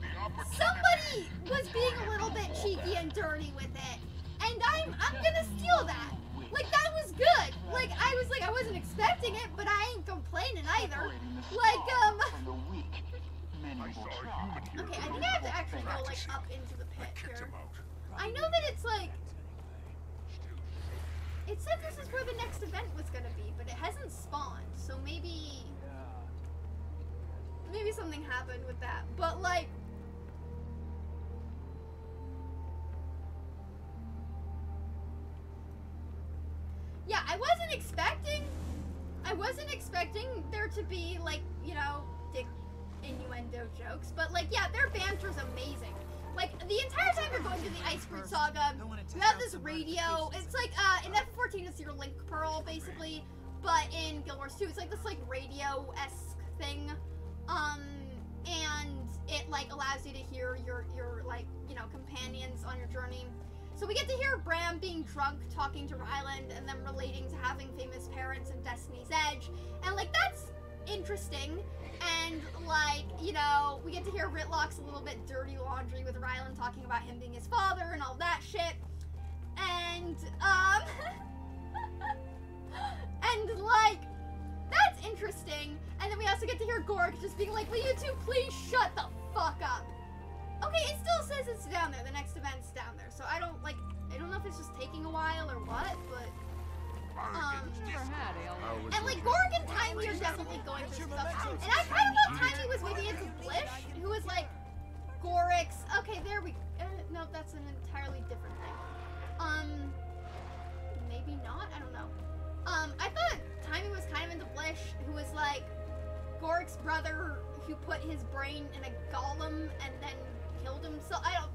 somebody was being a little bit cheeky and dirty with it, and I'm gonna steal that. Like, that was good. Like, I wasn't expecting it, but I ain't complaining either. Like, okay, I think I have to actually go, like, up into the pit here. I know that it's, like, it said this is where the next event was gonna be, but it hasn't spawned, so maybe something happened with that. But, like, yeah, I wasn't expecting there to be, like, you know, dick innuendo jokes, but, like, yeah, their banter's amazing. Like, the entire time you're going through the Icebrood Saga, you have this radio. It's like, in F14 it's your link pearl, basically, but in Guild Wars 2 it's like this, like, radio-esque thing, and it, like, allows you to hear your like, you know, companions on your journey. So we get to hear Bram being drunk, talking to Ryland, and them relating to having famous parents in Destiny's Edge, and, like, that's interesting. And, like, you know, we get to hear Ritlock's a little bit dirty laundry with Ryland talking about him being his father and all that shit. And, and, like, that's interesting. And then we also get to hear Gork just being like, will you two please shut the fuck up? Okay, it still says it's down there. The next event's down there. So I don't know if it's just taking a while or what, but... and, like, Gorg and Timey are definitely going through stuff. And I kind of thought Timey was maybe into Blish, who was like, Gorix. Okay, there we no, that's an entirely different thing. Maybe not? I don't know. I thought Timey was kind of into Blish, who was like Gorix's brother who put his brain in a golem and then killed himself. I don't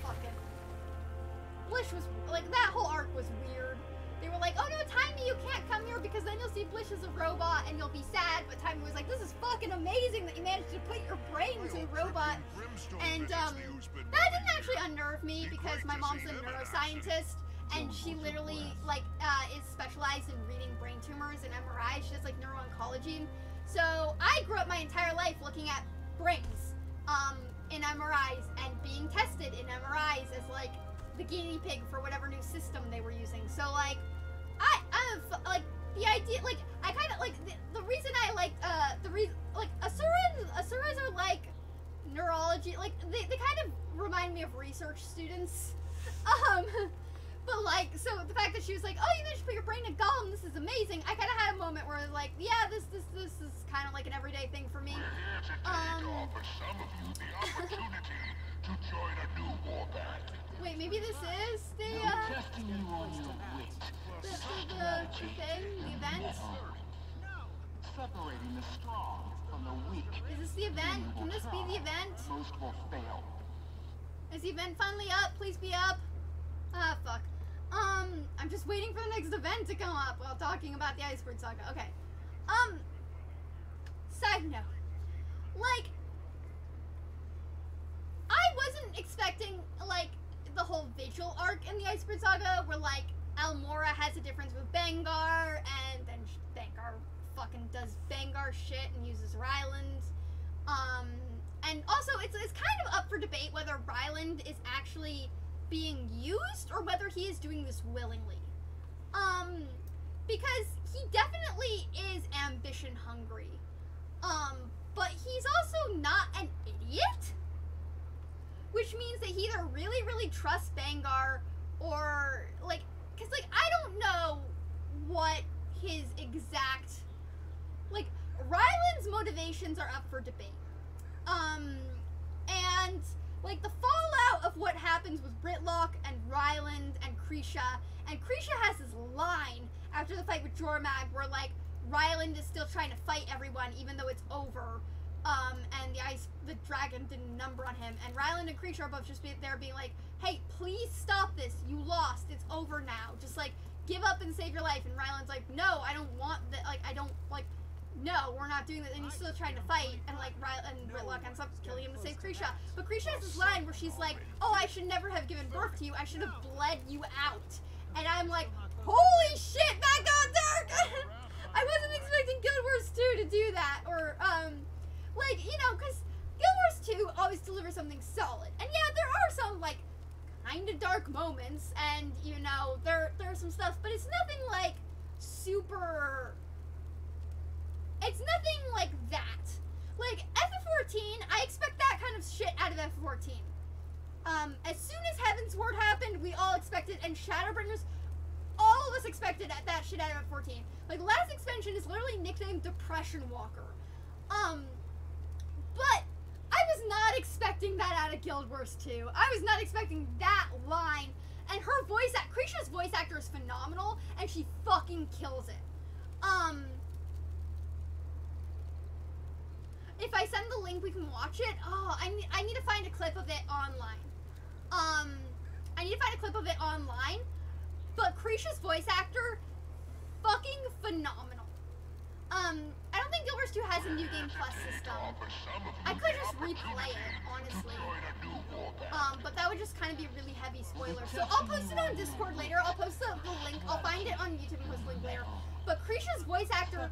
fucking... Blish was, like, that whole arc was weird. They were like, oh no, Timey, you can't come here because then you'll see Blish as a robot and you'll be sad. But Timey was like, this is fucking amazing that you managed to put your brain into a robot. And that didn't actually unnerve me because my mom's a neuroscientist and she literally, like, is specialized in reading brain tumors and MRIs. She does, like, neuro-oncology. So I grew up my entire life looking at brains in MRIs and being tested in MRIs as, like, the guinea pig for whatever new system they were using. So, like, like, the idea, like, I kind of, like, the reason I like, like, Asuras are, like, neurology, like, they kind of remind me of research students. But, like, so the fact that she was like, oh, you managed to put your brain in a golem, this is amazing, I kind of was like, yeah, this is kind of like an everyday thing for me. Offer some of you the opportunity to join a new warband. Wait, maybe this is the Testing you on your wit. the thing, the event. Separating the strong from the weak. Is this the event? Can this be the event? Most will fail. Is the event finally up? Please be up. Ah, fuck. I'm just waiting for the next event to come up while talking about the Icebrood saga. Okay. Side note. Like, I wasn't expecting, like, the whole Vigil arc in the Icebrood saga where, like, Almora has a difference with Bangar, and then Bangar fucking does Bangar shit and uses Ryland. And also, it's kind of up for debate whether Ryland is actually being used or whether he is doing this willingly. Because he definitely is ambition hungry. But he's also not an idiot. Which means that he either really, really trusts Bangar or, like, because, like, I don't know what his exact, like, Ryland's motivations are up for debate. And, like, the fallout of what happens with Britlock and Ryland and Krisha has this line after the fight with Jormag where, like, Ryland is still trying to fight everyone even though it's over, and the dragon didn't number on him, and Ryland and Krisha are both just there being like, hey, please stop this, you lost, it's over now, just, like, give up and save your life, and Ryland's like, no, I don't want that, like, I don't, like, no, we're not doing this, and he's still trying to fight, and, like, Britlock ends up killing him to save Krisha. But Krisha has this line where she's like, oh, I should never have given birth to you, I should have bled you out. And I'm like, holy shit, that got dark! I wasn't expecting Guild Wars 2 to do that, or, like, you know, because Guild Wars 2 always delivers something solid. And yeah, there are some, like, kind of dark moments, and, you know, there's some stuff, but it's nothing, like, super... It's nothing like that. Like, FF14, I expect that kind of shit out of FF14. As soon as Heavensward happened, we all expected, and Shadowbringers, all of us expected that shit out of FF14. Like, last expansion is literally nicknamed Depression Walker. But I was not expecting that out of Guild Wars 2. I was not expecting that line. And her voice, Krisha's voice actor is phenomenal, and she fucking kills it. If I send the link, we can watch it. Oh, I need to find a clip of it online. I need to find a clip of it online. But Krisha's voice actor, fucking phenomenal. I don't think Guild Wars 2 has a New Game Plus system. I could just replay it, honestly. But that would just kind of be a really heavy spoiler. So I'll post it on Discord later. I'll post the link. I'll find it on YouTube and post the link later. But Krisha's voice actor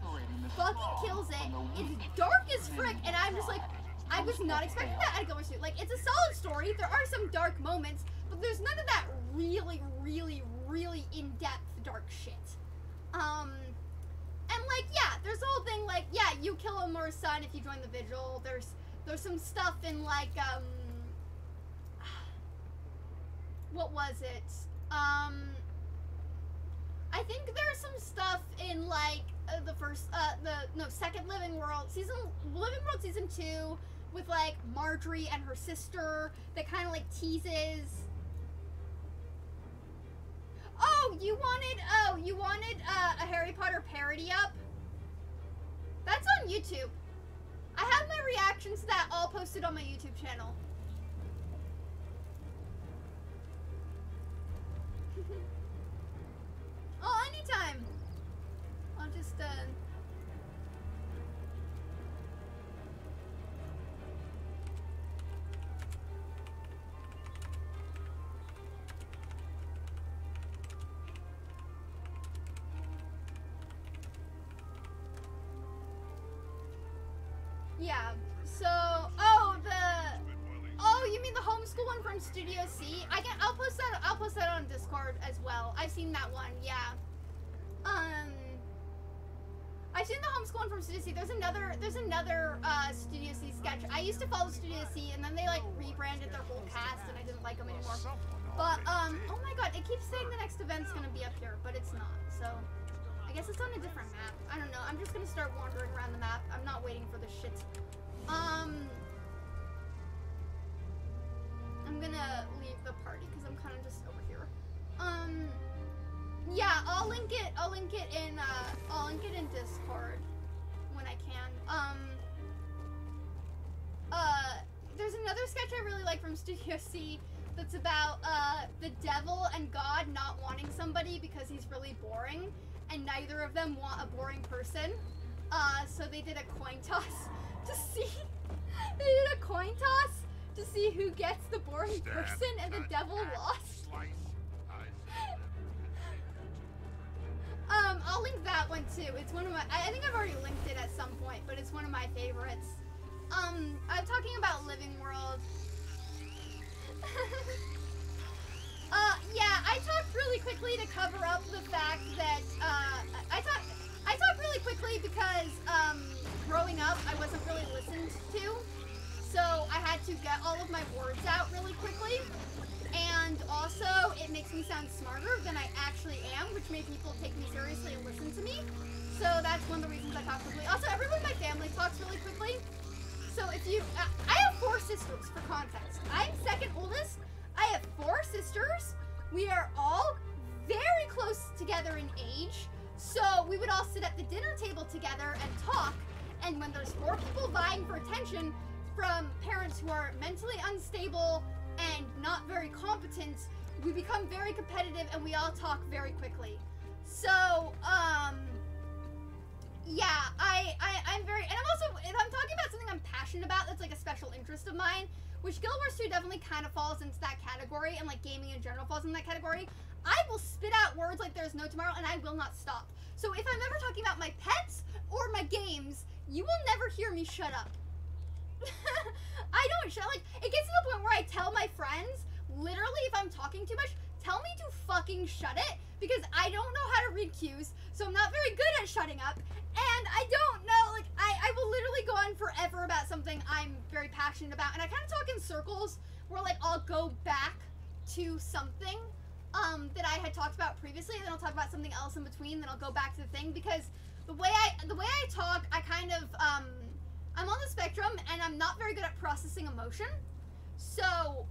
fucking kills it. It's dark as frick, and I'm just like, I was not expecting that out of Guild Wars 2. Like, it's a solid story. There are some dark moments, but there's none of that really, really, really in-depth dark shit. And, like, yeah, there's the whole thing, like, yeah, you kill Amora's son if you join the Vigil. There's some stuff in, like, what was it? I think there's some stuff in, like, second Living World Season 2 with, like, Marjorie and her sister that kind of, like, teases. Oh, you wanted a Harry Potter parody up? That's on YouTube. I have my reactions to that all posted on my YouTube channel. Oh, anytime. I'll just, yeah, so, you mean the homeschool one from Studio C? I'll post that on Discord as well. I've seen that one, yeah. I've seen the homeschool one from Studio C. There's another Studio C sketch. I used to follow Studio C, and then they, like, rebranded their whole cast, and I didn't like them anymore. But, oh my god, it keeps saying the next event's gonna be up here, but it's not, so. I guess it's on a different map. I don't know. I'm just gonna start wandering around the map. I'm not waiting for the shit. I'm gonna leave the party because I'm kind of just over here. Yeah, I'll link it in Discord when I can. There's another sketch I really like from Studio C that's about the devil and God not wanting somebody because he's really boring, and neither of them want a boring person. So they did a coin toss to see. They did a coin toss to see who gets the boring person, and the devil lost. I'll link that one too. It's one of my. I think I've already linked it at some point, but it's one of my favorites. I'm talking about Living World. Yeah, I talked really quickly to cover up the fact that, I talked really quickly because, growing up, I wasn't really listened to, so I had to get all of my words out really quickly, and also, it makes me sound smarter than I actually am, which made people take me seriously and listen to me, so that's one of the reasons I talk quickly. Also, everyone in my family talks really quickly. So if you, I have 4 sisters for context. I'm second oldest. I have 4 sisters. We are all very close together in age. So we would all sit at the dinner table together and talk. And when there's 4 people vying for attention from parents who are mentally unstable and not very competent, we become very competitive and we all talk very quickly. So, yeah, I'm very, and I'm also, if I'm talking about something I'm passionate about that's like a special interest of mine, which Guild Wars 2 definitely kind of falls into that category, and like gaming in general falls in that category, I will spit out words like there's no tomorrow, and I will not stop. So if I'm ever talking about my pets or my games, you will never hear me shut up. I don't shut, like, it gets to the point where I tell my friends, literally, if I'm talking too much, tell me to fucking shut it, because I don't know how to read cues, so I'm not very good at shutting up, and I don't know, like, I will literally go on forever about something I'm very passionate about, and I kind of talk in circles, where, like, I'll go back to something, that I had talked about previously, and then I'll talk about something else in between, then I'll go back to the thing, because the way I talk, I kind of, I'm on the spectrum, and I'm not very good at processing emotion, so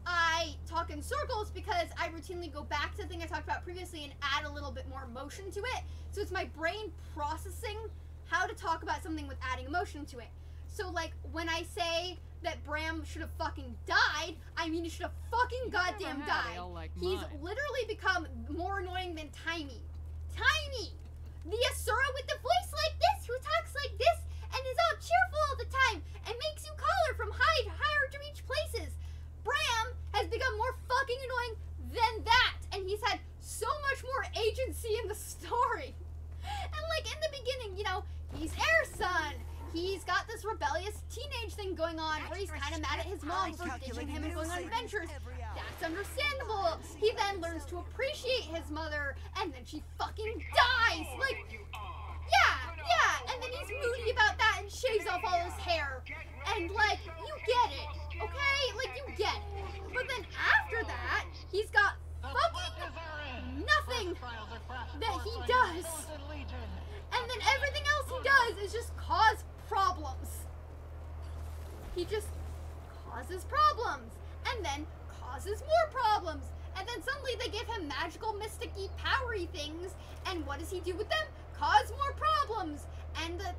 I talk in circles because I routinely go back to the thing I talked about previously and add a little bit more emotion to it. So it's my brain processing how to talk about something with adding emotion to it. So, like, when I say that Bram should have fucking died, I mean he should have fucking goddamn died. He's literally become more annoying than Tiny. Tiny! The Asura with the voice like this, who talks like this, and is all cheerful all the time, and makes you call her from higher to reach places. Bram has become more fucking annoying than that, and he's had so much more agency in the story. And like in the beginning, you know, he's Air's son. He's got this rebellious teenage thing going on where he's kind of mad at his mom for ditching him and going on adventures. That's understandable. He then learns to appreciate his mother, and then she fucking dies. Like, yeah, and then he's moody about that and shaves off all his hair. And like, you get it, okay? Like, you get it. But then after that, he's got fucking nothing that he does. And then everything else he does is just cause problems. He just causes problems, and then causes more problems, and then suddenly they give him magical, mystic-y, powery things, and what does he do with them? Cause more problems. And the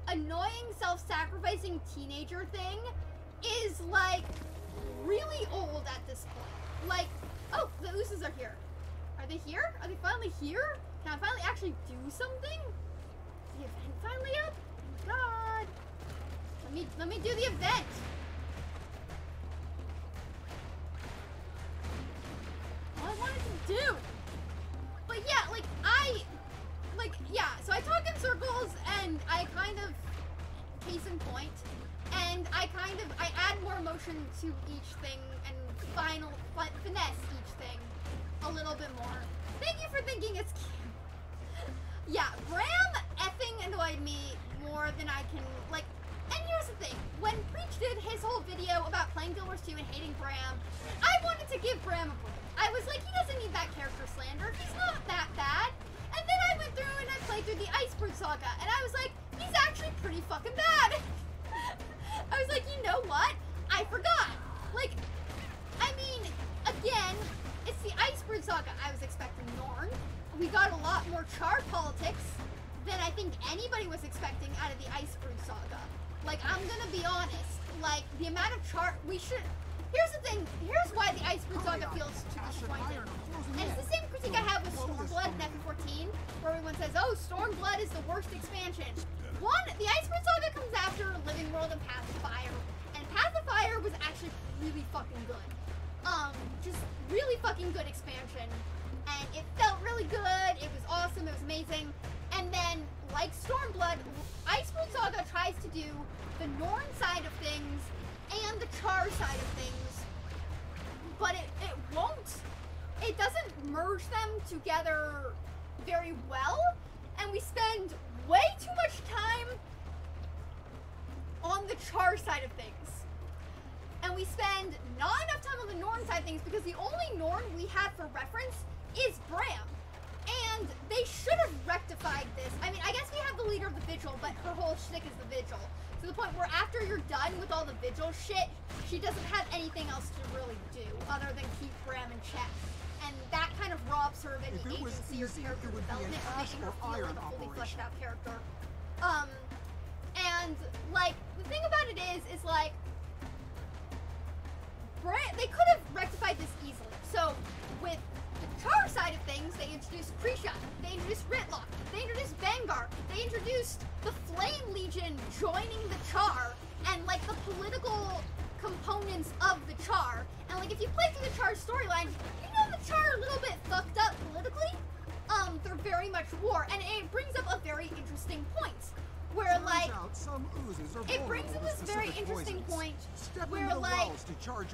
annoying self-sacrificing teenager thing is like really old at this point. Like, oh, the oozes are here. Are they here? Are they finally here? Can I finally actually do something? Is the event finally up? Oh my god. Let me do the event. All I wanted to do. But yeah, so I talk in circles, and I kind of, case in point, and I add more emotion to each thing, and finesse each thing a little bit more. Thank you for thinking it's cute. Yeah, Bram effing annoyed me more than I can, like, and here's the thing, when Preach did his whole video about playing Guild Wars 2 and hating Bram, I wanted to give Bram a break. I was like, he doesn't need that character slander, he's not that bad. And Saga, and I was like, he's actually pretty fucking bad. I was like, you know what? I forgot. Like, I mean, again, it's the Icebrood Saga. I was expecting Norn. We got a lot more char politics than I think anybody was expecting out of the Icebrood Saga. Like, I'm gonna be honest. Like, the amount of char we should. Here's the thing. Here's why the Icebrood Saga feels disappointing. And it's the same critique I have with Stormblood in FF14, where everyone says, "Oh, Stormblood is the worst expansion." One, the Icebrood Saga comes after Living World and Path of Fire, and Path of Fire was actually really fucking good. Just really fucking good expansion, and it felt really good. It was awesome. It was amazing. And then, like Stormblood, Icebrood Saga tries to do the Norn side of things and the Char side of things, but it won't. It doesn't merge them together very well, and we spend way too much time on the Char side of things. And we spend not enough time on the Norn side of things because the only Norn we had for reference is Bram. And they should have rectified this. I mean, I guess we have the leader of the Vigil, but her whole shtick is the Vigil. To the point where after you're done with all the Vigil shit, she doesn't have anything else to really do other than keep Bram in check. And that kind of robs her of any agency or character development, or making her feel like a fully fleshed out character. And like, the thing about it is like, they could have rectified this easily. So, with the Char side of things, they introduced Krisha, they introduced Ritlock, they introduced Vanguard, they introduced the Flame Legion joining the Char, and like the political components of the Char. And like, if you play through the Char storyline, you know the Char are a little bit fucked up politically. They're very much war, and it brings up a very interesting point. Where like, it brings up this very interesting point where like, the Char,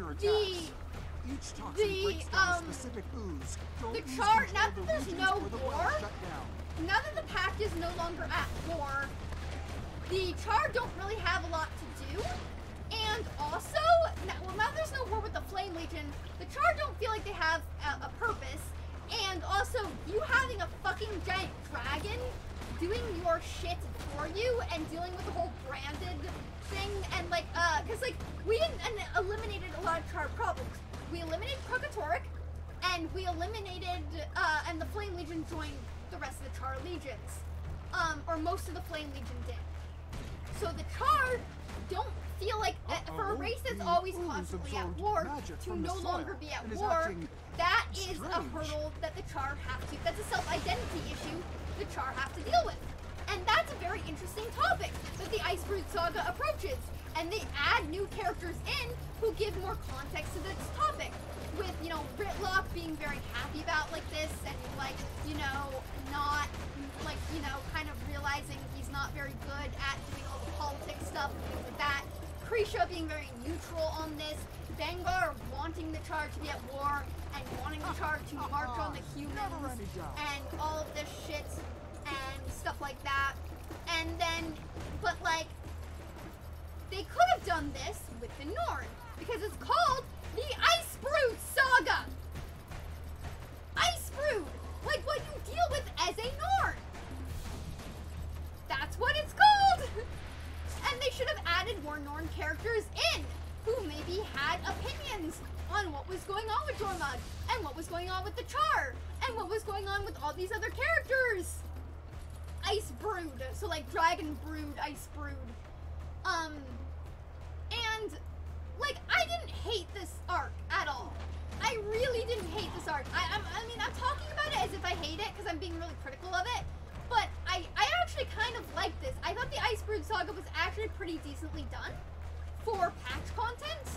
now that there's no war, now that the pack is no longer at war, the Char don't really have a lot to do. And also, now there's no war with the Flame Legion, the Char don't feel like they have a purpose. And also, you having a fucking giant dragon doing your shit for you and dealing with the whole branded thing, and like, cause like, we eliminated a lot of Char problems. We eliminated Krokatoric, and we eliminated, and the Flame Legion joined the rest of the Char legions. Or most of the Flame Legion did. So the Char don't feel like, for a race that's always constantly at war, to no longer be at war, that is a hurdle that the Char have to, that's a self-identity issue the Char have to deal with. And that's a very interesting topic that the Icebrood Saga approaches. And they add new characters in who give more context to this topic. With, you know, Ritlock being very happy about like this, and like, you know, not, like, you know, kind of realizing he's not very good at doing all the politics stuff and things like that. Krisha being very neutral on this. Vanguard wanting the Char to be at war, and wanting the Char to march on the humans, and all of this shit, and stuff like that. And then, but like, they could have done this with the Norn, because it's called the Icebrood Saga! Icebrood! Like what you deal with as a Norn! That's what it's called! And they should have added more Norn characters in, who maybe had opinions on what was going on with Jormungand, and what was going on with the Char, and what was going on with all these other characters! Icebrood, so like Dragon Brood, Icebrood. And, like, I didn't hate this arc at all. I really didn't hate this arc. I mean, I'm talking about it as if I hate it, because I'm being really critical of it, but I actually kind of liked this. I thought the Icebrood Saga was actually pretty decently done for patch content.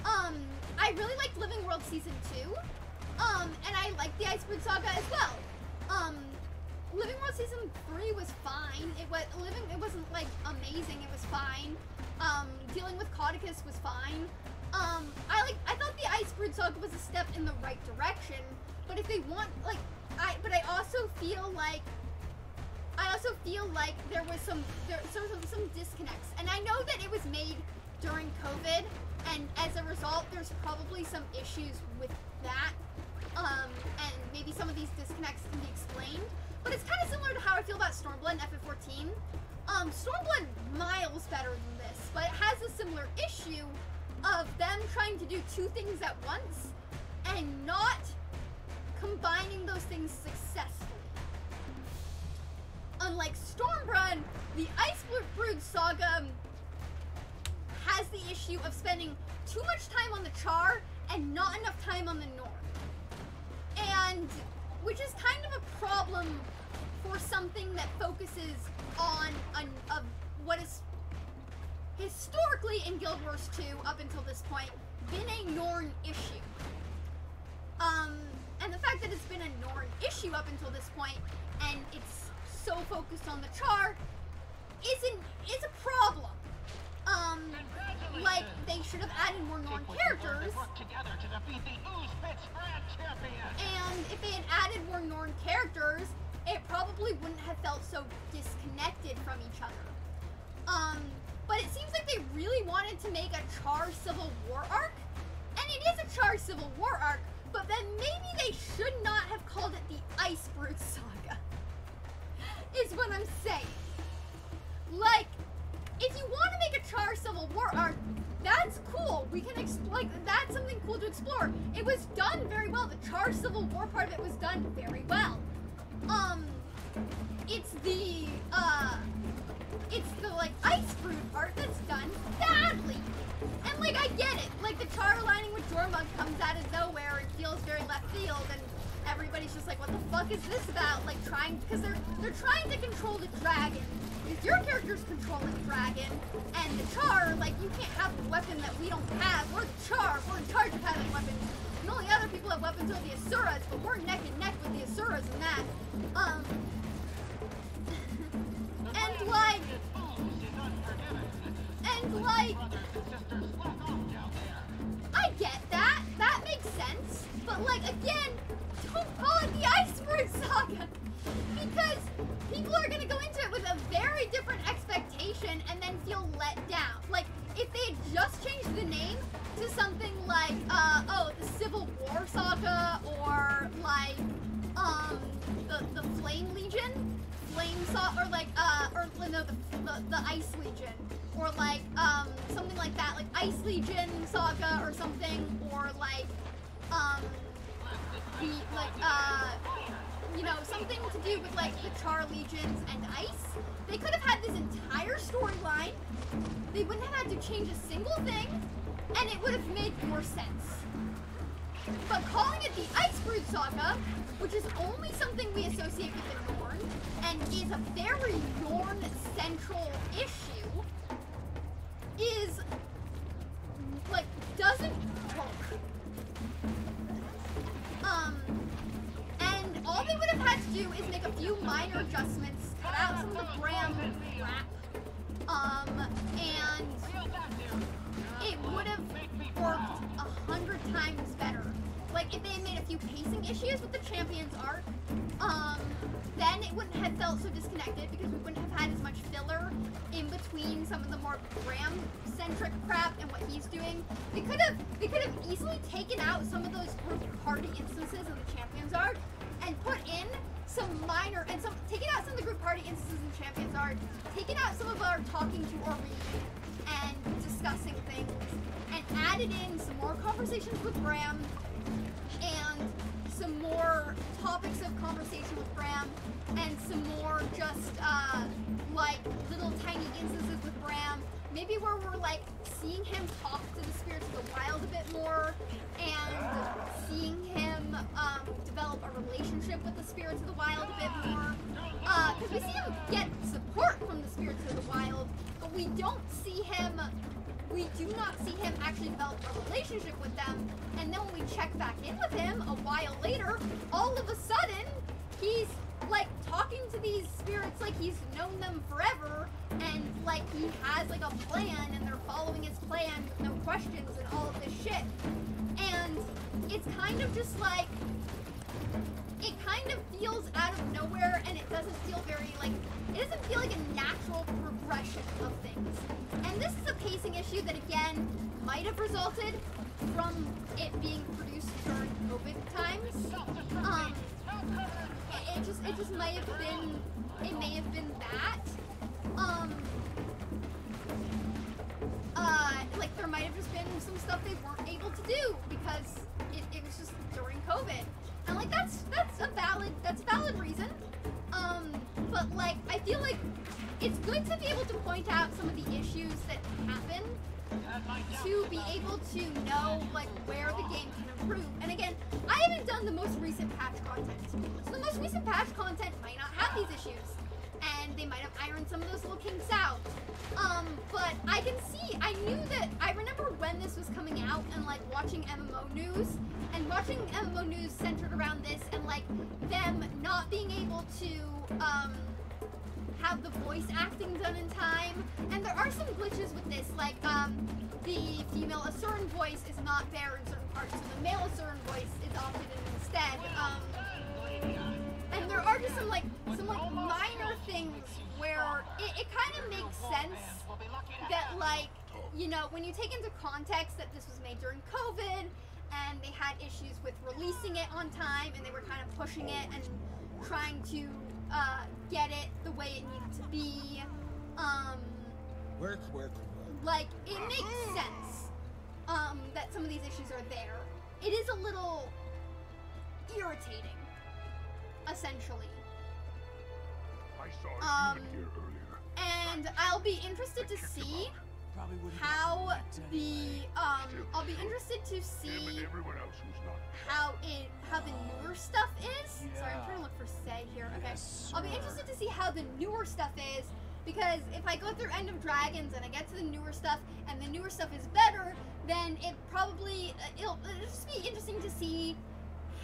I really liked Living World Season 2, and I liked the Icebrood Saga as well. Living World Season 3 was fine. It wasn't like amazing, it was fine. Dealing with Caudicus was fine. I thought the Icebrood Saga was a step in the right direction, but if they want, like, but I also feel like there was some disconnects, and I know that it was made during COVID, and as a result, there's probably some issues with that, and maybe some of these disconnects can be explained. But it's kind of similar to how I feel about Stormblood in FF14. game. Stormblood miles better than this, but it has a similar issue of them trying to do two things at once and not combining those things successfully. Unlike Stormblood, the Icebrood saga has the issue of spending too much time on the Char and not enough time on the Norn. And which is kind of a problem for something that focuses on what is historically in Guild Wars 2 up until this point been a Norn issue. And the fact that it's been a Norn issue up until this point and it's so focused on the Char is a problem. Like they should have added more Norn characters. And if they had added more Norn characters, it probably wouldn't have felt so disconnected from each other. But it seems like they really wanted to make a Char Civil War arc, and it is a Char Civil War arc, but then maybe they should not have called it the Icebrood saga, is what I'm saying. Like, if you want to make a Char Civil War arc, that's cool. We can explore, that's something cool to explore. It was done very well. The Char Civil War part of it was done very well. It's the like Icebrood part that's done badly. And like I get it, like the Char aligning with Jormungand comes out of nowhere and feels very left field, and everybody's just like, what the fuck is this about? Like because they're trying to control the dragon. Because your character's controlling the dragon, and the Char, like, you can't have a weapon that we don't have. We're the Char, we're in charge of having weapons. The only other people who have weapons are the Asuras, but we're neck and neck with the Asuras in that. I get that. That makes sense. But, like, again, don't call it the Icebrood saga. Because people are going to go into it with a very different expectation and then feel let down. Like, if they had just changed the name to something like, the Civil War saga, or, like, the Flame Legion, or like, the Ice Legion, or like, something like that, like Ice Legion saga or something, or like, something to do with like the Char Legions and Ice. They could have had this entire storyline. They wouldn't have had to change a single thing, and it would have made more sense. But calling it the Icebrood saga, which is only something we associate with the Norn, and is a very Norn-central issue, is, like, doesn't work. And all they would have had to do is make a few minor adjustments, cut out some of the Bram crap, and it would have worked 100 times better. Like, if they had made a few pacing issues with the Champions arc, then it wouldn't have felt so disconnected, because we wouldn't have had as much filler in between some of the more Bram-centric crap and what he's doing. They could have easily taken out some of those group party instances in the Champions arc and put in some minor, and taking out some of the group party instances in the Champions arc, taking out some of our talking to or reading and discussing things, and added in some more conversations with Bram, and some more topics of conversation with Bram, and some more just, like, little tiny instances with Bram. Maybe where we're, like, seeing him talk to the spirits of the wild a bit more, and seeing him, develop a relationship with the spirits of the wild a bit more. Because we see him get support from the spirits of the wild, but we do not see him actually develop a relationship with them, and then when we check back in with him a while later, all of a sudden, he's, like, talking to these spirits like he's known them forever, and, like, he has, like, a plan, and they're following his plan with no questions and all of this shit. And it's kind of just, like, it kind of feels out of nowhere, and it doesn't feel very, like, it doesn't feel like a natural progression of things. And this is a pacing issue that, again, might have resulted from it being produced during COVID times. It just may have been that. like there might have just been some stuff they weren't able to do because it was just during COVID. And like that's a valid reason. But like I feel like it's good to be able to point out some of the issues that happen to be able to know like where the game can improve. And again, I haven't done the most recent patch content. So the most recent patch content might not have these issues. And they might have ironed some of those little kinks out. But I can see, I remember when this was coming out and like watching MMO news and watching MMO news centered around this and like them not being able to have the voice acting done in time. And there are some glitches with this, like the female Asuran voice is not there in certain parts, so the male Asuran voice is opted in instead. And there are just some minor things where it kind of makes sense that like, you know, when you take into context that this was made during COVID and they had issues with releasing it on time and they were kind of pushing it and trying to get it the way it needed to be. Work. Like, it makes sense that some of these issues are there. It is a little irritating, essentially. I saw a human here earlier. And I'll be interested to see how the I'll be interested to see Him and everyone else who's not. how the newer stuff is. Sorry, I'm trying to look for say here. Okay. I'll be interested to see how the newer stuff is, because if I go through End of Dragons and I get to the newer stuff and the newer stuff is better, then it probably it'll just be interesting to see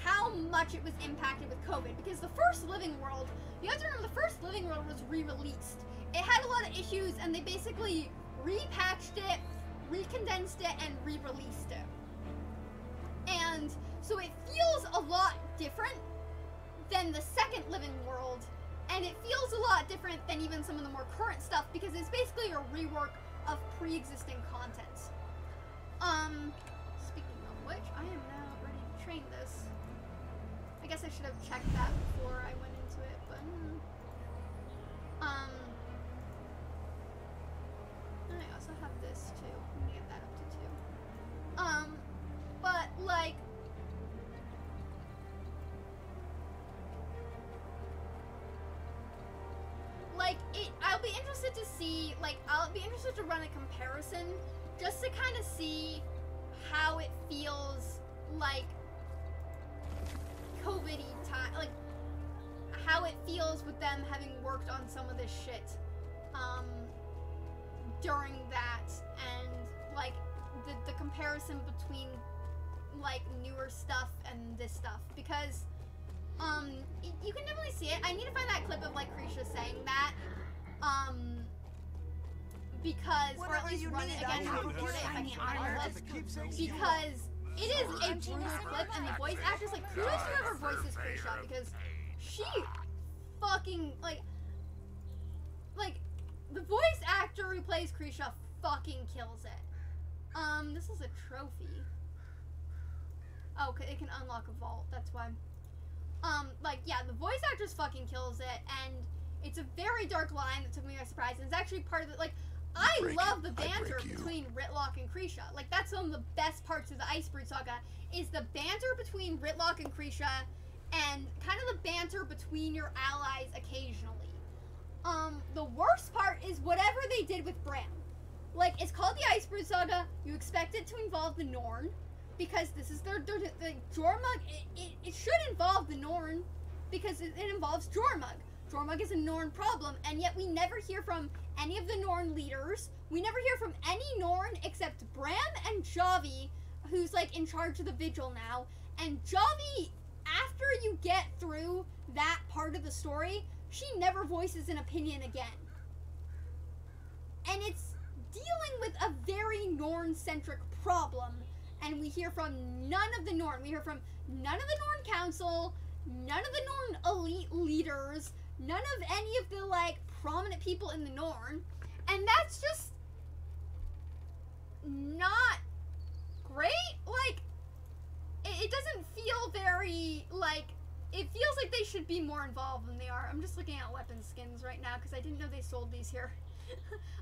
how much it was impacted with COVID, because the first Living World, you have to remember, the first Living World was re-released. It had a lot of issues and they basically repatched it, recondensed it, and re-released it. And so it feels a lot different than the second Living World, and it feels a lot different than even some of the more current stuff, because it's basically a rework of pre-existing content. Speaking of which, I am now ready to train this. I guess I should have checked that before I went into it, but I also have this too. I'm gonna get that up to 2. But like, I'll be interested to see, like, I'll be interested to run a comparison just to kind of see how it feels like COVID-y time, like how it feels with them having worked on some of this shit during that, and like the comparison between like newer stuff and this stuff, because you can definitely see it. I need to find that clip of like Krisha saying that because, or at least run it again and record it if I can, because it is a brutal clip, and the voice actress, like, kudos to whoever voices Krisha, because she fucking, like, the voice actor who plays Krisha fucking kills it. This is a trophy. Oh, it can unlock a vault, that's why. Like, yeah, the voice actress fucking kills it, and it's a very dark line that took me by surprise, and it's actually part of the, like, I love the banter between Rytlock and Krisha. Like, that's one of the best parts of the Icebrood saga, is the banter between Rytlock and Krisha, and kind of the banter between your allies occasionally. The worst part is whatever they did with Bram. Like, it's called the Icebrood saga, you expect it to involve the Norn, because this is their Jormug, it should involve the Norn, because it involves Jormug. Jormug is a Norn problem, and yet we never hear from any of the Norn leaders. We never hear from any Norn except Bram and Javi, who's like in charge of the Vigil now. And Javi, after you get through that part of the story, she never voices an opinion again. And it's dealing with a very Norn-centric problem, and we hear from none of the Norn. We hear from none of the Norn Council, none of the Norn elite leaders, none of any of the, like, prominent people in the Norn, and that's just not great. Like, it doesn't feel very, like, it feels like they should be more involved than they are. I'm just looking at weapon skins right now because I didn't know they sold these here.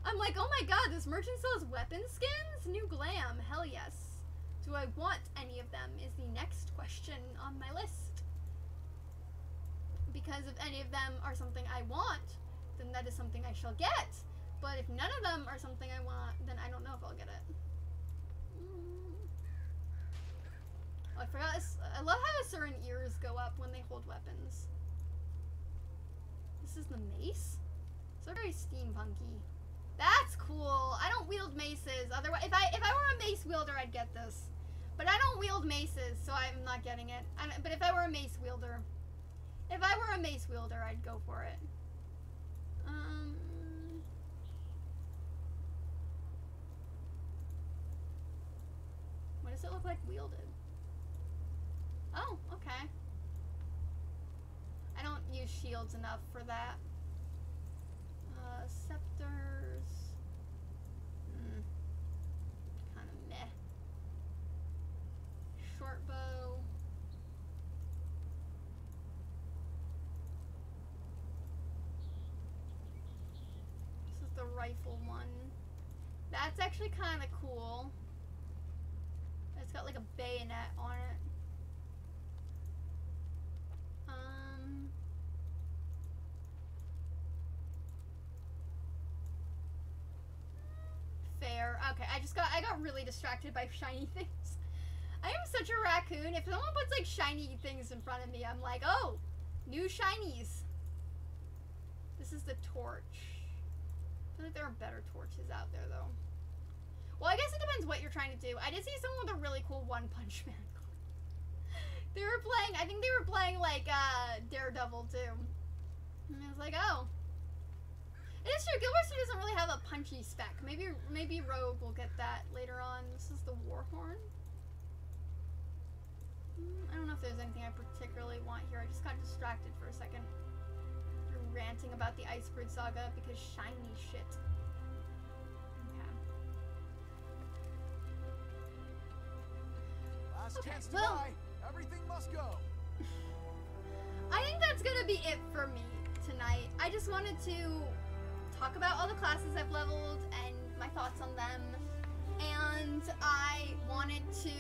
I'm like, oh my god, this merchant sells weapon skins? New glam, hell yes. Do I want any of them is the next question on my list. Because if any of them are something I want, then that is something I shall get. But if none of them are something I want, then I don't know if I'll get it. Oh, I forgot. I love how certain ears go up when they hold weapons. This is the mace? So very steampunky. That's cool. I don't wield maces. Otherwise, if I were a mace wielder, I'd get this. But I don't wield maces, so I'm not getting it. But if I were a mace wielder, I'd go for it. What does it look like wielded? Oh, okay. I don't use shields enough for that. Scepters. Kind of meh. Short bow. This is the rifle one. That's actually kind of cool. It's got like a bayonet on it. Fair. Okay, I got really distracted by shiny things. I am such a raccoon. If someone puts like shiny things in front of me, I'm like, oh, new shinies. This is the torch. I feel like there are better torches out there though. Well, I guess it depends what you're trying to do. I did see someone with a really cool One Punch Man. They were playing, I think they were playing like Daredevil too. And I was like, oh. It is true, Guild Wars 2 doesn't really have a punchy spec. Maybe Rogue will get that later on. This is the Warhorn. I don't know if there's anything I particularly want here. I just got distracted for a second. You're ranting about the Icebrood saga because shiny shit. Okay. Last chance to buy. Everything must go. I think that's gonna be it for me tonight. I just wanted to talk about all the classes I've leveled and my thoughts on them, and I wanted to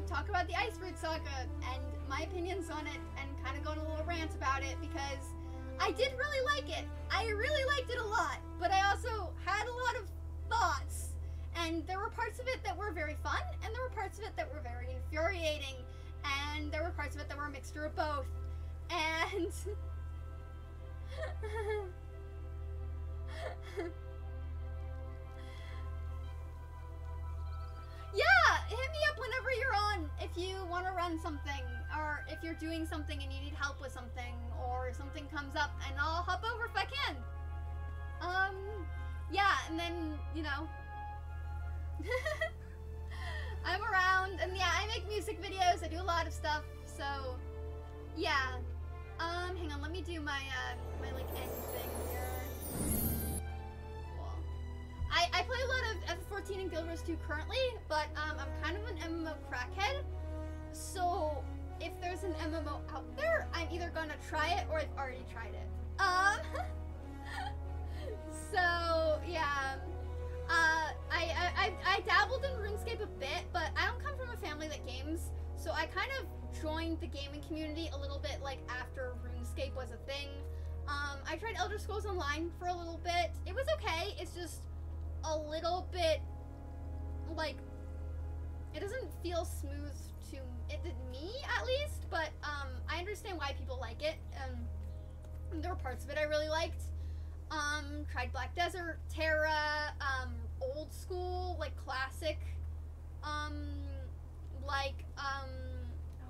talk about the Icebrood saga and my opinions on it and kind of go on a little rant about it because I did really like it. I really liked it a lot, but I also had a lot of thoughts, and there were parts of it that were very fun and there were parts of it that were very infuriating, and there were parts of it that were a mixture of both, and yeah, hit me up whenever you're on if you want to run something, or if you're doing something and you need help with something, or something comes up, and I'll hop over if I can. Yeah, and then, you know, I'm around, and yeah, I make music videos, I do a lot of stuff, so, yeah. Hang on, let me do my, my, like, end thing here. Cool. I play a lot of F14 and Guild Wars 2 currently, but, I'm kind of an MMO crackhead, so if there's an MMO out there, I'm either gonna try it or I've already tried it. So, yeah, I dabbled in RuneScape a bit, but I don't come from a family that games, so I kind of joined the gaming community a little bit, like, after RuneScape was a thing. I tried Elder Scrolls Online for a little bit. It was okay, it's just a little bit, like, it doesn't feel smooth to me, at least, but, I understand why people like it, and there were parts of it I really liked. Tried Black Desert, Terra, old school, like classic,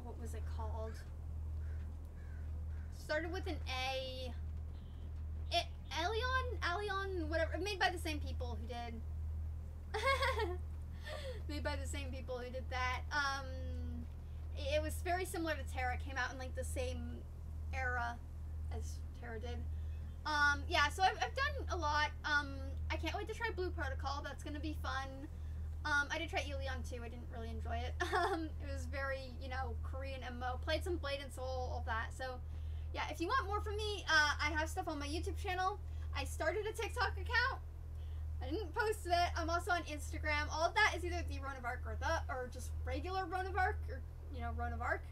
what was it called? Started with an A. Allion, whatever, made by the same people who did. Made by the same people who did that. It was very similar to Terra, came out in like the same era as Terra did. Yeah, so I've done a lot. I can't wait to try Blue Protocol. That's gonna be fun. I did try Ilion too. I didn't really enjoy it. It was very, you know, Korean MMO. Played some Blade and Soul, all that. So, yeah, if you want more from me, I have stuff on my YouTube channel. I started a TikTok account. I didn't post it. I'm also on Instagram. All of that is either the Roan of Arc or just regular Roan of Arc, or, you know, Roan of Arc.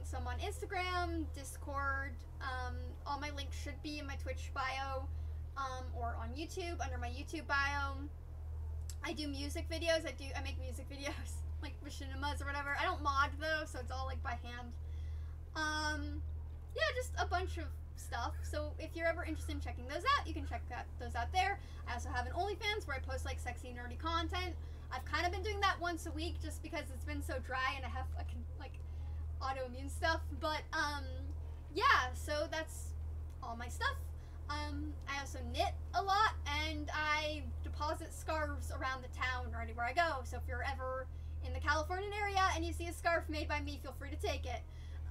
So I'm on Instagram, Discord. All my links should be in my Twitch bio, or on YouTube under my YouTube bio. I do music videos. I make music videos like machinimas or whatever. I don't mod though, so it's all like by hand. Yeah, just a bunch of stuff. So if you're ever interested in checking those out, you can check those out there. I also have an OnlyFans where I post like sexy nerdy content. I've kind of been doing that once a week just because it's been so dry and I have like autoimmune stuff. But yeah, so that's all my stuff. I also knit a lot, and I deposit scarves around the town or anywhere I go. So if you're ever in the Californian area and you see a scarf made by me, feel free to take it.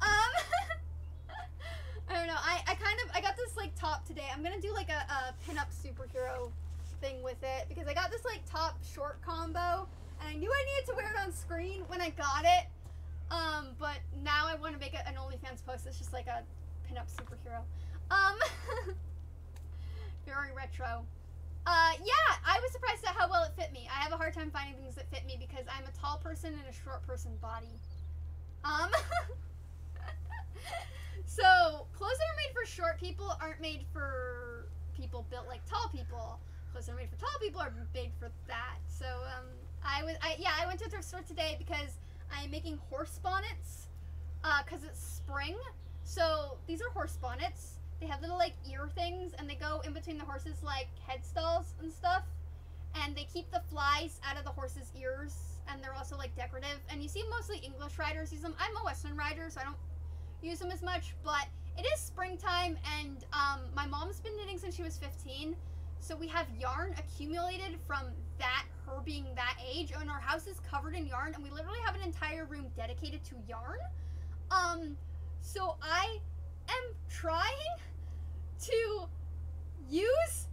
I don't know. I got this like top today. I'm gonna do like a pinup superhero thing with it because I got this like top short combo, and I knew I needed to wear it on screen when I got it. But now I want to make an OnlyFans post. It's just like a pinup superhero. Very retro. Yeah, I was surprised at how well it fit me. I have a hard time finding things that fit me because I'm a tall person in a short person body. So, clothes that are made for short people aren't made for people built like tall people. Clothes that are made for tall people are made for that. So, I went to a thrift store today because I'm making horse bonnets, because it's spring. So, these are horse bonnets. They have little, like, ear things, and they go in between the horses' like, head stalls and stuff. And they keep the flies out of the horses' ears, and they're also, like, decorative. And you see mostly English riders use them. I'm a Western rider, so I don't use them as much, but it is springtime, and my mom's been knitting since she was 15, so we have yarn accumulated from her being that age, and our house is covered in yarn, and we literally have an entire room dedicated to yarn. So I am trying to use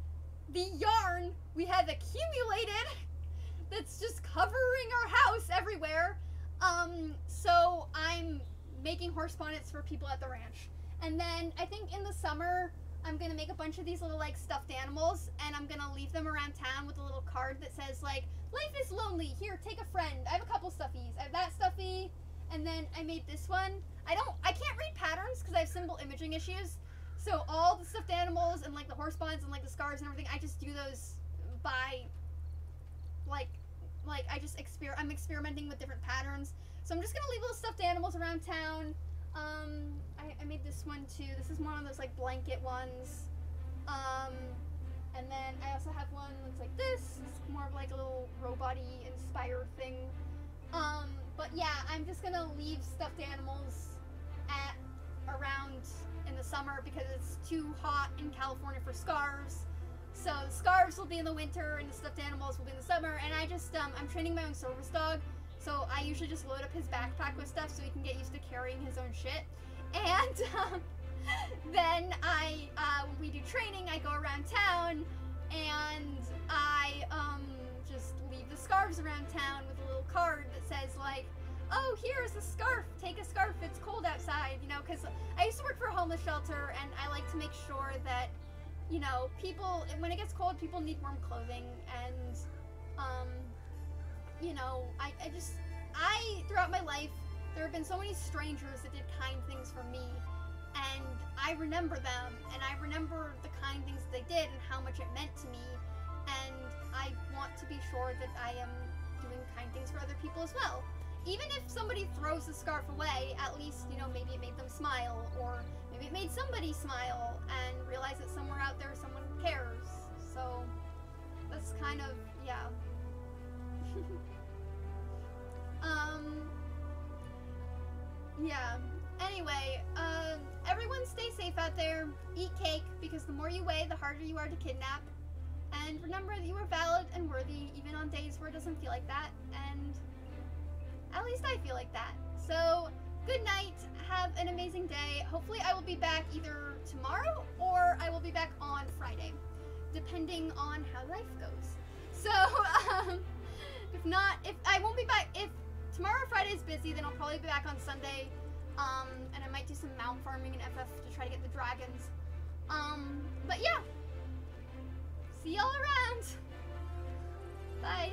the yarn we have accumulated that's just covering our house everywhere. So I'm making horse bonnets for people at the ranch. And then I think in the summer, I'm gonna make a bunch of these little like stuffed animals, and I'm gonna leave them around town with a little card that says like, life is lonely, here, take a friend. I have a couple stuffies. I have that stuffy, and then I made this one. I can't read patterns because I have symbol imaging issues. So all the stuffed animals and like the horse bonnets and like the scarves and everything, I just do those by I'm experimenting with different patterns. So I'm just gonna leave little stuffed animals around town. I made this one too. This is one of those like blanket ones. And then I also have one that's like this. It's more of like a little robot-y inspired thing. But yeah, I'm just gonna leave stuffed animals around in the summer because it's too hot in California for scarves. So the scarves will be in the winter and the stuffed animals will be in the summer. And I just, I'm training my own service dog. So I usually just load up his backpack with stuff so he can get used to carrying his own shit. And then when we do training, I go around town and I just leave the scarves around town with a little card that says like, oh, here's a scarf, take a scarf, it's cold outside, you know, because I used to work for a homeless shelter, and I like to make sure that, you know, people, when it gets cold, people need warm clothing, and, you know, throughout my life, there have been so many strangers that did kind things for me, and I remember them, and I remember the kind things that they did and how much it meant to me, and I want to be sure that I am doing kind things for other people as well. Even if somebody throws the scarf away, at least, you know, maybe it made them smile, or maybe it made somebody smile and realize that somewhere out there someone cares. So, that's kind of, yeah. Yeah. Anyway, everyone stay safe out there. Eat cake, because the more you weigh, the harder you are to kidnap. And remember that you are valid and worthy, even on days where it doesn't feel like that. And at least I feel like that. So, good night. Have an amazing day. Hopefully I will be back either tomorrow or I will be back on Friday, depending on how life goes. So, If not, if I won't be back, if tomorrow Friday's busy, then I'll probably be back on Sunday. And I might do some mount farming in FF to try to get the dragons. But yeah. See y'all around. Bye.